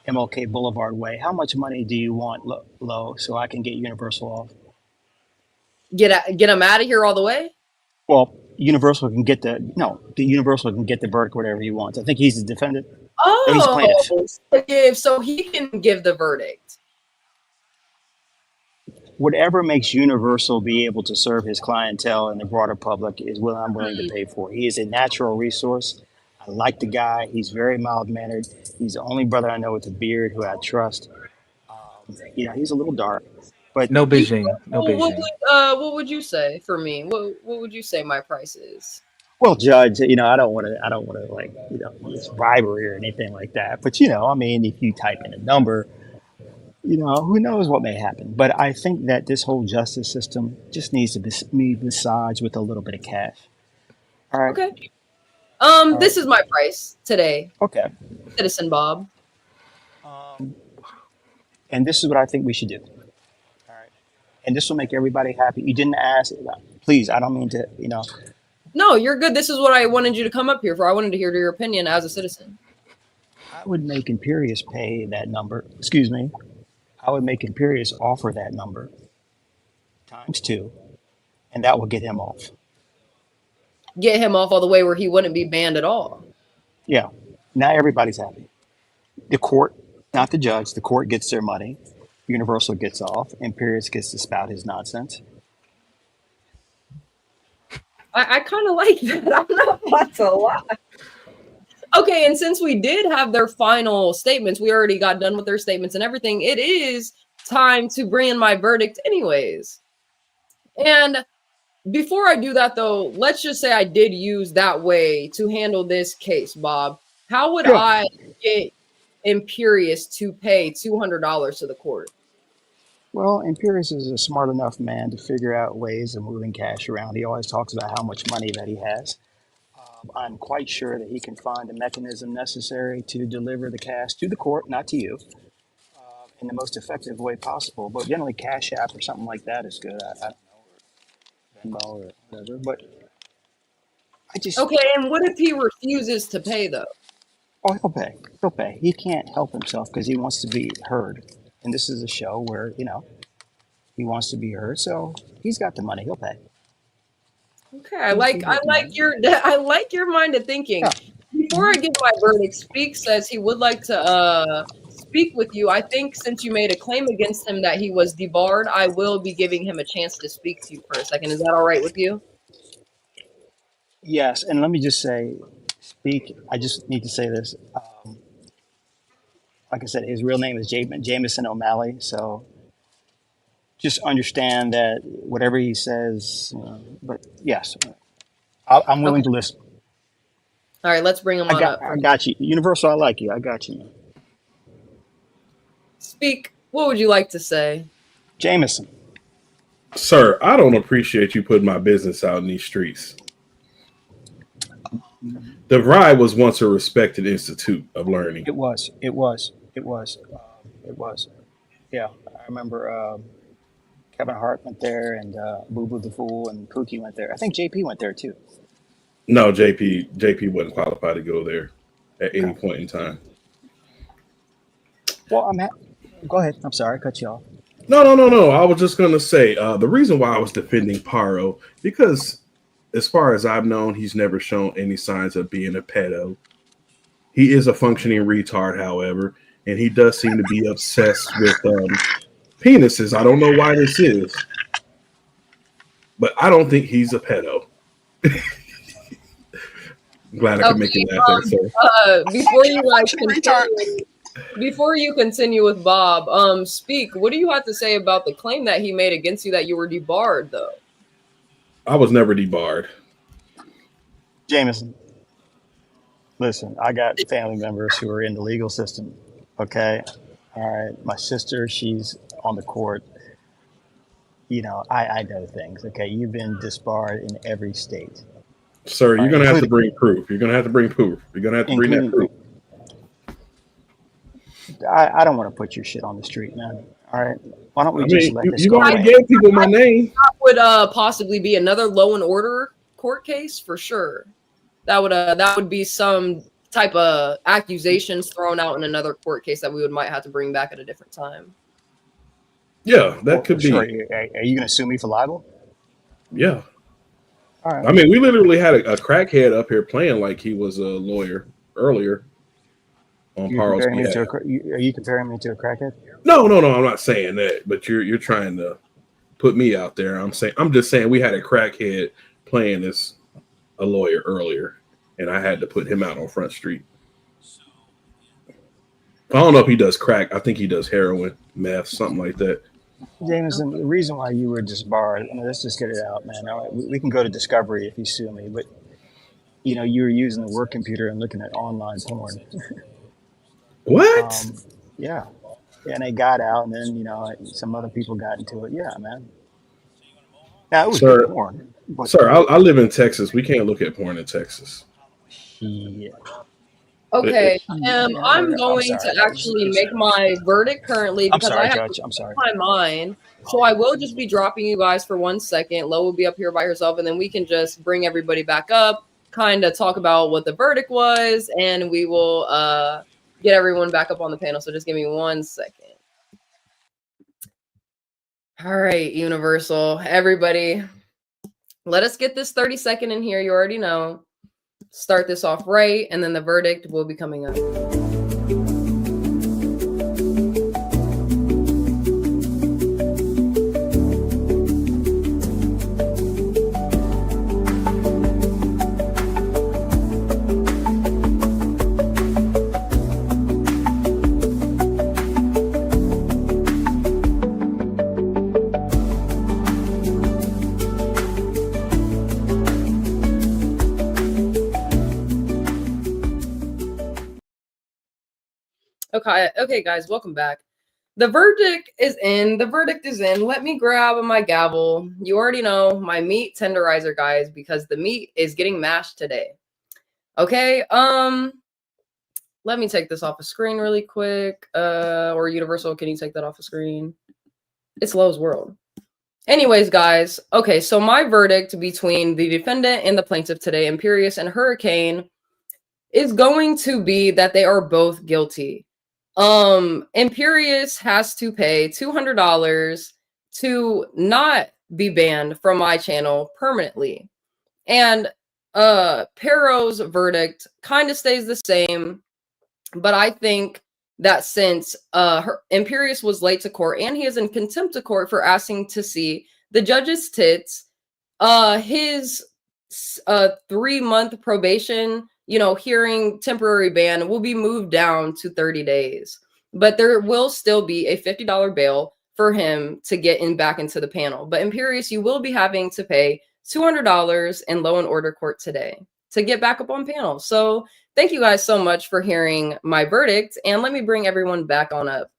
MLK Boulevard way? How much money do you want, Low, so I can get Universal off? Get them out of here all the way? Well, Universal can get the Universal can get the verdict whatever he wants. I think he's the defendant. No, he's a plaintiff. So he can give the verdict. Whatever makes Universal be able to serve his clientele and the broader public is what I'm willing to pay for. He is a natural resource. I like the guy. He's very mild mannered. He's the only brother I know with a beard who I trust. He's a little dark, but No Beijing, no Beijing. What would you say for me? What would you say my price is? well, Judge, I don't want to like, use bribery or anything like that. But I mean, if you type in a number, who knows what may happen. But I think that this whole justice system just needs to be massaged with a little bit of cash. All right. Okay. All This right. is my price today, Okay. Citizen Bob. And this is what I think we should do. All right. And this will make everybody happy. You didn't ask. Please, I don't mean to. No, you're good. This is what I wanted you to come up here for. I wanted to hear your opinion as a citizen. I would make Imperious pay that number. Excuse me. I would make Imperious offer that number times 2, and that will get him off. Get him off all the way where he wouldn't be banned at all. Yeah. Now everybody's happy. The court, not the judge, the court gets their money. Universal gets off. Imperious gets to spout his nonsense. I kind of like that. I'm not about to lie. Okay, and since we did have their final statements, we already got done with their statements and everything. It is time to bring in my verdict anyways. And before I do that, though, let's just say I did use that way to handle this case, Bob. How would I get Imperious to pay $200 to the court? Well, Imperious is a smart enough man to figure out ways of moving cash around. He always talks about how much money that he has. I'm quite sure that he can find a mechanism necessary to deliver the cash to the court, not to you, in the most effective way possible. But generally, Cash App or something like that is good. I don't know, or Venmo or whatever. But I just Okay, and what if he refuses to pay, though? oh, he'll pay. He'll pay. He can't help himself because he wants to be heard. And this is a show where he wants to be heard. So he's got the money. He'll pay. Okay, I like your mind of thinking. Yeah. Before I give my verdict, Speak says he would like to speak with you. I think since you made a claim against him that he was debarred, I will be giving him a chance to speak to you for a second. Is that all right with you? Yes, and let me just say, I just need to say this. Like I said, his real name is Jameson O'Malley. So just understand that whatever he says, but yes, I'm willing Okay. to listen. All right, let's bring him on up. I got you. Universal, I like you. I got you. Speak. What would you like to say? Jameson. Sir, I don't appreciate you putting my business out in these streets. The Ride was once a respected institute of learning. It was. It was. It was. It was. Yeah, I remember Kevin Hart went there, and Boo Boo the Fool, and Pookie went there. I think JP went there too. No, JP wasn't qualified to go there at any point in time. Well, go ahead. I'm sorry, I cut you off. No. I was just going to say the reason why I was defending Paro, because as far as I've known, he's never shown any signs of being a pedo. He is a functioning retard, however, and he does seem to be obsessed with penises. I don't know why this is, but I don't think he's a pedo. I'm glad I could make you laugh there, sir. Before you continue with Bob, Speak, what do you have to say about the claim that he made against you that you were debarred, though? I was never debarred. Jameson, listen, I got family members who are in the legal system. Okay, all right. My sister, she's on the court. You know, I know things. Okay, you've been disbarred in every state. Sir, you're going to have to bring proof. You're going to have to bring proof. You're going to have to bring that proof. I don't want to put your shit on the street, man. All right, why don't we just let this you go? already gave people my name. That would possibly be another Law and Order court case for sure. That would be some type of accusations thrown out in another court case that we might have to bring back at a different time. Yeah, that could be. Are you going to sue me for libel? Yeah. All right. I mean, we literally had a crackhead up here playing like he was a lawyer earlier. On Paro's behalf. Are you comparing me to a crackhead? No. I'm not saying that, but you're trying to put me out there. I'm just saying we had a crackhead playing as a lawyer earlier, and I had to put him out on Front Street. I don't know if he does crack. I think he does heroin, meth, something like that. Jameson, the reason why you were disbarred, let's just get it out, man. All right, we can go to discovery if you sue me, but you were using the work computer and looking at online porn. What? Yeah, and they got out, and then some other people got into it. Yeah, man. Yeah, it was good porn. Sir, I live in Texas. We can't look at porn in Texas. Yeah. Okay, I'm going to actually make my verdict currently because I have to change my mind. So I will just be dropping you guys for 1 second. Lo will be up here by herself, and then we can just bring everybody back up, kind of talk about what the verdict was, and we will get everyone back up on the panel. So just give me 1 second. All right, Universal, everybody, let us get this 30-second in here. You already know. Start this off right, and then the verdict will be coming up. Okay, guys, welcome back. The verdict is in. Let me grab my gavel. You already know my meat tenderizer, guys, because the meat is getting mashed today. Okay, let me take this off the screen really quick. Or Universal, can you take that off the screen? It's Lowe's World. Anyways, guys, okay, so my verdict between the defendant and the plaintiff today, Imperious and Hurricane, is going to be that they are both guilty. Imperious has to pay $200 to not be banned from my channel permanently. And Paro's verdict kind of stays the same, but I think that since Imperious was late to court and he is in contempt of court for asking to see the judge's tits, his 3-month probation, hearing temporary ban will be moved down to 30 days. But there will still be a $50 bail for him to get back into the panel. But Imperious, you will be having to pay $200 in Law and Order Court today to get back up on panel. So thank you guys so much for hearing my verdict. And let me bring everyone back on up.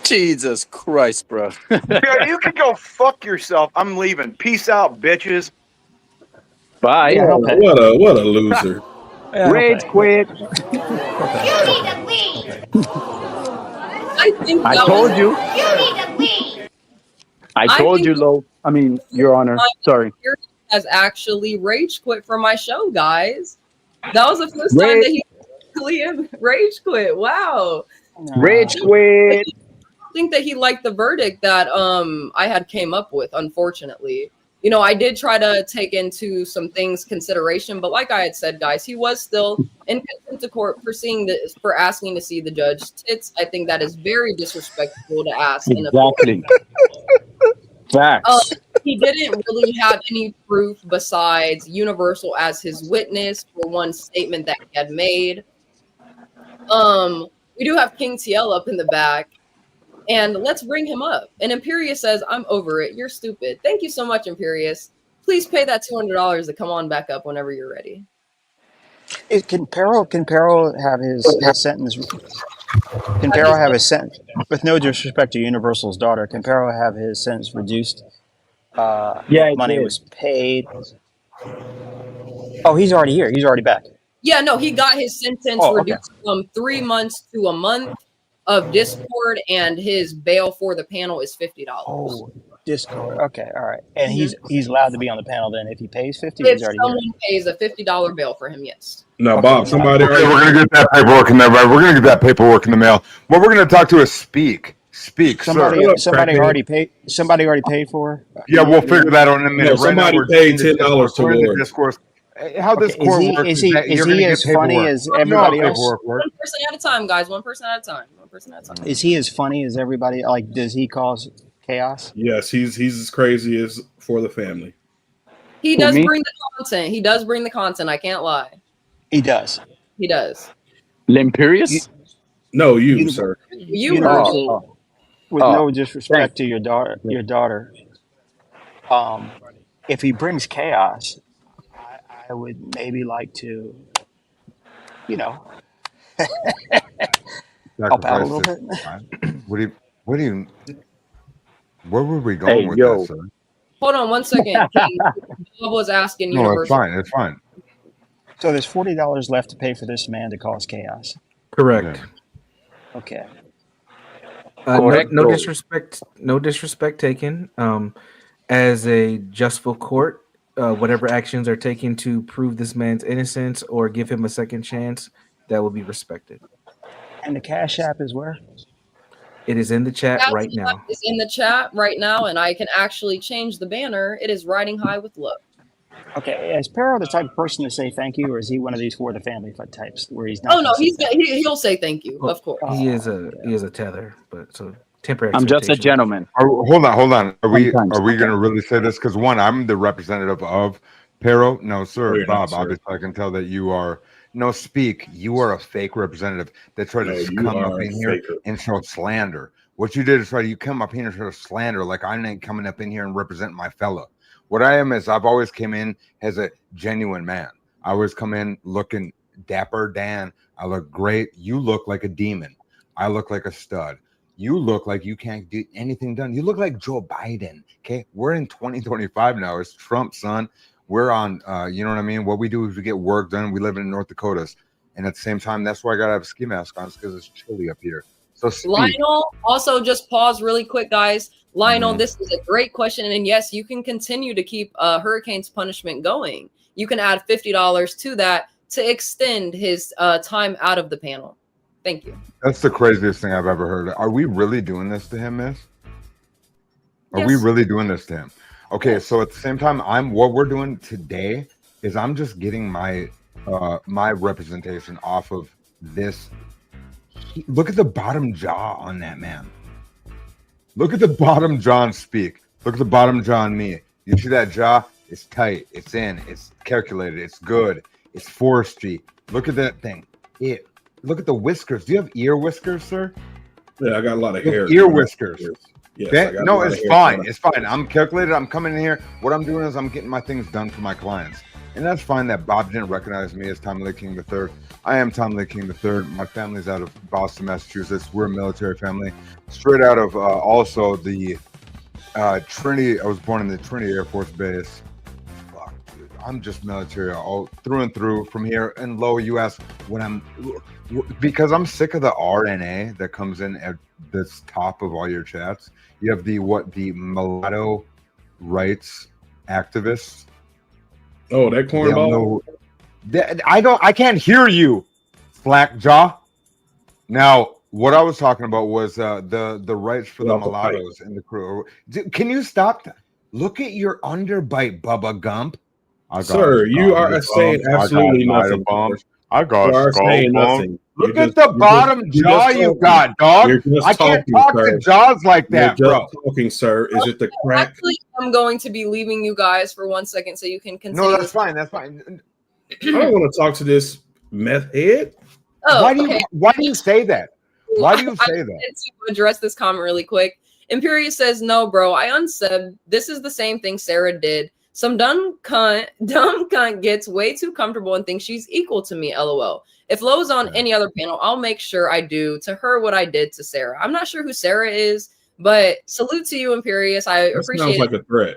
Jesus Christ, bro. Yeah, you can go fuck yourself. I'm leaving. Peace out, bitches. Bye. Yeah, what a loser. Rage quit. I think I that told was, you. I told you, Lo. I mean, Your Honor. Sorry. has actually rage quit from my show, guys. That was the first time that he actually rage quit. Wow. Rage quit. I think that he liked the verdict that I had came up with, unfortunately. I did try to take into some things consideration, but like I had said, guys, he was still in contempt of court for asking to see the judge's tits. I think that is very disrespectful to ask. Exactly. Facts. He didn't really have any proof besides Universal as his witness for one statement that he had made. We do have King TL up in the back. And let's bring him up. And Imperious says, I'm over it. You're stupid. Thank you so much, Imperious. Please pay that $200 to come on back up whenever you're ready. Can Peril have his sentence? Can Peril have his sentence? With no disrespect to Universal's daughter, can Peril have his sentence reduced? Money was paid. Oh, he's already here. He's already back. Yeah, no, he got his sentence reduced from 3 months to a month of Discord, and his bail for the panel is $50. Oh, Discord. Okay, all right. And he's allowed to be on the panel then if he pays $50. If someone pays a $50 bail for him, yes. No, Bob, somebody. Okay, we're gonna get that paperwork in there. Right? We're gonna get that paperwork in the mail. What we're gonna talk to is speak. Somebody already paid. Somebody already paid for. Yeah, we'll figure that out in a minute. No, somebody paid $10 to Ward. Discourse. How this court works is he as funny as everybody else? One person at a time, guys. One person at a time. Is he as funny as everybody? Like, does he cause chaos? Yes, he's as crazy as for the family. He does bring the content. He does bring the content. I can't lie. He does. He does. Imperious? No, you, sir. You. With no disrespect to your daughter, if he brings chaos, I would maybe like to, help out a little bit. Where were we going with that, sir? Hold on 1 second. Bob was asking Universal. It's fine. So there's $40 left to pay for this man to cause chaos. Correct. Okay. No disrespect taken. As a justful court, whatever actions are taken to prove this man's innocence or give him a second chance, that will be respected. And the Cash App is where? It is in the chat right now. It's in the chat right now, and I can actually change the banner. It is Riding High with Love. Okay, is Perro the type of person to say thank you, or is he one of these for the family types where he's not? Oh no, he'll say thank you, of course. He is a tether, but so temporary. I'm just a gentleman. Hold on. Are we going to really say this? Because one, I'm the representative of Perro. No, sir, Bob. Obviously, I can tell that you are. No, speak. You are a fake representative that tried to come up in here and show slander. What you did is you come up here and show slander, like I ain't coming up in here and represent my fella. What I am is I've always came in as a genuine man. I always come in looking dapper Dan. I look great. You look like a demon. I look like a stud. You look like you can't get anything done. You look like Joe Biden. Okay, we're in 2025 now. It's Trump, son. We're on. You know what I mean? What we do is we get work done. We live in North Dakotas, and at the same time, that's why I gotta have a ski mask on, because it's chilly up here. So Lionel, also just pause really quick, guys. Lionel, this is a great question, and yes, you can continue to keep Hurricane's punishment going. You can add $50 to that to extend his time out of the panel. Thank you. That's the craziest thing I've ever heard. Are we really doing this to him, Miss? Are we really doing this to him? Okay, so at the same time, what we're doing today is I'm just getting my my representation off of this. Look at the bottom jaw on that man. Look at the bottom jaw and speak. Look at the bottom jaw on me. You see that jaw? It's tight. It's in. It's calculated. It's good. It's forestry. Look at that thing. Look at the whiskers. Do you have ear whiskers, sir? Yeah, I got a lot of hair. Ear whiskers. Yes, okay? No, it's fine. It's fine. I'm calculated. I'm coming in here. What I'm doing is I'm getting my things done for my clients. And that's fine that Bob didn't recognize me as Tommy Lee King III. I am Tommy Lee King III. My family's out of Boston, Massachusetts. We're a military family. Straight out of also the Trinity. I was born in the Trinity Air Force Base. Fuck, dude. I'm just military all through and through from here. And Lo, you ask when because I'm sick of the RNA that comes in at this top of all your chats. You have the mulatto rights activists. Oh, that cornball. I can't hear you, Slack Jaw. Now, what I was talking about was the rights for the mulattoes and the crew. Can you stop? Look at your underbite, Bubba Gump. Sir, you are saying absolutely nothing. I got saying nothing. Look at the bottom jaw you got, dog. I can't talk to jaws like that, bro. Talking, sir. Is it the crack? Actually, I'm going to be leaving you guys for 1 second so you can continue. No, that's fine. That's fine. I don't want to talk to this meth head. Oh, why do you say that? Why do you say that? To address this comment really quick, Imperious says, "No, bro, I unsubbed. This is the same thing Sarah did. Some dumb cunt gets way too comfortable and thinks she's equal to me. LOL. If Lo's on any other panel, I'll make sure I do to her what I did to Sarah. I'm not sure who Sarah is, but salute to you, Imperious. I appreciate sounds like a threat.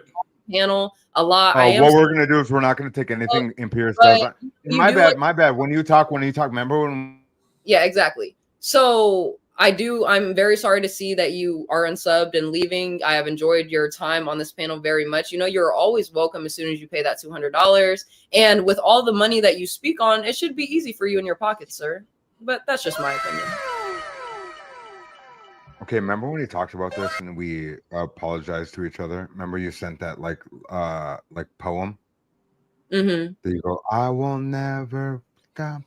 Panel a lot. What we're gonna do is we're not gonna take anything Imperious does. My bad. When you talk, remember when? Yeah, exactly. So I'm very sorry to see that you are unsubbed and leaving. I have enjoyed your time on this panel very much. You know, you're always welcome as soon as you pay that $200. And with all the money that you speak on, it should be easy for you in your pocket, sir. But that's just my opinion. Okay, remember when you talked about this and we apologized to each other? Remember you sent that like poem? Mm-hmm. There you go. I will never stop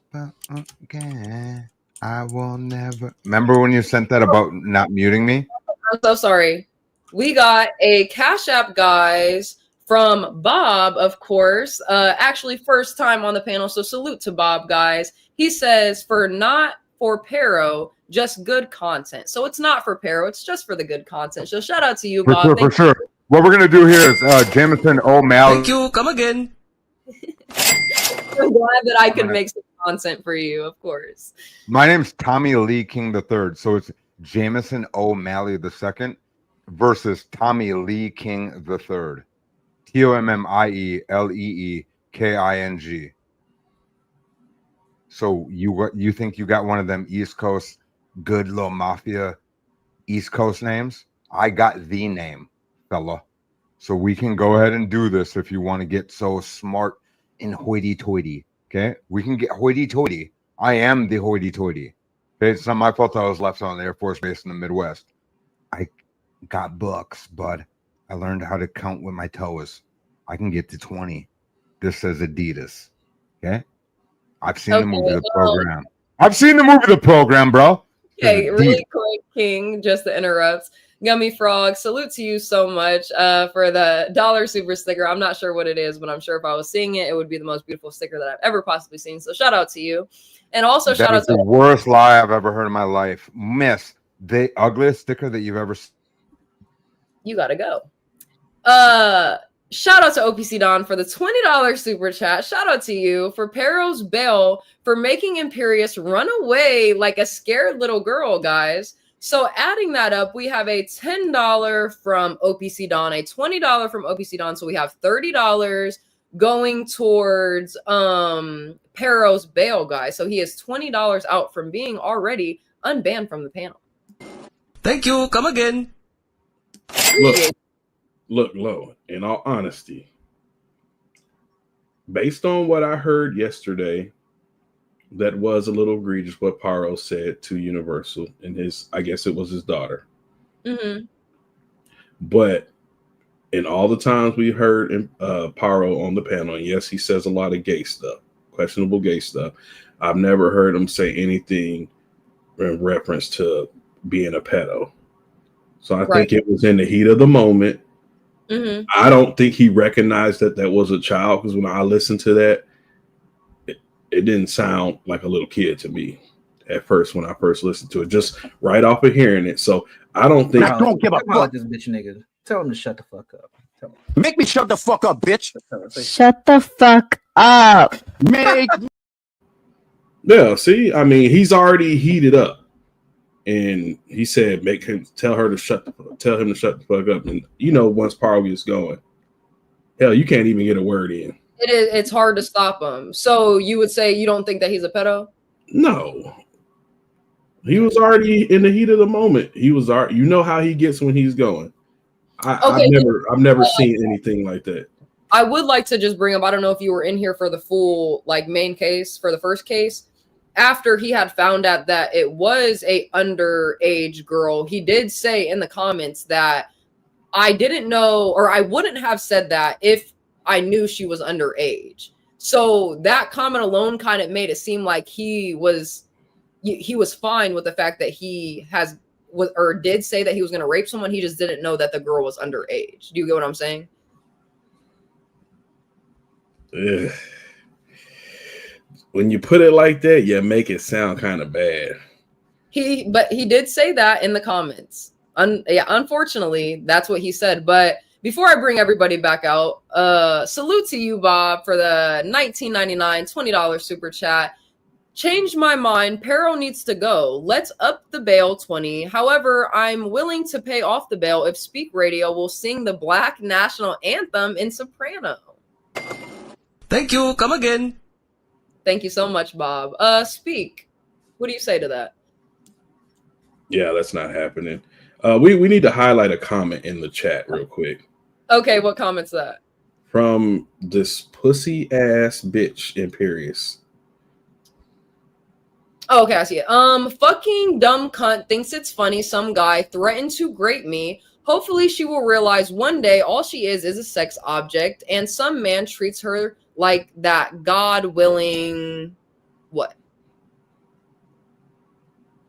again. I will never. Remember when you sent that about not muting me? I'm so sorry. We got a Cash App, guys, from Bob, of course. Actually, first time on the panel, so salute to Bob, guys. He says, not for Pero, just good content. So it's not for Pero, it's just for the good content. So shout out to you, Bob. For sure. What we're gonna do here is Jameson O'Malley. Thank you. Come again. I'm glad that I could make some content for you, of course. My name's Tommy Lee King III, so it's Jameson O'Malley II versus Tommy Lee King III. TOMMIELEEKING. So you think you got one of them East Coast good little mafia East Coast names? I got the name, fella. So we can go ahead and do this if you want to get so smart and hoity-toity. Okay, we can get hoity-toity. I am the hoity-toity. Okay, it's not my fault I was left on the Air Force Base in the Midwest. I got books, bud. I learned how to count with my toes. I can get to 20. This says Adidas. Okay, I've seen the movie The Program. I've seen the movie The Program, bro. Okay, really quick, King, just to interrupt. Gummy Frog, salute to you so much for the $1 super sticker. I'm not sure what it is, but I'm sure if I was seeing it, it would be the most beautiful sticker that I've ever possibly seen. So shout out to you. And also shout out to the worst lie I've ever heard in my life. Miss, the ugliest sticker that you've ever seen. You gotta go. Shout out to OPC Don for the $20 super chat. Shout out to you for Pero's bail for making Imperious run away like a scared little girl, guys. So adding that up, we have a $10 from OPC Don, a $20 from OPC Don. So we have $30 going towards Pero's bail, guys. So he is $20 out from being already unbanned from the panel. Thank you. Come again. Look, Lo, in all honesty, based on what I heard yesterday, that was a little egregious what Paro said to Universal and I guess it was his daughter. Mm-hmm. But in all the times we heard Paro on the panel, and yes, he says a lot of gay stuff, questionable gay stuff. I've never heard him say anything in reference to being a pedo. So I think it was in the heat of the moment. Mm-hmm. I don't think he recognized that that was a child, because when I listened to that, it didn't sound like a little kid to me at first when I first listened to it, just right off of hearing it. So I don't think. I don't give a fuck. This bitch nigga. Tell him to shut the fuck up. Tell him. Make me shut the fuck up, bitch. Shut the fuck up. Make. Yeah, see, I mean, he's already heated up, and he said, tell him to shut the fuck up. And you know, once Parley is going, hell, you can't even get a word in. It's hard to stop him. So you would say you don't think that he's a pedo? No, he was already in the heat of the moment. He was already, you know how he gets when he's going. I've never seen anything like that. I would like to just bring up, I don't know if you were in here for the full like main case for the first case. After he had found out that it was a underage girl, he did say in the comments that I didn't know, or I wouldn't have said that if I knew she was underage. So that comment alone kind of made it seem like he was fine with the fact that he did say that he was going to rape someone. He just didn't know that the girl was underage. Do you get what I'm saying? Ugh. When you put it like that, you make it sound kind of bad. But he did say that in the comments. Unfortunately, that's what he said. But before I bring everybody back out, salute to you, Bob, for the $19.99 $20 super chat. Changed my mind. Pero needs to go. Let's up the bail 20. However, I'm willing to pay off the bail if Speak Radio will sing the Black National Anthem in soprano. Thank you. Come again. Thank you so much, Bob. Speak. What do you say to that? Yeah, that's not happening. We need to highlight a comment in the chat real quick. Okay, what comment's that? From this pussy ass bitch, Imperious. Oh, okay, I see it. Fucking dumb cunt thinks it's funny some guy threatened to grape me. Hopefully she will realize one day all she is a sex object and some man treats her like that. God willing. What?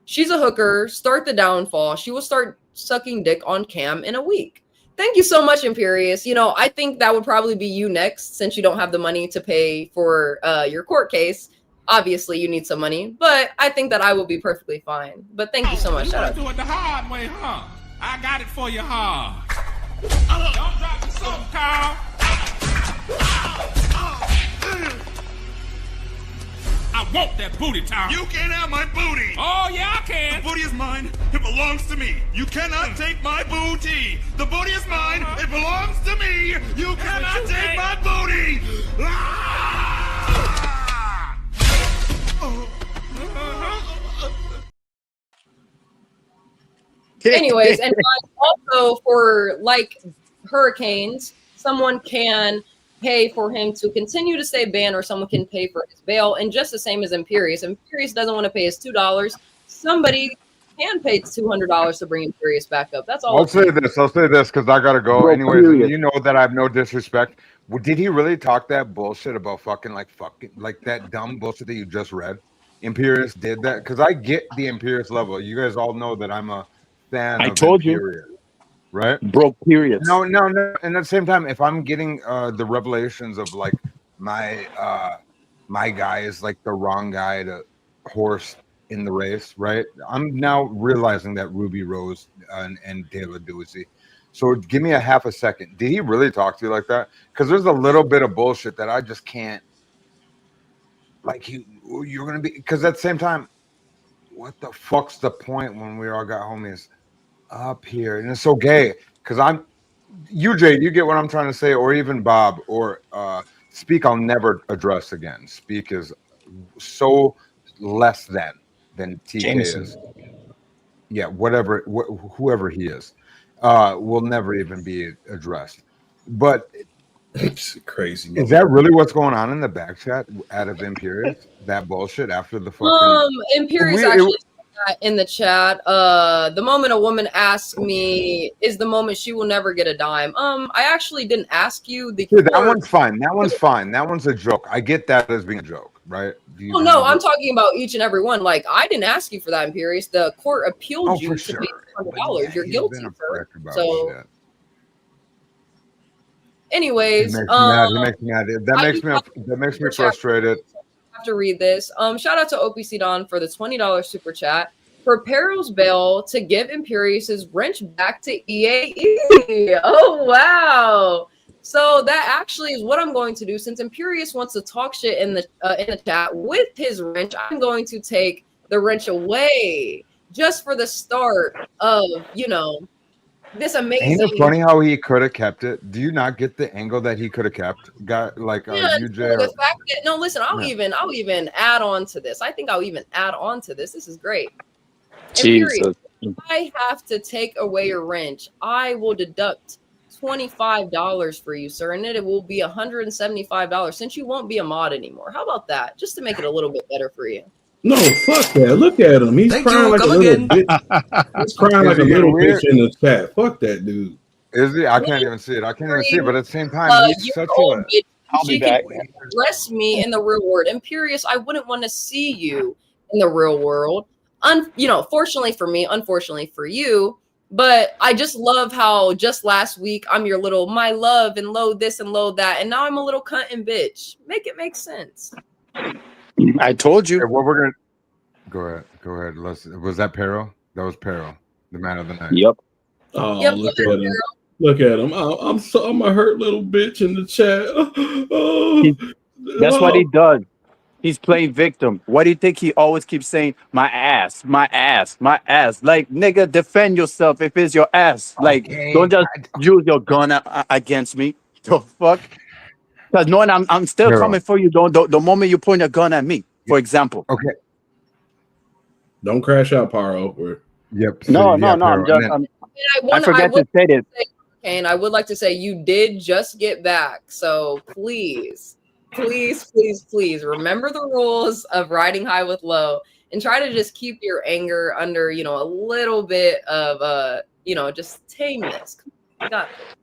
She's a hooker. Start the downfall. She will start sucking dick on cam in a week. Thank you so much, Imperious. You know, I think that would probably be you next since you don't have the money to pay for your court case. Obviously, you need some money, but I think that I will be perfectly fine. But thank you so much. You want to do it the hard way, huh? I got it for you hard. Don't drop the soap, Carl. I want that booty, Tom. You can't have my booty. Oh, yeah, I can. The booty is mine. It belongs to me. You cannot take my booty. The booty is mine. It belongs to me. You cannot take my booty. Anyways, and also for like hurricanes, someone can pay for him to continue to stay banned, or someone can pay for his bail. And just the same as Imperious. Imperious doesn't want to pay his $2. Somebody can pay $200 to bring Imperious back up. That's all. I'll say this because I gotta go. Anyways, you know that I have no disrespect. Did he really talk that bullshit about fucking like that dumb bullshit that you just read? Imperious did that? Because I get the Imperious level. You guys all know that I'm a fan of Imperious. Right? Broke periods. No. And at the same time, if I'm getting the revelations of like my guy is like the wrong guy to horse in the race, right? I'm now realizing that Ruby Rose and David Doozy. So give me a half a second. Did he really talk to you like that? Because there's a little bit of bullshit that I just can't. Like you're gonna be, because at the same time, what the fuck's the point when we all got homies up here? And it's so gay because Jay, you get what I'm trying to say, or even Bob, or Speak I'll never address again. Speak is so less than TK Jameson. is. Yeah, whoever he is, will never even be addressed. But it's crazy. Is that really what's going on in the back chat out of Imperious? That bullshit after the fucking Imperious actually said that in the chat. The moment a woman asks me is the moment she will never get a dime. I actually didn't ask you. Dude, that one's fine. That one's fine. That one's a joke. I get that as being a joke. right? Do you Oh no, remember? I'm talking about each and every one. Like I didn't ask you for that, Imperious. The court appealed Oh, you for to sure. pay $100. You're He's been guilty, a sir. prick about So, shit. anyways, He makes me mad. He makes me mad. That I makes do me. have That makes me super chat. frustrated. I have to read this. Shout out to OPC Don for the $20 super chat for Perro's bail to give Imperious's wrench back to EAE. Oh wow! So that actually is what I'm going to do. Since Imperious wants to talk shit in the chat with his wrench, I'm going to take the wrench away just for the start of this Ain't it amazing. funny how he could have kept it? Do you not get the angle that he could have kept? Got like Yeah, UJ. the fact that no, listen, I'll Yeah. even add on to this. I think I'll even add on to this. This is great. Jesus. Imperious, if I have to take away your wrench, I will deduct $25 for you, sir, and then it will be $175 since you won't be a mod anymore. How about that? Just to make it a little bit better for you. No, fuck that. Look at him. He's Thank crying you. like a Come little again. bitch. He's crying like Is a he getting little weird? bitch in the chat. Fuck that dude. Is he? I can't even see it. I can't even see it. But at the same time, he's Your such old a. bitch, I'll be she can back. address me in the real world. Imperious, I wouldn't want to see you in the real world. Fortunately for me, unfortunately for you. But I just love how just last week I'm your little my love and load this and load that, and now I'm a little cunt and bitch. Make it make sense. I told you. Okay, what we're gonna go ahead. Go ahead. Was that Pero? That was Pero, the man of the night. Yep. Oh, Yep, look at him. Look at him. I'm a hurt little bitch in the chat. That's what he does. He's playing victim. Why do you think he always keeps saying my ass, my ass, my ass? Like, nigga, defend yourself if it's your ass. Like, Okay. don't just use your gun against me. The fuck? Because knowing I'm still Pero. coming for you. The moment you point a gun at me, for example. Okay. Don't crash out, Paro. Yep. No. Pero. I forget to say this. And I would like to say you did just get back. So please, please, please, please remember the rules of riding high with low and try to just keep your anger under, a little bit of, just tameness.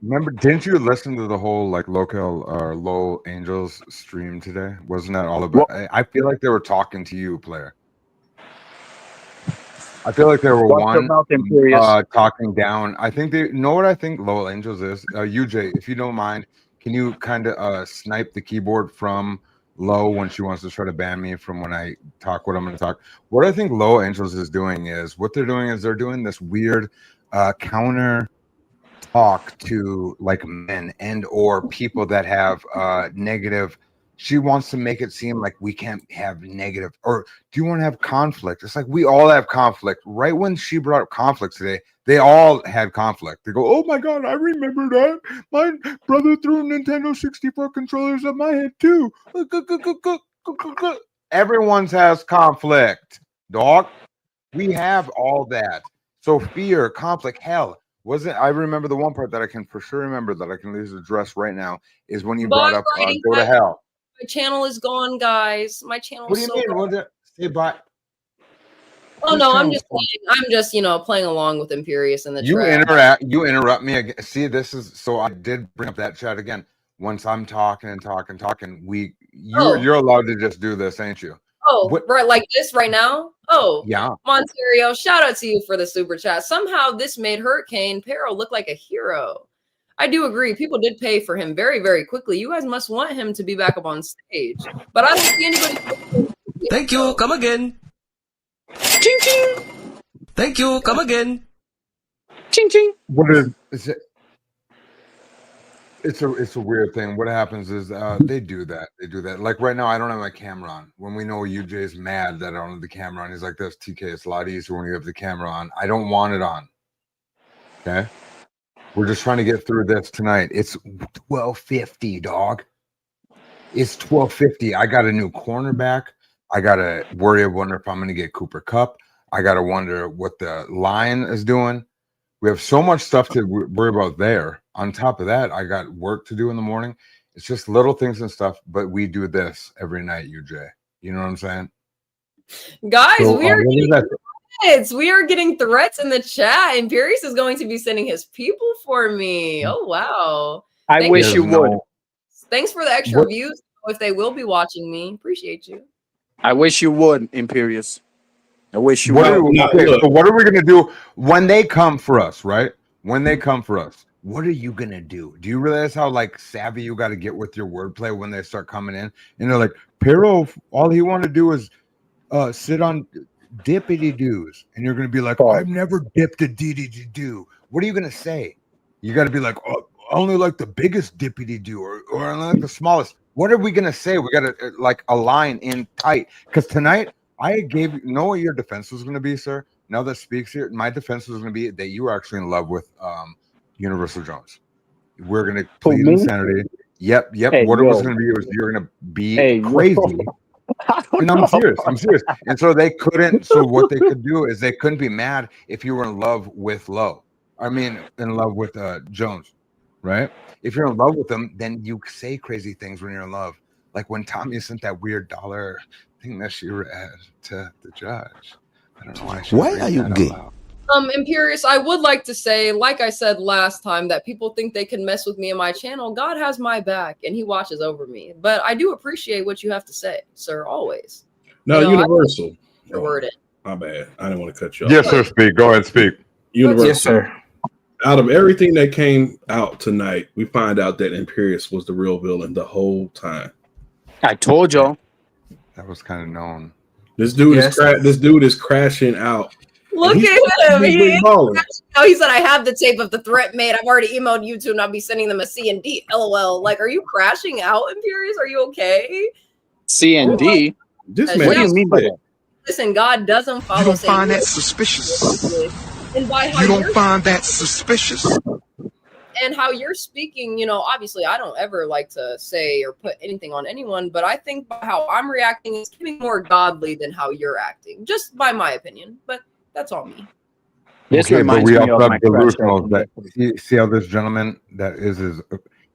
Remember, didn't you listen to the whole like local or low angels stream today? Wasn't that all about? I feel like they were talking to you, player. I feel like there were talking down. I think they know what I think Low Angels is. UJ, if you don't mind, can you kind of snipe the keyboard from Low when she wants to try to ban me from when I talk what I'm going to talk? What I think Low Angels is doing is they're doing this weird counter talk to like men and or people that have negative. She wants to make it seem like we can't have negative, or do you want to have conflict? It's like we all have conflict. Right when she brought up conflict today, they all had conflict. They go, "Oh my god, I remember that. My brother threw Nintendo 64 controllers at my head too." Everyone's has conflict, dog. We have all that. So fear, conflict, hell. Wasn't I remember the one part that I can for sure remember that I can at least address right now is when you brought up go to hell. My channel is gone, guys. My channel. What do you mean? What say bye? Oh no, I'm just playing along with Imperious in the chat. You interrupt me again. See, this is so I did bring up that chat again. Once I'm talking, you're allowed to just do this, ain't you? Oh, right, like this right now? Oh, yeah. Monterio, shout out to you for the super chat. Somehow this made Hurricane Pero look like a hero. I do agree. People did pay for him very, very quickly. You guys must want him to be back up on stage. But I don't see anybody. Thank you. Come again. Ching ching. Thank you. Come again. Ching ching. What is it? It's a weird thing. What happens is they do that. They do that. Like right now, I don't have my camera on. When we know UJ's mad that I don't have the camera on, he's like, "This TK, it's a lot easier when you have the camera on." I don't want it on. Okay. We're just trying to get through this tonight. It's 12:50, dog. It's 12:50. I got a new cornerback. I gotta wonder if I'm gonna get Cooper Kupp. I gotta wonder what the line is doing. We have so much stuff to worry about there. On top of that, I got work to do in the morning. It's just little things and stuff, but we do this every night, UJ. You know what I'm saying? Guys, so, we are getting threats in the chat. Imperious is going to be sending his people for me. Oh, wow. I wish you would. Thanks for the extra views. If they will be watching me, appreciate you. I wish you would, Imperious. I wish you What are, would. okay, so what are we gonna do when they come for us, right? When they come for us, what are you gonna do? Do you realize how like savvy you got to get with your wordplay when they start coming in? And they're like, Pero, all he want to do is sit on dippity doos, and you're gonna be like, I've never dipped a dippity doo. What are you gonna say? You got to be like, oh, only like the biggest dippity doo, or only like the smallest. What are we gonna say? We got to like align in tight, because tonight I gave you know what your defense was gonna be, sir. Now that speaks here, my defense was gonna be that you were actually in love with Universal Jones. We're gonna plead insanity. Yep. Hey, what it was yo. gonna be was you're gonna be Hey, yo. crazy. And I'm serious. And so they couldn't. So what they could do is they couldn't be mad if you were in love with Lowe. I mean, in love with Jones, right? If you're in love with them, then you say crazy things when you're in love. Like when Tommy sent that weird dollar thing that she read to the judge. I don't know why. Why are you gay? Imperious, I would like to say, like I said last time, that people think they can mess with me and my channel. God has my back and he watches over me. But I do appreciate what you have to say, sir, always. No, you know, Universal. Your word in. My bad. I didn't want to cut you off. Yes, sir. Speak. Go ahead. Speak. Universal. Yes, sir. Out of everything that came out tonight, we find out that Imperious was the real villain the whole time. I told y'all. That was kind of known. This dude is crashing out. Look at him. He said, I have the tape of the threat made. I've already emailed YouTube and I'll be sending them a C&D. LOL. Like, are you crashing out, Imperious? Are you okay? C&D? This man. What do you mean by that? Listen, God doesn't follow. You don't find that suspicious? And by how You don't find that suspicious? And how you're speaking, you know, obviously I don't ever like to say or put anything on anyone, but I think how I'm reacting is getting more godly than how you're acting, just by my opinion. But that's all me. This Okay, reminds but we me also of my have delusionals crush. that see how this gentleman that is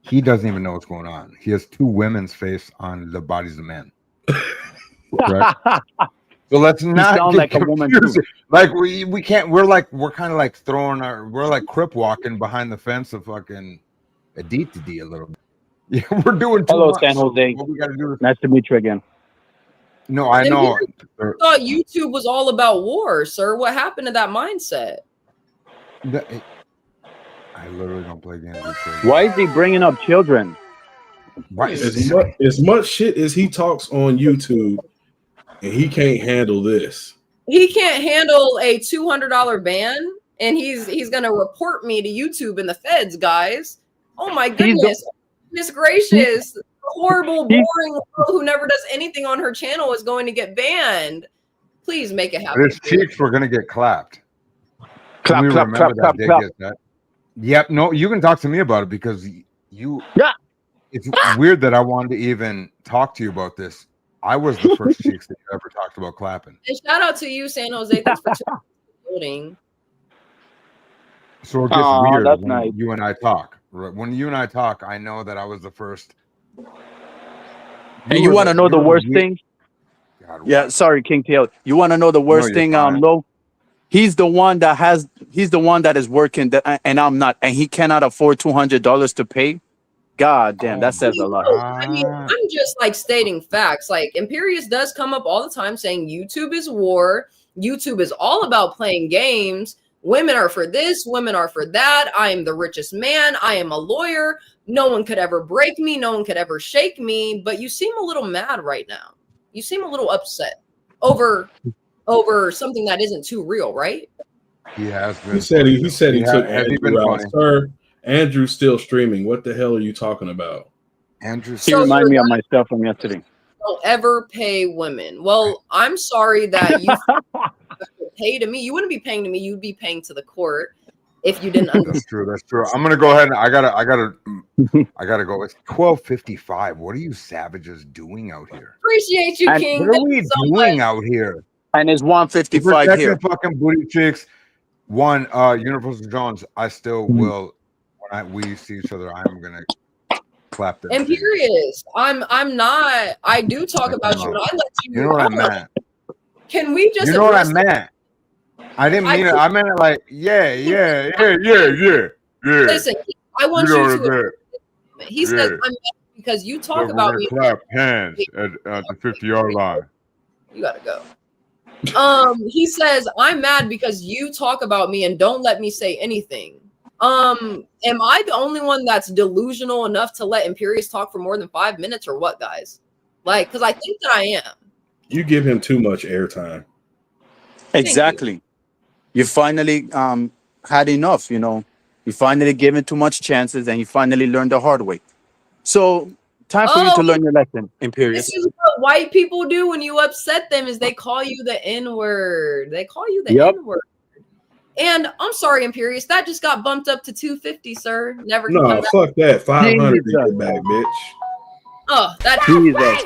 he doesn't even know what's going on. He has two women's face on the bodies of men. Right? So let's not sound get like a woman confused. too. Like we can't. We're kind of like we're like crip walking behind the fence of fucking D a little bit. Yeah, we're doing too Hello, much. San Jose. What we got to do is Nice to meet you again. no. I know. I thought YouTube was all about war, sir. What happened to that mindset? I literally don't play games. Why is he bringing up children? Why as much shit as he talks on YouTube, and he can't handle this. He can't handle a $200 ban, and he's gonna report me to YouTube and the feds, guys. Oh my goodness, goodness gracious! Horrible, boring girl who never does anything on her channel is going to get banned. Please make it happen. His cheeks were gonna get clapped. Clap, we clap, remember clap, that clap, day, clap. Yep. No, you can talk to me about it because you. Yeah. It's weird that I wanted to even talk to you about this. I was the first cheeks that you ever talked about clapping. And shout out to you, San Jose. Thanks for voting. So it gets weird that's when nice. you and I talk. When you and I talk, I know that I was the first. And you want to know the worst thing? Yeah, sorry, King Tail. You want to know the worst thing? Lo, he's the one that is working, and I'm not, and he cannot afford $200 to pay. God damn, that says a lot. I mean, I'm just like stating facts. Like Imperious does come up all the time saying YouTube is war. YouTube is all about playing games. Women are for this, women are for that. I am the richest man. I am a lawyer. No one could ever break me. No one could ever shake me. But you seem a little mad right now. You seem a little upset over something that isn't too real, right? He has been. He said he took Andrew out. Sir, Andrew's still streaming. What the hell are you talking about? Andrew, He reminded me of my stuff from yesterday. Don't ever pay women. Well, I'm sorry that you pay to me. You wouldn't be paying to me. You'd be paying to the court if you didn't understand. That's true. That's true. I'm gonna go ahead and I gotta go. It's 12:55. What are you savages doing out here? Appreciate you, And King. what are Thank we you so doing much. out here? And it's 155 here. Fucking booty chicks. One, Universal Jones. I still will. When we see each other, I'm gonna clap them. Imperious. I'm not. I do talk about you. And I let you. You know what I meant. Can we just? You know what I address meant. I didn't mean it. I meant it like, yeah. Listen, I want know you what I to. He says I'm mad because you talk So about we're me. gonna clap hands at the 50-yard line. You gotta go. He says, I'm mad because you talk about me and don't let me say anything. Am I the only one that's delusional enough to let Imperious talk for more than 5 minutes or what, guys? Like, because I think that I am. You give him too much airtime. Exactly. You finally had enough, you know. You finally given too much chances and you finally learned the hard way. So time for you to learn your lesson, This Imperious. is what white people do when you upset them is they call you the N-word. They call you the Yep. N-word. And I'm sorry, Imperious, that just got bumped up to 250, sir. Never can No, come back. fuck that. 500 to Jesus. get back, bitch. Oh, that's Jesus.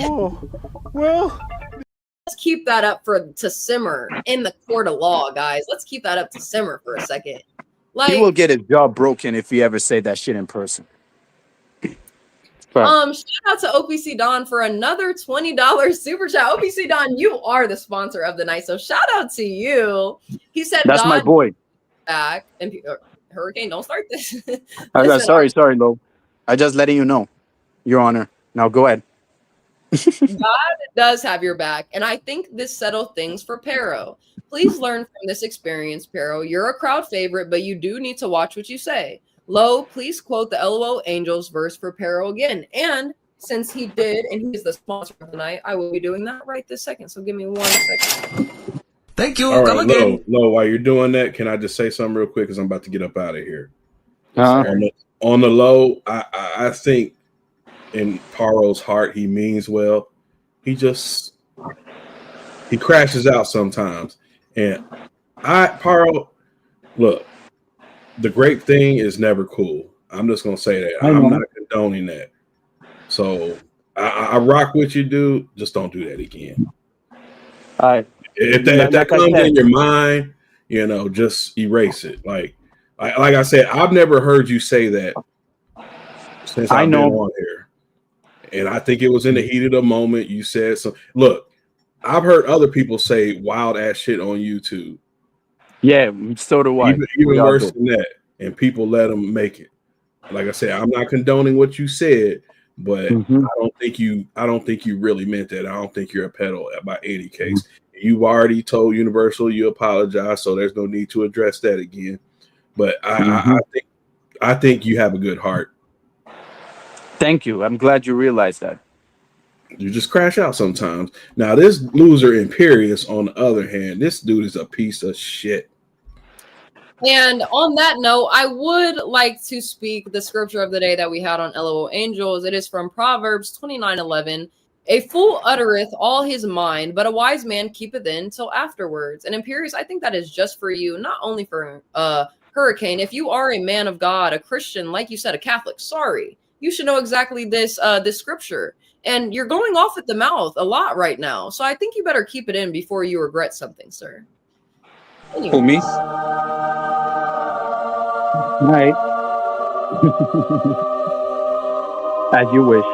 Oh, well. Let's keep that up to simmer in the court of law, guys. Let's keep that up to simmer for a second. He will Like, get his jaw broken if he ever say that shit in person. shout out to OPC Don for another $20 super chat. OPC Don, you are the sponsor of the night, so shout out to you. He said, That's my boy. back. And Hurricane, don't start this. Sorry, Lo. I just letting you know, Your Honor. Now go ahead. God does have your back, and I think this settled things for Pero. Please learn from this experience, Pero. You're a crowd favorite, but you do need to watch what you say. Lo, please quote the LOL Angels verse for Pero again. And since he did, and he's the sponsor of the night, I will be doing that right this second. So give me 1 second. Thank you. All Come right, again. Lo, while you're doing that, can I just say something real quick? Because I'm about to get up out of here. Uh-huh. On the low, I think in Paro's heart, he means well. He crashes out sometimes. And Paro, look, the grape thing is never cool. I'm just gonna say that. I'm not condoning that. So I rock with you, dude. Just don't do that again. All right. If that comes in your mind, you know, just erase it. Like I said, I've never heard you say that since I've been on here. And I think it was in the heat of the moment. You said so. Look, I've heard other people say wild ass shit on YouTube. Yeah, so do I. Even worse than that. And people let them make it. Like I said, I'm not condoning what you said, but I don't think you really meant that. I don't think you're a pedo by any case. You've already told Universal you apologize, so there's no need to address that again. But I think you have a good heart. Thank you. I'm glad you realized that. You just crash out sometimes. Now, this loser Imperious, on the other hand, this dude is a piece of shit. And on that note, I would like to speak the scripture of the day that we had on LOL Angels. It is from Proverbs 29:11. A fool uttereth all his mind, but a wise man keepeth in till afterwards. And Imperious, I think that is just for you, not only for Hurricane. If you are a man of God, a Christian, like you said, a Catholic, sorry, you should know exactly this scripture. And you're going off at the mouth a lot right now. So I think you better keep it in before you regret something, sir. Anyways. Who, me? Right. As you wish.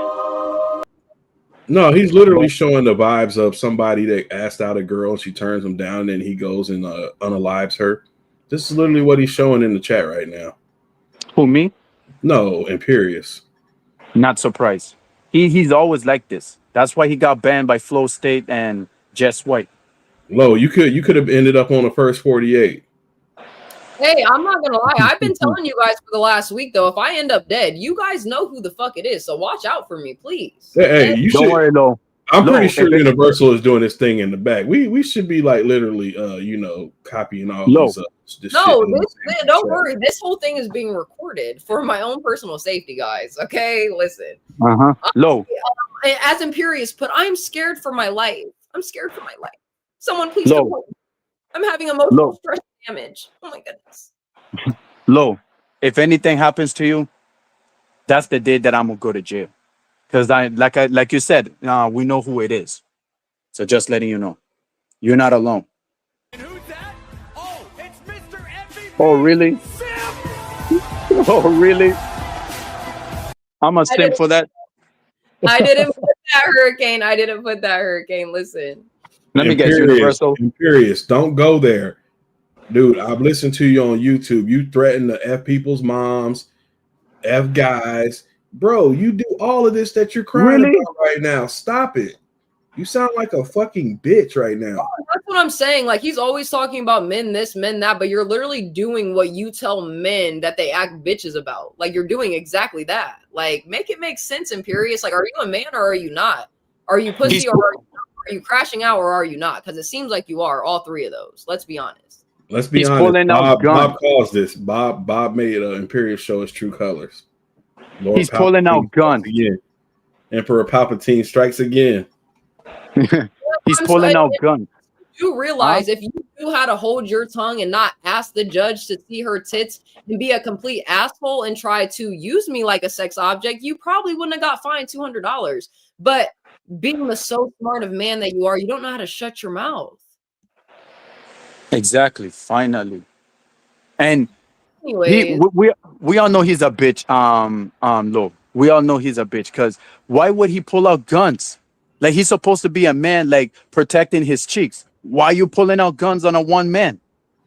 No, he's literally showing the vibes of somebody that asked out a girl and she turns him down and then he goes and unalives her. This is literally what he's showing in the chat right now. Who, me? No, Imperious. Not surprised. He's always like this. That's why he got banned by Flow State and Jess White. Lo, you could have ended up on the first 48. Hey, I'm not gonna lie. I've been telling you guys for the last week, though, if I end up dead, you guys know who the fuck it is. So watch out for me, please. Hey, you don't should. Worry, though. I'm pretty sure Universal is doing this thing in the back. We should be like literally, copying all these. Don't worry. This whole thing is being recorded for my own personal safety, guys. Okay, listen. Low. As Imperious put, I'm scared for my life. I'm scared for my life. Someone please come home. I'm having emotional stress damage. Oh my goodness. Low. If anything happens to you, that's the day that I'm gonna go to jail. Because like you said, we know who it is. So just letting you know, you're not alone. And who's that? Oh, it's Mr. MVP. Oh really? Oh really? I'm a simp for that. I didn't put that hurricane. I didn't put that hurricane. Listen. Let me guess, Universal. Imperious, don't go there. Dude, I've listened to you on YouTube. You threaten to F people's moms, F guys. Bro, you do all of this that you're crying about right now. Stop it. You sound like a fucking bitch right now. That's what I'm saying. Like, he's always talking about men this, men that, but you're literally doing what you tell men that they act bitches about. Like, you're doing exactly that. Like, make it make sense, Imperious. Like, are you a man or are you not? Are you pussy or are you crashing out or are you not? Because it seems like you are all three of those. Let's be honest. Let's be honest. Bob caused this. Bob made Imperious show his true colors. Lord He's pulling out guns again. Emperor Palpatine strikes again. He's pulling out guns. You realize if you knew how to hold your tongue and not ask the judge to see her tits and be a complete asshole and try to use me like a sex object, you probably wouldn't have got fined $200. But being the so smart of man that you are, you don't know how to shut your mouth. Exactly. Finally. And anyways, we all know he's a bitch. Lo. We all know he's a bitch because why would he pull out guns? Like, he's supposed to be a man, like protecting his cheeks. Why are you pulling out guns on a one man?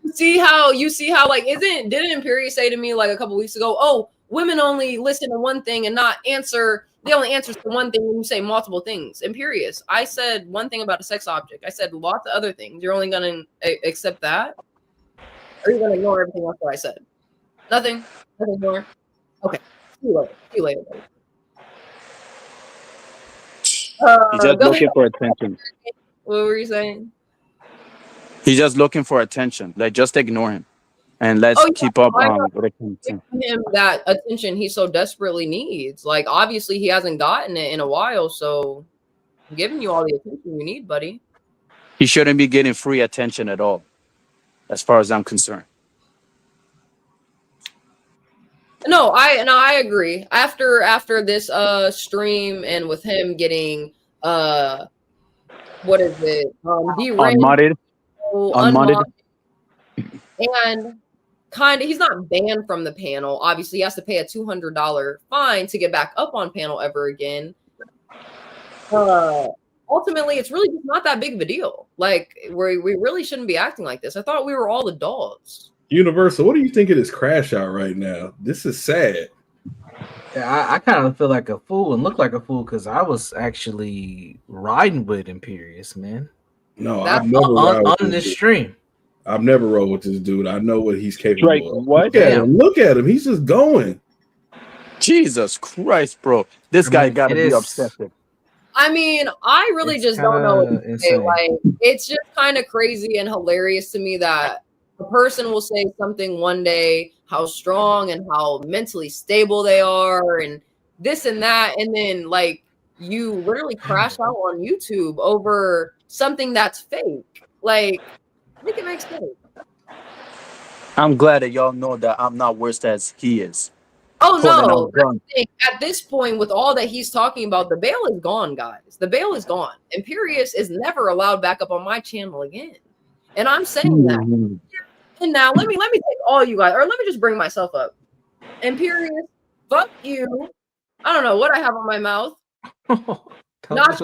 you see how like didn't Imperious say to me like a couple weeks ago, oh, women only listen to one thing and not answer, they only answer to one thing when you say multiple things. Imperious, I said one thing about a sex object. I said lots of other things. You're only gonna accept that? Or are you gonna ignore everything else that I said? Nothing more. Okay. See you later. He's just looking for attention. What were you saying? He's just looking for attention. Like, just ignore him, and let's keep up with attention. Him that attention he so desperately needs. Like, obviously he hasn't gotten it in a while, so I'm giving you all the attention you need, buddy. He shouldn't be getting free attention at all, as far as I'm concerned. No, I agree. After this stream and with him getting what is it? Unmodded. And kind of, he's not banned from the panel. Obviously, he has to pay a $200 fine to get back up on panel ever again. Ultimately, it's really just not that big of a deal. Like, we really shouldn't be acting like this. I thought we were all adults. Universal, what do you think of this crash out right now? This is sad. Yeah, I kind of feel like a fool and look like a fool because I was actually riding with Imperious, man. No, I've never on this stream. I've never rode with this dude. I know what he's capable Like, of. what? Look at him. He's just going. Jesus Christ, bro. This guy got to be obsessive. I mean, I really just don't know what to say. Like, it's just kind of crazy and hilarious to me that a person will say something one day, how strong and how mentally stable they are and this and that, and then like you literally crash out on YouTube over something that's fake. Like, make it make sense. I'm glad that y'all know that I'm not worse as he is. Oh no! At this point, with all that he's talking about, the bail is gone, guys. The bail is gone. Imperious is never allowed back up on my channel again, and I'm saying that. And now let me take all you guys, or let me just bring myself up. Imperious, fuck you. I don't know what I have on my mouth. Not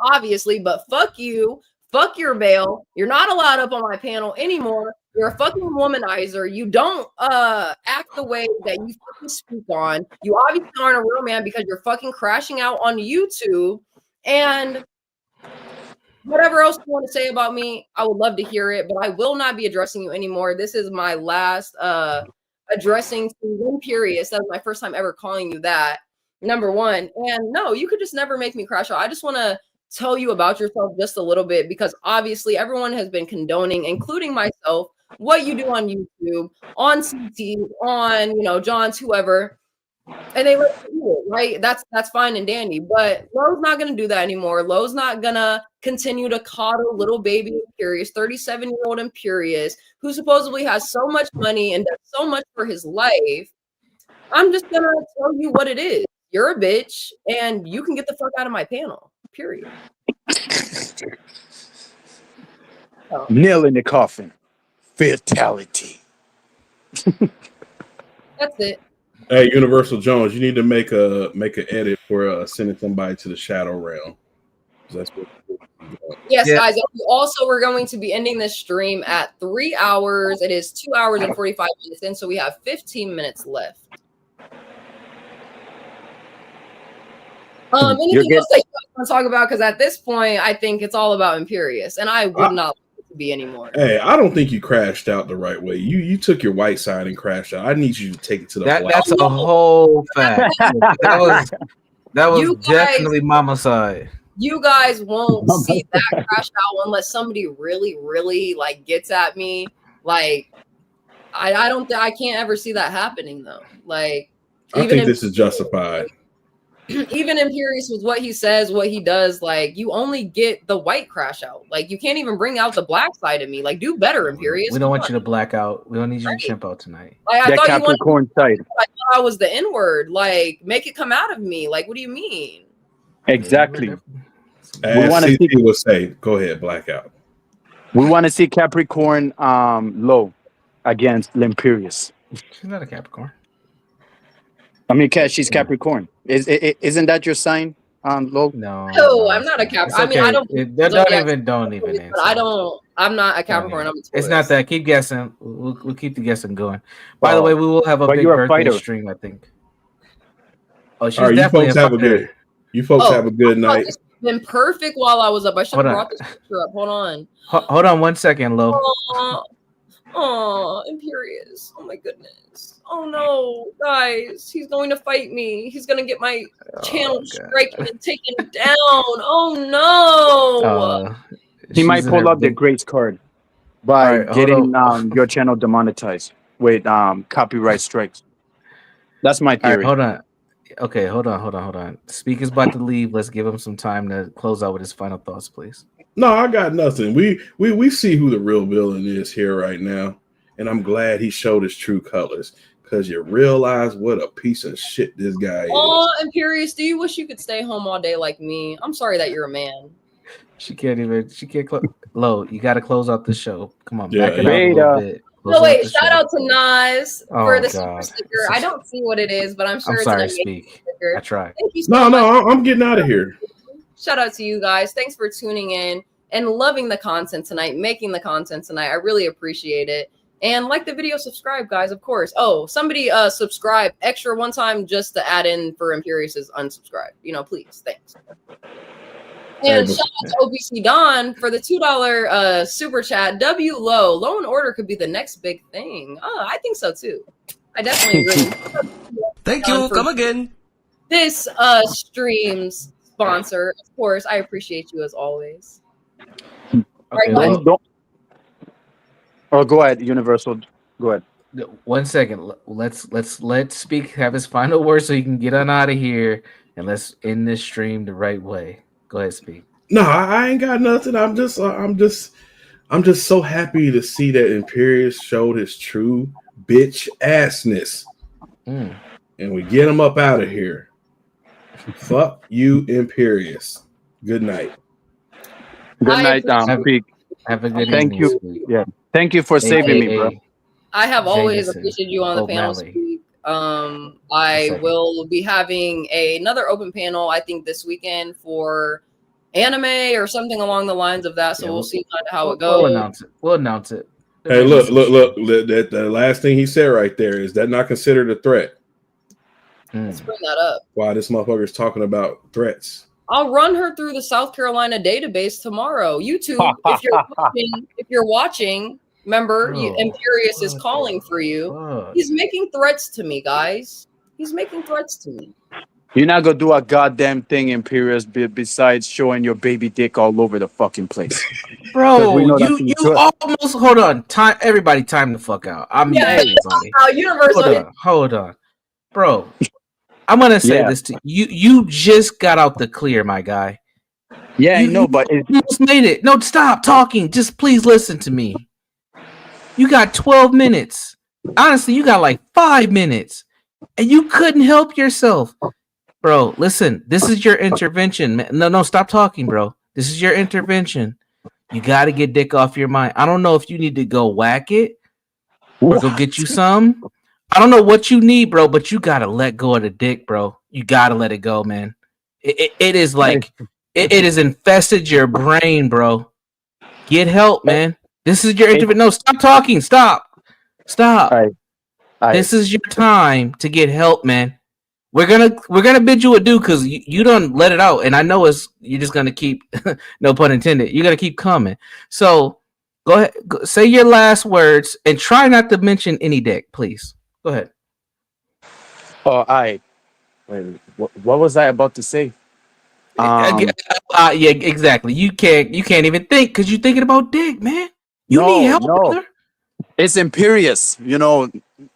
obviously, but fuck you. Fuck your bail. You're not allowed up on my panel anymore. You're a fucking womanizer. You don't act the way that you fucking speak on. You obviously aren't a real man because you're fucking crashing out on YouTube. And whatever else you want to say about me, I would love to hear it, but I will not be addressing you anymore. This is my last addressing to Imperious. That was my first time ever calling you that, number one. And no, you could just never make me crash out. I just want to tell you about yourself just a little bit because obviously everyone has been condoning, including myself, what you do on YouTube, on CT, on, you know, John's, whoever. And they let you do it, right? That's fine and dandy. But Lowe's not going to do that anymore. Lowe's not going to continue to coddle little baby Imperious, 37-year-old Imperious, who supposedly has so much money and does so much for his life. I'm just going to tell you what it is. You're a bitch, and you can get the fuck out of my panel, period. Nail in the coffin. Fatality. That's it. Hey, Universal Jones, you need to make an edit for sending somebody to the Shadow Realm. That's what. Yes, guys. Also, we're going to be ending this stream at 3 hours. It is 2 hours and 45 minutes in, so we have 15 minutes left. Anything else that you guys want to talk about because at this point, I think it's all about Imperious, and I would not like it to be anymore. Hey, I don't think you crashed out the right way. You took your white side and crashed out. I need you to take it to the black. That's a whole fact. that was definitely Mama's side. You guys won't see that crash out unless somebody really, really like gets at me. Like, I can't ever see that happening though. Like, I think this is justified. Even Imperious with what he says, what he does, like you only get the white crash out. Like you can't even bring out the black side of me. Like do better, Imperious. We don't want you to black out. We don't need you to chimp out tonight. Like, I that thought Capricorn side. I thought I was the N-word. Like make it come out of me. Like what do you mean? Exactly. As we want to see. Will say, go ahead, blackout. We want to see Capricorn low against Imperious. She's not a Capricorn. I mean, she's Capricorn. Isn't that your sign, low? No, I'm not a Capricorn. Okay. I mean, Don't even answer. But I'm not a Capricorn. I'm a Taurus. It's not that. Keep guessing. We'll keep the guessing going. By the way, we will have a big birthday stream, I think. Oh, she's definitely you folks have a good. You folks have a good night. It's been perfect while I was up. I should have brought this picture up. Hold on. Hold on 1 second, Lo. Oh, Imperious. Oh my goodness. Oh no, guys. He's going to fight me. He's going to get my channel striking and taken down. Oh no. He might pull up the grace card by getting your channel demonetized with copyright strikes. That's my theory. Hold on. Okay, hold on. Speaker's about to leave. Let's give him some time to close out with his final thoughts, please. No, I got nothing. We see who the real villain is here right now, and I'm glad he showed his true colors because you realize what a piece of shit this guy is. Oh, Imperious, do you wish you could stay home all day like me? I'm sorry that you're a man. She can't. Lo, you got to close out the show. Come on, back it up a little bit. No, wait, shout out to Nas for the super sticker. I don't see what it is, but I'm sure I'm it's sorry, an amazing sticker. I tried. Thank you so much. No, I'm getting out of here. Shout out to you guys. Thanks for tuning in and loving the content tonight, making the content tonight. I really appreciate it. And like the video, subscribe, guys, of course. Oh, somebody subscribe extra one time just to add in for Imperious's unsubscribe. Please. Thanks. And shout out to OBC Don for the $2 super chat. W Low and Order could be the next big thing. Oh, I think so too. I definitely agree. Thank you. Come again. This stream's sponsor, of course. I appreciate you as always. Okay, go ahead, Universal. Go ahead. 1 second. Let's Speak have his final word so he can get on out of here, and let's end this stream the right way. Go ahead, Speak. No, I ain't got nothing. I'm just so happy to see that Imperious showed his true bitch assness, and we get him up out of here. Fuck you, Imperious. Good night. Good night, Speak. Have a good Thank evening, you. Speak. Yeah, thank you for saving me, bro. I have always Jameson, appreciated you on the panel, O'Malley. Speak. I will be having another open panel, I think, this weekend for anime or something along the lines of that. So we'll see kind of how it goes. We'll announce it. Hey, look. The last thing he said right there is that not considered a threat. Let's bring that up. Wow, this motherfucker's talking about threats. I'll run her through the South Carolina database tomorrow. YouTube, if you're watching, remember, Imperious is calling for you. He's making threats to me, guys. He's making threats to me. You're not gonna do a goddamn thing, Imperious, besides showing your baby dick all over the fucking place. Bro, you almost hold on. Everybody, time the fuck out. Universal. Hold on, bro. I'm gonna say this to you. You just got out the clear, my guy. Yeah, I know, but you almost made it. No, stop talking. Just please listen to me. You got 12 minutes. Honestly, you got like 5 minutes, and you couldn't help yourself. Bro, listen, this is your intervention. Man. No, stop talking, bro. This is your intervention. You got to get dick off your mind. I don't know if you need to go whack it or go get you some. I don't know what you need, bro, but you got to let go of the dick, bro. You got to let it go, man. It is like, it has infested your brain, bro. Get help, man. This is your intervention. No, stop talking. Stop. This is your time to get help, man. we're gonna bid you adieu because you don't let it out, and I know you're just gonna keep, no pun intended. You're gonna keep coming. So go ahead, say your last words, and try not to mention any deck, please. Go ahead. Oh, I wait. What was I about to say? Yeah, exactly. You can't even think because you're thinking about dick, man. You need No, help, no. brother. It's Imperious. You know,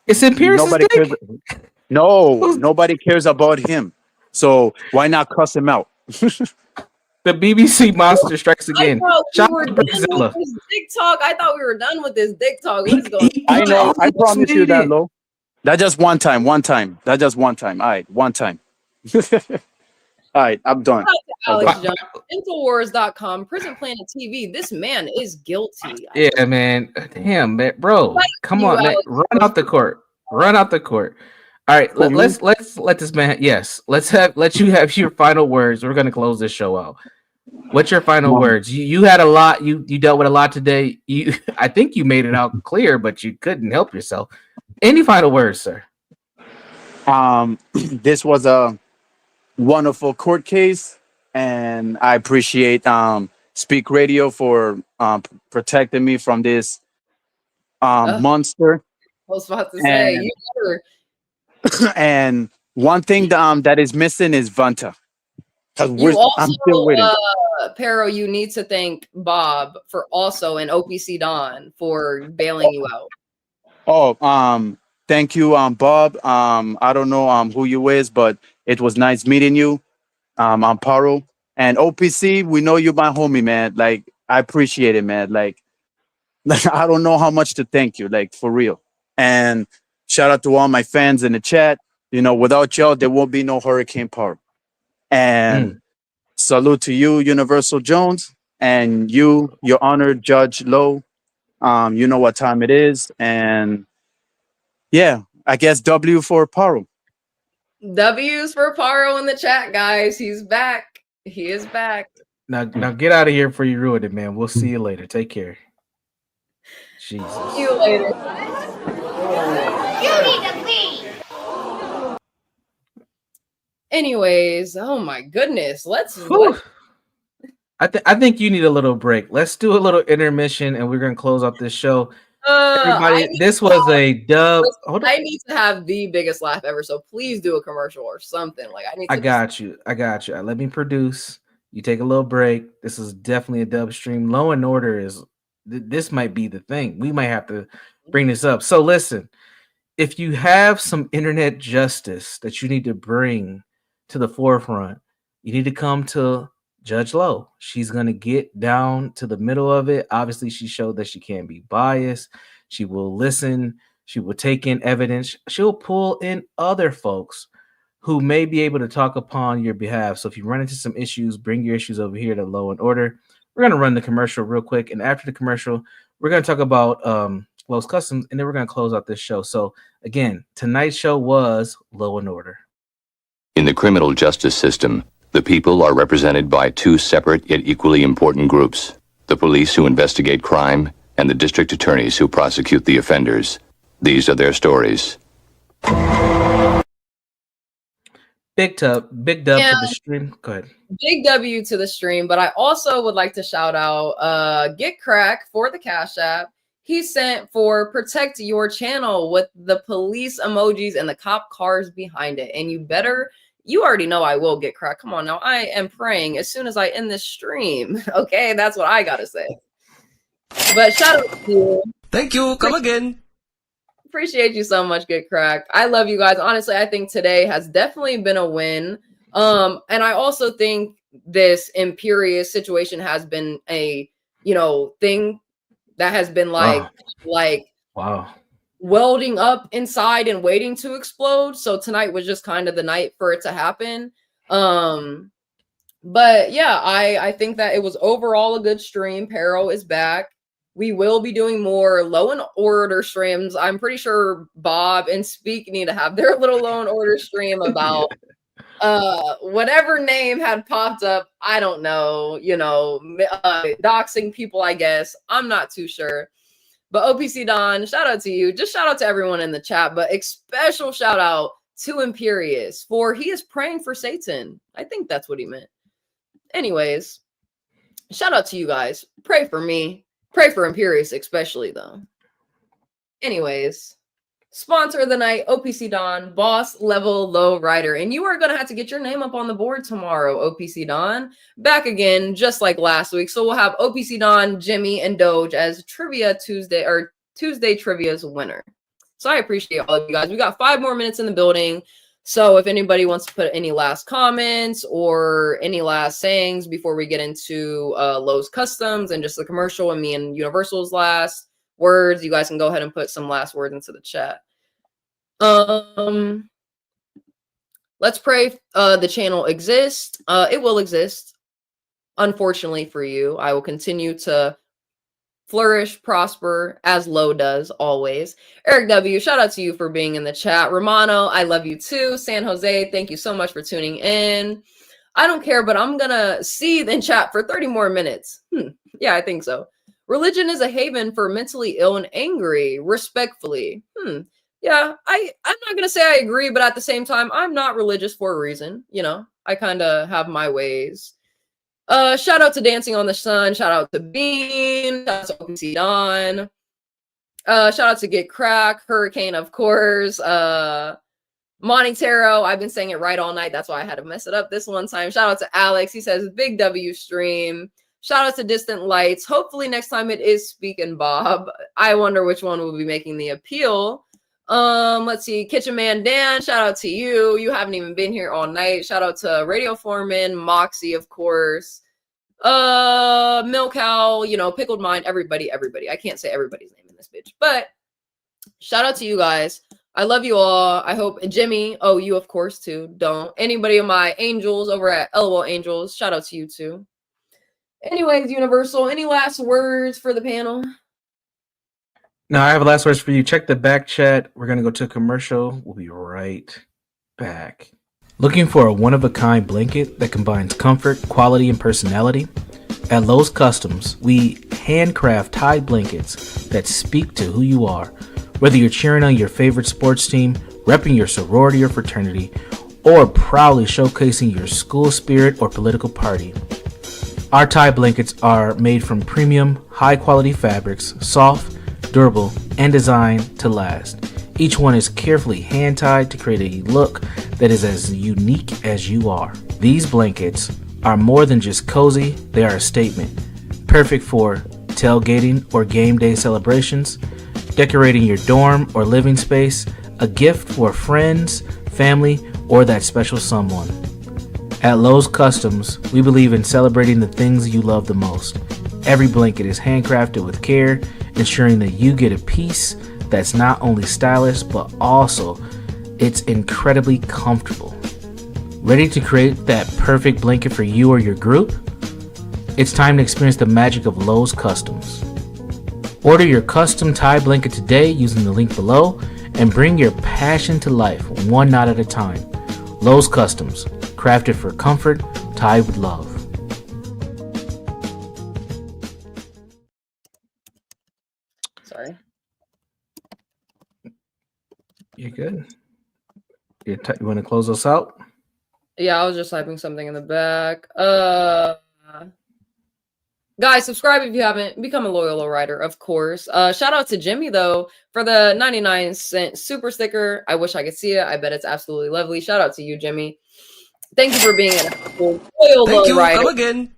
It's Imperious' nobody cares. dick. No, nobody cares about him. So why not cuss him out? The BBC monster strikes again. I thought we Shout were out to done with Brazilla. this dick talk. I thought we were done with this dick talk. What is going I on? know. I promise you that, Lo. That just one time. One time. That just one time. All right, one time. All right, I'm done. Shout out to Alex Jones. Infowars.com, Prison Planet TV. This man is guilty. Yeah, man. Damn, man, bro. Come you, on, man. Alex. Run out the court. Run out the court. All right, let's let this man. Yes, let you have your final words. We're gonna close this show out. What's your final words? You had a lot. You dealt with a lot today. I think you made it out clear, but you couldn't help yourself. Any final words, sir? This was a wonderful court case, and I appreciate Speak Radio for protecting me from this monster. I was about to And- say, you better. And one thing that is missing is Vanta. You I'm still also, waiting. Pero, you need to thank Bob for also and OPC Don for bailing you out. Oh, thank you, Bob. I don't know who you is, but it was nice meeting you. I'm Paro. And OPC, we know you're my homie, man. Like, I appreciate it, man. Like I don't know how much to thank you, like for real. And shout out to all my fans in the chat. You know, without y'all, there won't be no Hurricane Paro. And salute to you, Universal Jones, and you, your honored Judge Lowe. You know what time it is, and yeah, I guess W for Paro. W's for Paro in the chat, guys. He's back. He is back. Now get out of here before you ruin it, man. We'll see you later. Take care. Jesus. See you later. You need to leave. Anyways, oh my goodness. Let's I think you need a little break. Let's do a little intermission, and we're gonna close out this show. Everybody, this was a dub. I need to have the biggest laugh ever. So please do a commercial or something. Like I need. To I got you. Let me produce. You take a little break. This is definitely a dub stream. Law and Order is. This might be the thing. We might have to bring this up. So listen, if you have some internet justice that you need to bring to the forefront, you need to come to Judge Lowe. She's going to get down to the middle of it. Obviously, she showed that she can't be biased. She will listen. She will take in evidence. She'll pull in other folks who may be able to talk upon your behalf. So if you run into some issues, bring your issues over here to Law and Order. We're going to run the commercial real quick. And after the commercial, we're going to talk about Lowe's Customs, and then we're going to close out this show. So again, tonight's show was Law and Order. In the criminal justice system, the people are represented by two separate yet equally important groups: the police who investigate crime and the district attorneys who prosecute the offenders. These are their stories. Big dub to the stream. Go ahead. Big W to the stream, but I also would like to shout out Get Crack for the Cash App. He sent for protect your channel with the police emojis and the cop cars behind it. And you already know I will Get Crack. Come on now. I am praying as soon as I end this stream. Okay, that's what I gotta say. But shout out to you. Thank you. Come again. Appreciate you so much, Get Cracked. I love you guys. Honestly, I think today has definitely been a win. And I also think this Imperious situation has been a, thing that has been like welding up inside and waiting to explode. So tonight was just kind of the night for it to happen. But yeah, I think that it was overall a good stream. Pero is back. We will be doing more Law and Order streams. I'm pretty sure Bob and Speak need to have their little Law and Order stream about whatever name had popped up. I don't know, doxing people, I guess. I'm not too sure. But OPC Don, shout out to you. Just shout out to everyone in the chat, but a special shout out to Imperious, for he is praying for Satan. I think that's what he meant. Anyways, shout out to you guys. Pray for me. Pray for Imperious, especially, though. Anyways, sponsor of the night, OPC Don, boss level low rider. And you are going to have to get your name up on the board tomorrow, OPC Don. Back again, just like last week. So we'll have OPC Don, Jimmy, and Doge as Trivia Tuesday, or Tuesday Trivia's winner. So I appreciate all of you guys. We got 5 more minutes in the building. So if anybody wants to put any last comments or any last sayings before we get into Lowe's Customs and just the commercial and me and Universal's last words, you guys can go ahead and put some last words into the chat. Let's pray the channel exists. It will exist. Unfortunately for you, I will continue to flourish, prosper, as Low does always. Eric W., shout out to you for being in the chat. Romano, I love you too. San Jose, thank you so much for tuning in. I don't care, but I'm gonna see in chat for 30 more minutes. Yeah, I think so. Religion is a haven for mentally ill and angry, respectfully. Yeah, I'm not gonna say I agree, but at the same time, I'm not religious for a reason. You know, I kind of have my ways. Shout out to Dancing on the Sun. Shout out to Bean. Shout out to OPC Don. Shout out to Get Crack, Hurricane, of course. Monty Taro. I've been saying it right all night. That's why I had to mess it up this one time. Shout out to Alex. He says Big W stream. Shout out to Distant Lights. Hopefully next time it is Speaking Bob. I wonder which one will be making the appeal. Let's see. Kitchen Man Dan, shout out to you. You haven't even been here all night. Shout out to Radio Foreman, Moxie, of course. Milk Cow, you know, Pickled Mind, everybody. I can't say everybody's name in this bitch, but shout out to you guys. I love you all. I hope Jimmy, oh, you of course too. Don't anybody of my angels over at LOL Angels, shout out to you too. Anyways, Universal, any last words for the panel? No, I have last words for you. Check the back chat. We're going to go to a commercial. We'll be right back. Looking for a one-of-a-kind blanket that combines comfort, quality, and personality? At Lowe's Customs, we handcraft Tide blankets that speak to who you are. Whether you're cheering on your favorite sports team, repping your sorority or fraternity, or proudly showcasing your school spirit or political party. Our Tide blankets are made from premium, high-quality fabrics, soft, durable, and designed to last. Each one is carefully hand-tied to create a look that is as unique as you are. These blankets are more than just cozy, they are a statement. Perfect for tailgating or game day celebrations, decorating your dorm or living space, a gift for friends, family, or that special someone. At Lowe's Customs, we believe in celebrating the things you love the most. Every blanket is handcrafted with care, ensuring that you get a piece that's not only stylish, but also it's incredibly comfortable. Ready to create that perfect blanket for you or your group? It's time to experience the magic of Lowe's Customs. Order your custom Tide blanket today using the link below and bring your passion to life one knot at a time. Lowe's Customs, crafted for comfort, tied with love. Sorry. You're good. You want to close us out? Yeah, I was just typing something in the back. Guys, subscribe if you haven't. Become a loyal rider, of course. Shout out to Jimmy, though, for the 99-cent super sticker. I wish I could see it. I bet it's absolutely lovely. Shout out to you, Jimmy. Thank you for being a loyal rider. Come again.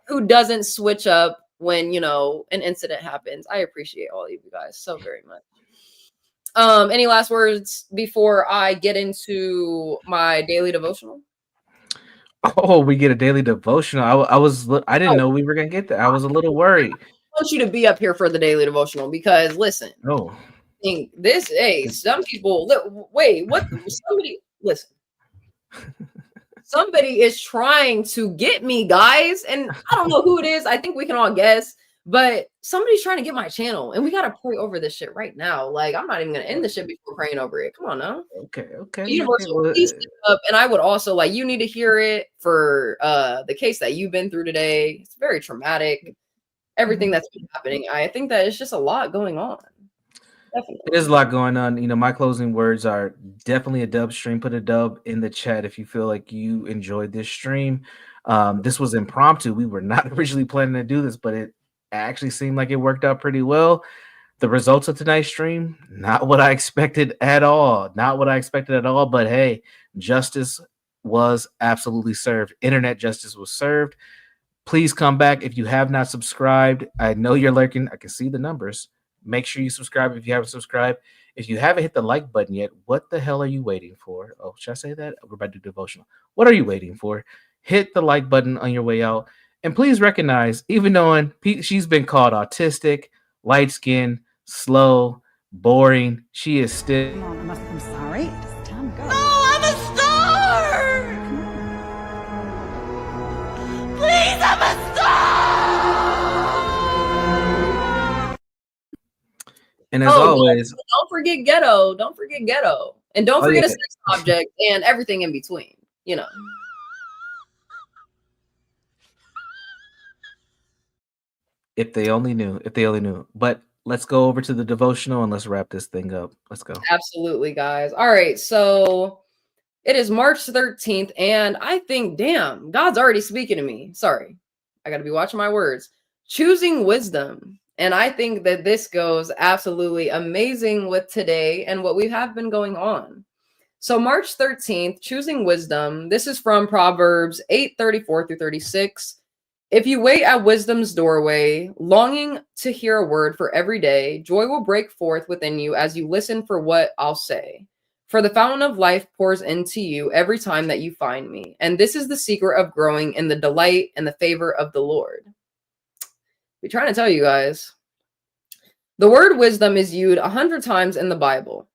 Who doesn't switch up when, you know, an incident happens. I appreciate all of you guys so very much. Any last words before I get into my daily devotional? Oh, we get a daily devotional. I didn't know we were gonna get that. I was a little worried. I want you to be up here for the daily devotional because listen. Oh, some people wait. What? Somebody listen. Somebody is trying to get me, guys, and I don't know who it is. I think we can all guess. But somebody's trying to get my channel, and we gotta pray over this shit right now. Like, I'm not even gonna end the shit before praying over it. Come on now. Okay. Universal, please step up. And I would also like you need to hear it for the case that you've been through today. It's very traumatic. Everything that's been happening. I think that it's just a lot going on. There's a lot going on. You know, my closing words are definitely a dub stream. Put a dub in the chat if you feel like you enjoyed this stream. This was impromptu. We were not originally planning to do this, but it actually seemed like it worked out pretty well. The results of tonight's stream, not what I expected at all. Not what I expected at all. But hey, justice was absolutely served. Internet justice was served. Please come back if you have not subscribed. I know you're lurking. I can see the numbers. Make sure you subscribe if you haven't subscribed. If you haven't hit the like button yet, what the hell are you waiting for? Oh, should I say that? We're about to do devotional. What are you waiting for? Hit the like button on your way out. And please recognize, even knowing she's been called autistic, light-skinned, slow, boring, she is still... I'm sorry. It's time to go. No, I'm a star! Please, I'm a star! And as always... Don't forget ghetto. Don't forget ghetto. And don't forget a sex object and everything in between, you know. If they only knew. If they only knew. But let's go over to the devotional and let's wrap this thing up. Let's go. Absolutely, guys. All right, so it is March 13th, and I think, damn, God's already speaking to me. Sorry, I got to be watching my words. Choosing wisdom. And I think that this goes absolutely amazing with today and what we have been going on. So March 13th, choosing wisdom. This is from Proverbs 8:34 through 36. If you wait at wisdom's doorway, longing to hear a word for every day, joy will break forth within you as you listen for what I'll say. For the fountain of life pours into you every time that you find me. And this is the secret of growing in the delight and the favor of the Lord. We're trying to tell you guys. The word wisdom is used 100 times in the Bible.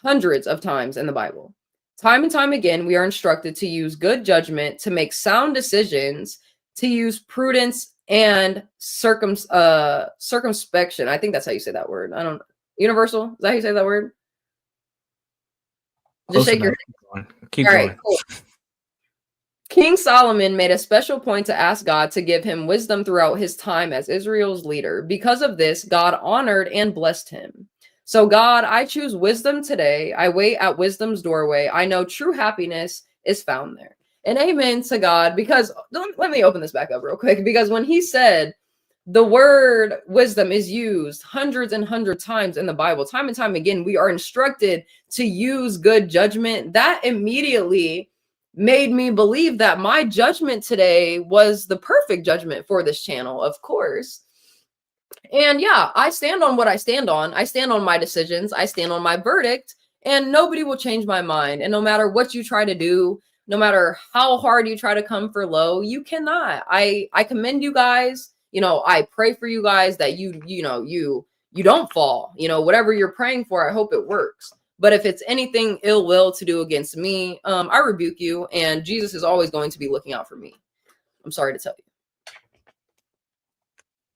Hundreds of times in the Bible. Time and time again, we are instructed to use good judgment, to make sound decisions, to use prudence and circumspection. I think that's how you say that word. I don't know. Universal? Is that how you say that word? Just shake your head. Keep going. Right, cool. King Solomon made a special point to ask God to give him wisdom throughout his time as Israel's leader. Because of this, God honored and blessed him. So God, I choose wisdom today. I wait at wisdom's doorway. I know true happiness is found there. And amen to God, because let me open this back up real quick, because when he said the word wisdom is used hundreds and hundreds times in the Bible, time and time again, we are instructed to use good judgment. That immediately made me believe that my judgment today was the perfect judgment for this channel, of course. And yeah, I stand on what I stand on. I stand on my decisions. I stand on my verdict, and nobody will change my mind. And no matter what you try to do, no matter how hard you try to come for low, you cannot. I commend you guys. You know, I pray for you guys that you don't fall. You know, whatever you're praying for, I hope it works. But if it's anything ill will to do against me, I rebuke you. And Jesus is always going to be looking out for me. I'm sorry to tell you.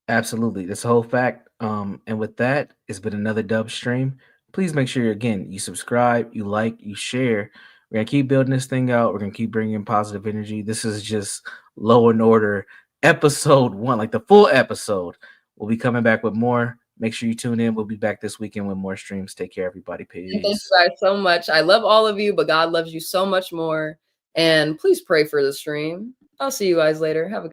Absolutely. That's a whole fact. And with that, it's been another dub stream. Please make sure, again, you subscribe, you like, you share. We're going to keep building this thing out. We're going to keep bringing positive energy. This is just Law and Order episode 1, like the full episode. We'll be coming back with more. Make sure you tune in. We'll be back this weekend with more streams. Take care, everybody. Peace. And thank you guys so much. I love all of you, but God loves you so much more. And please pray for the stream. I'll see you guys later. Have a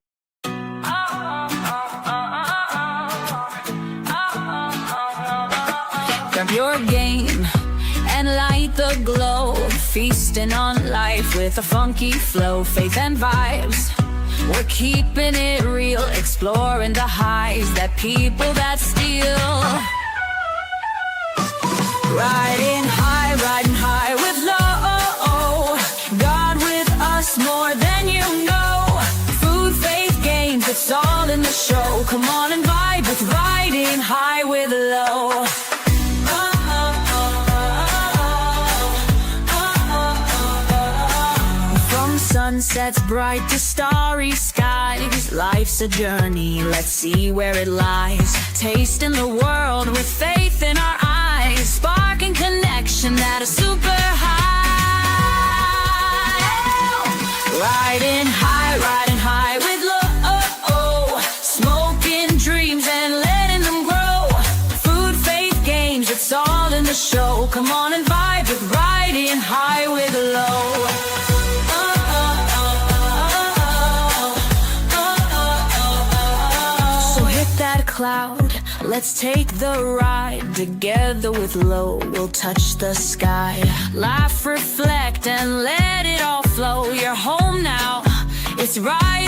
Grab your game and light the glow. Feasting on life with a funky flow. Faith and vibes. We're keeping it real, exploring the highs that people that steal. Riding high with low. God with us more than you know. Food, faith, games, it's all in the show. Come on and vibe with riding high with low. Sunsets bright to starry skies. Life's a journey, let's see where it lies. Tasting the world with faith in our eyes. Sparking connection at a super high. Riding high with low. Smoking dreams and letting them grow. Food, faith, games, it's all cloud. Let's take the ride. Together with low, we'll touch the sky. Laugh, reflect, and let it all flow. You're home now. It's right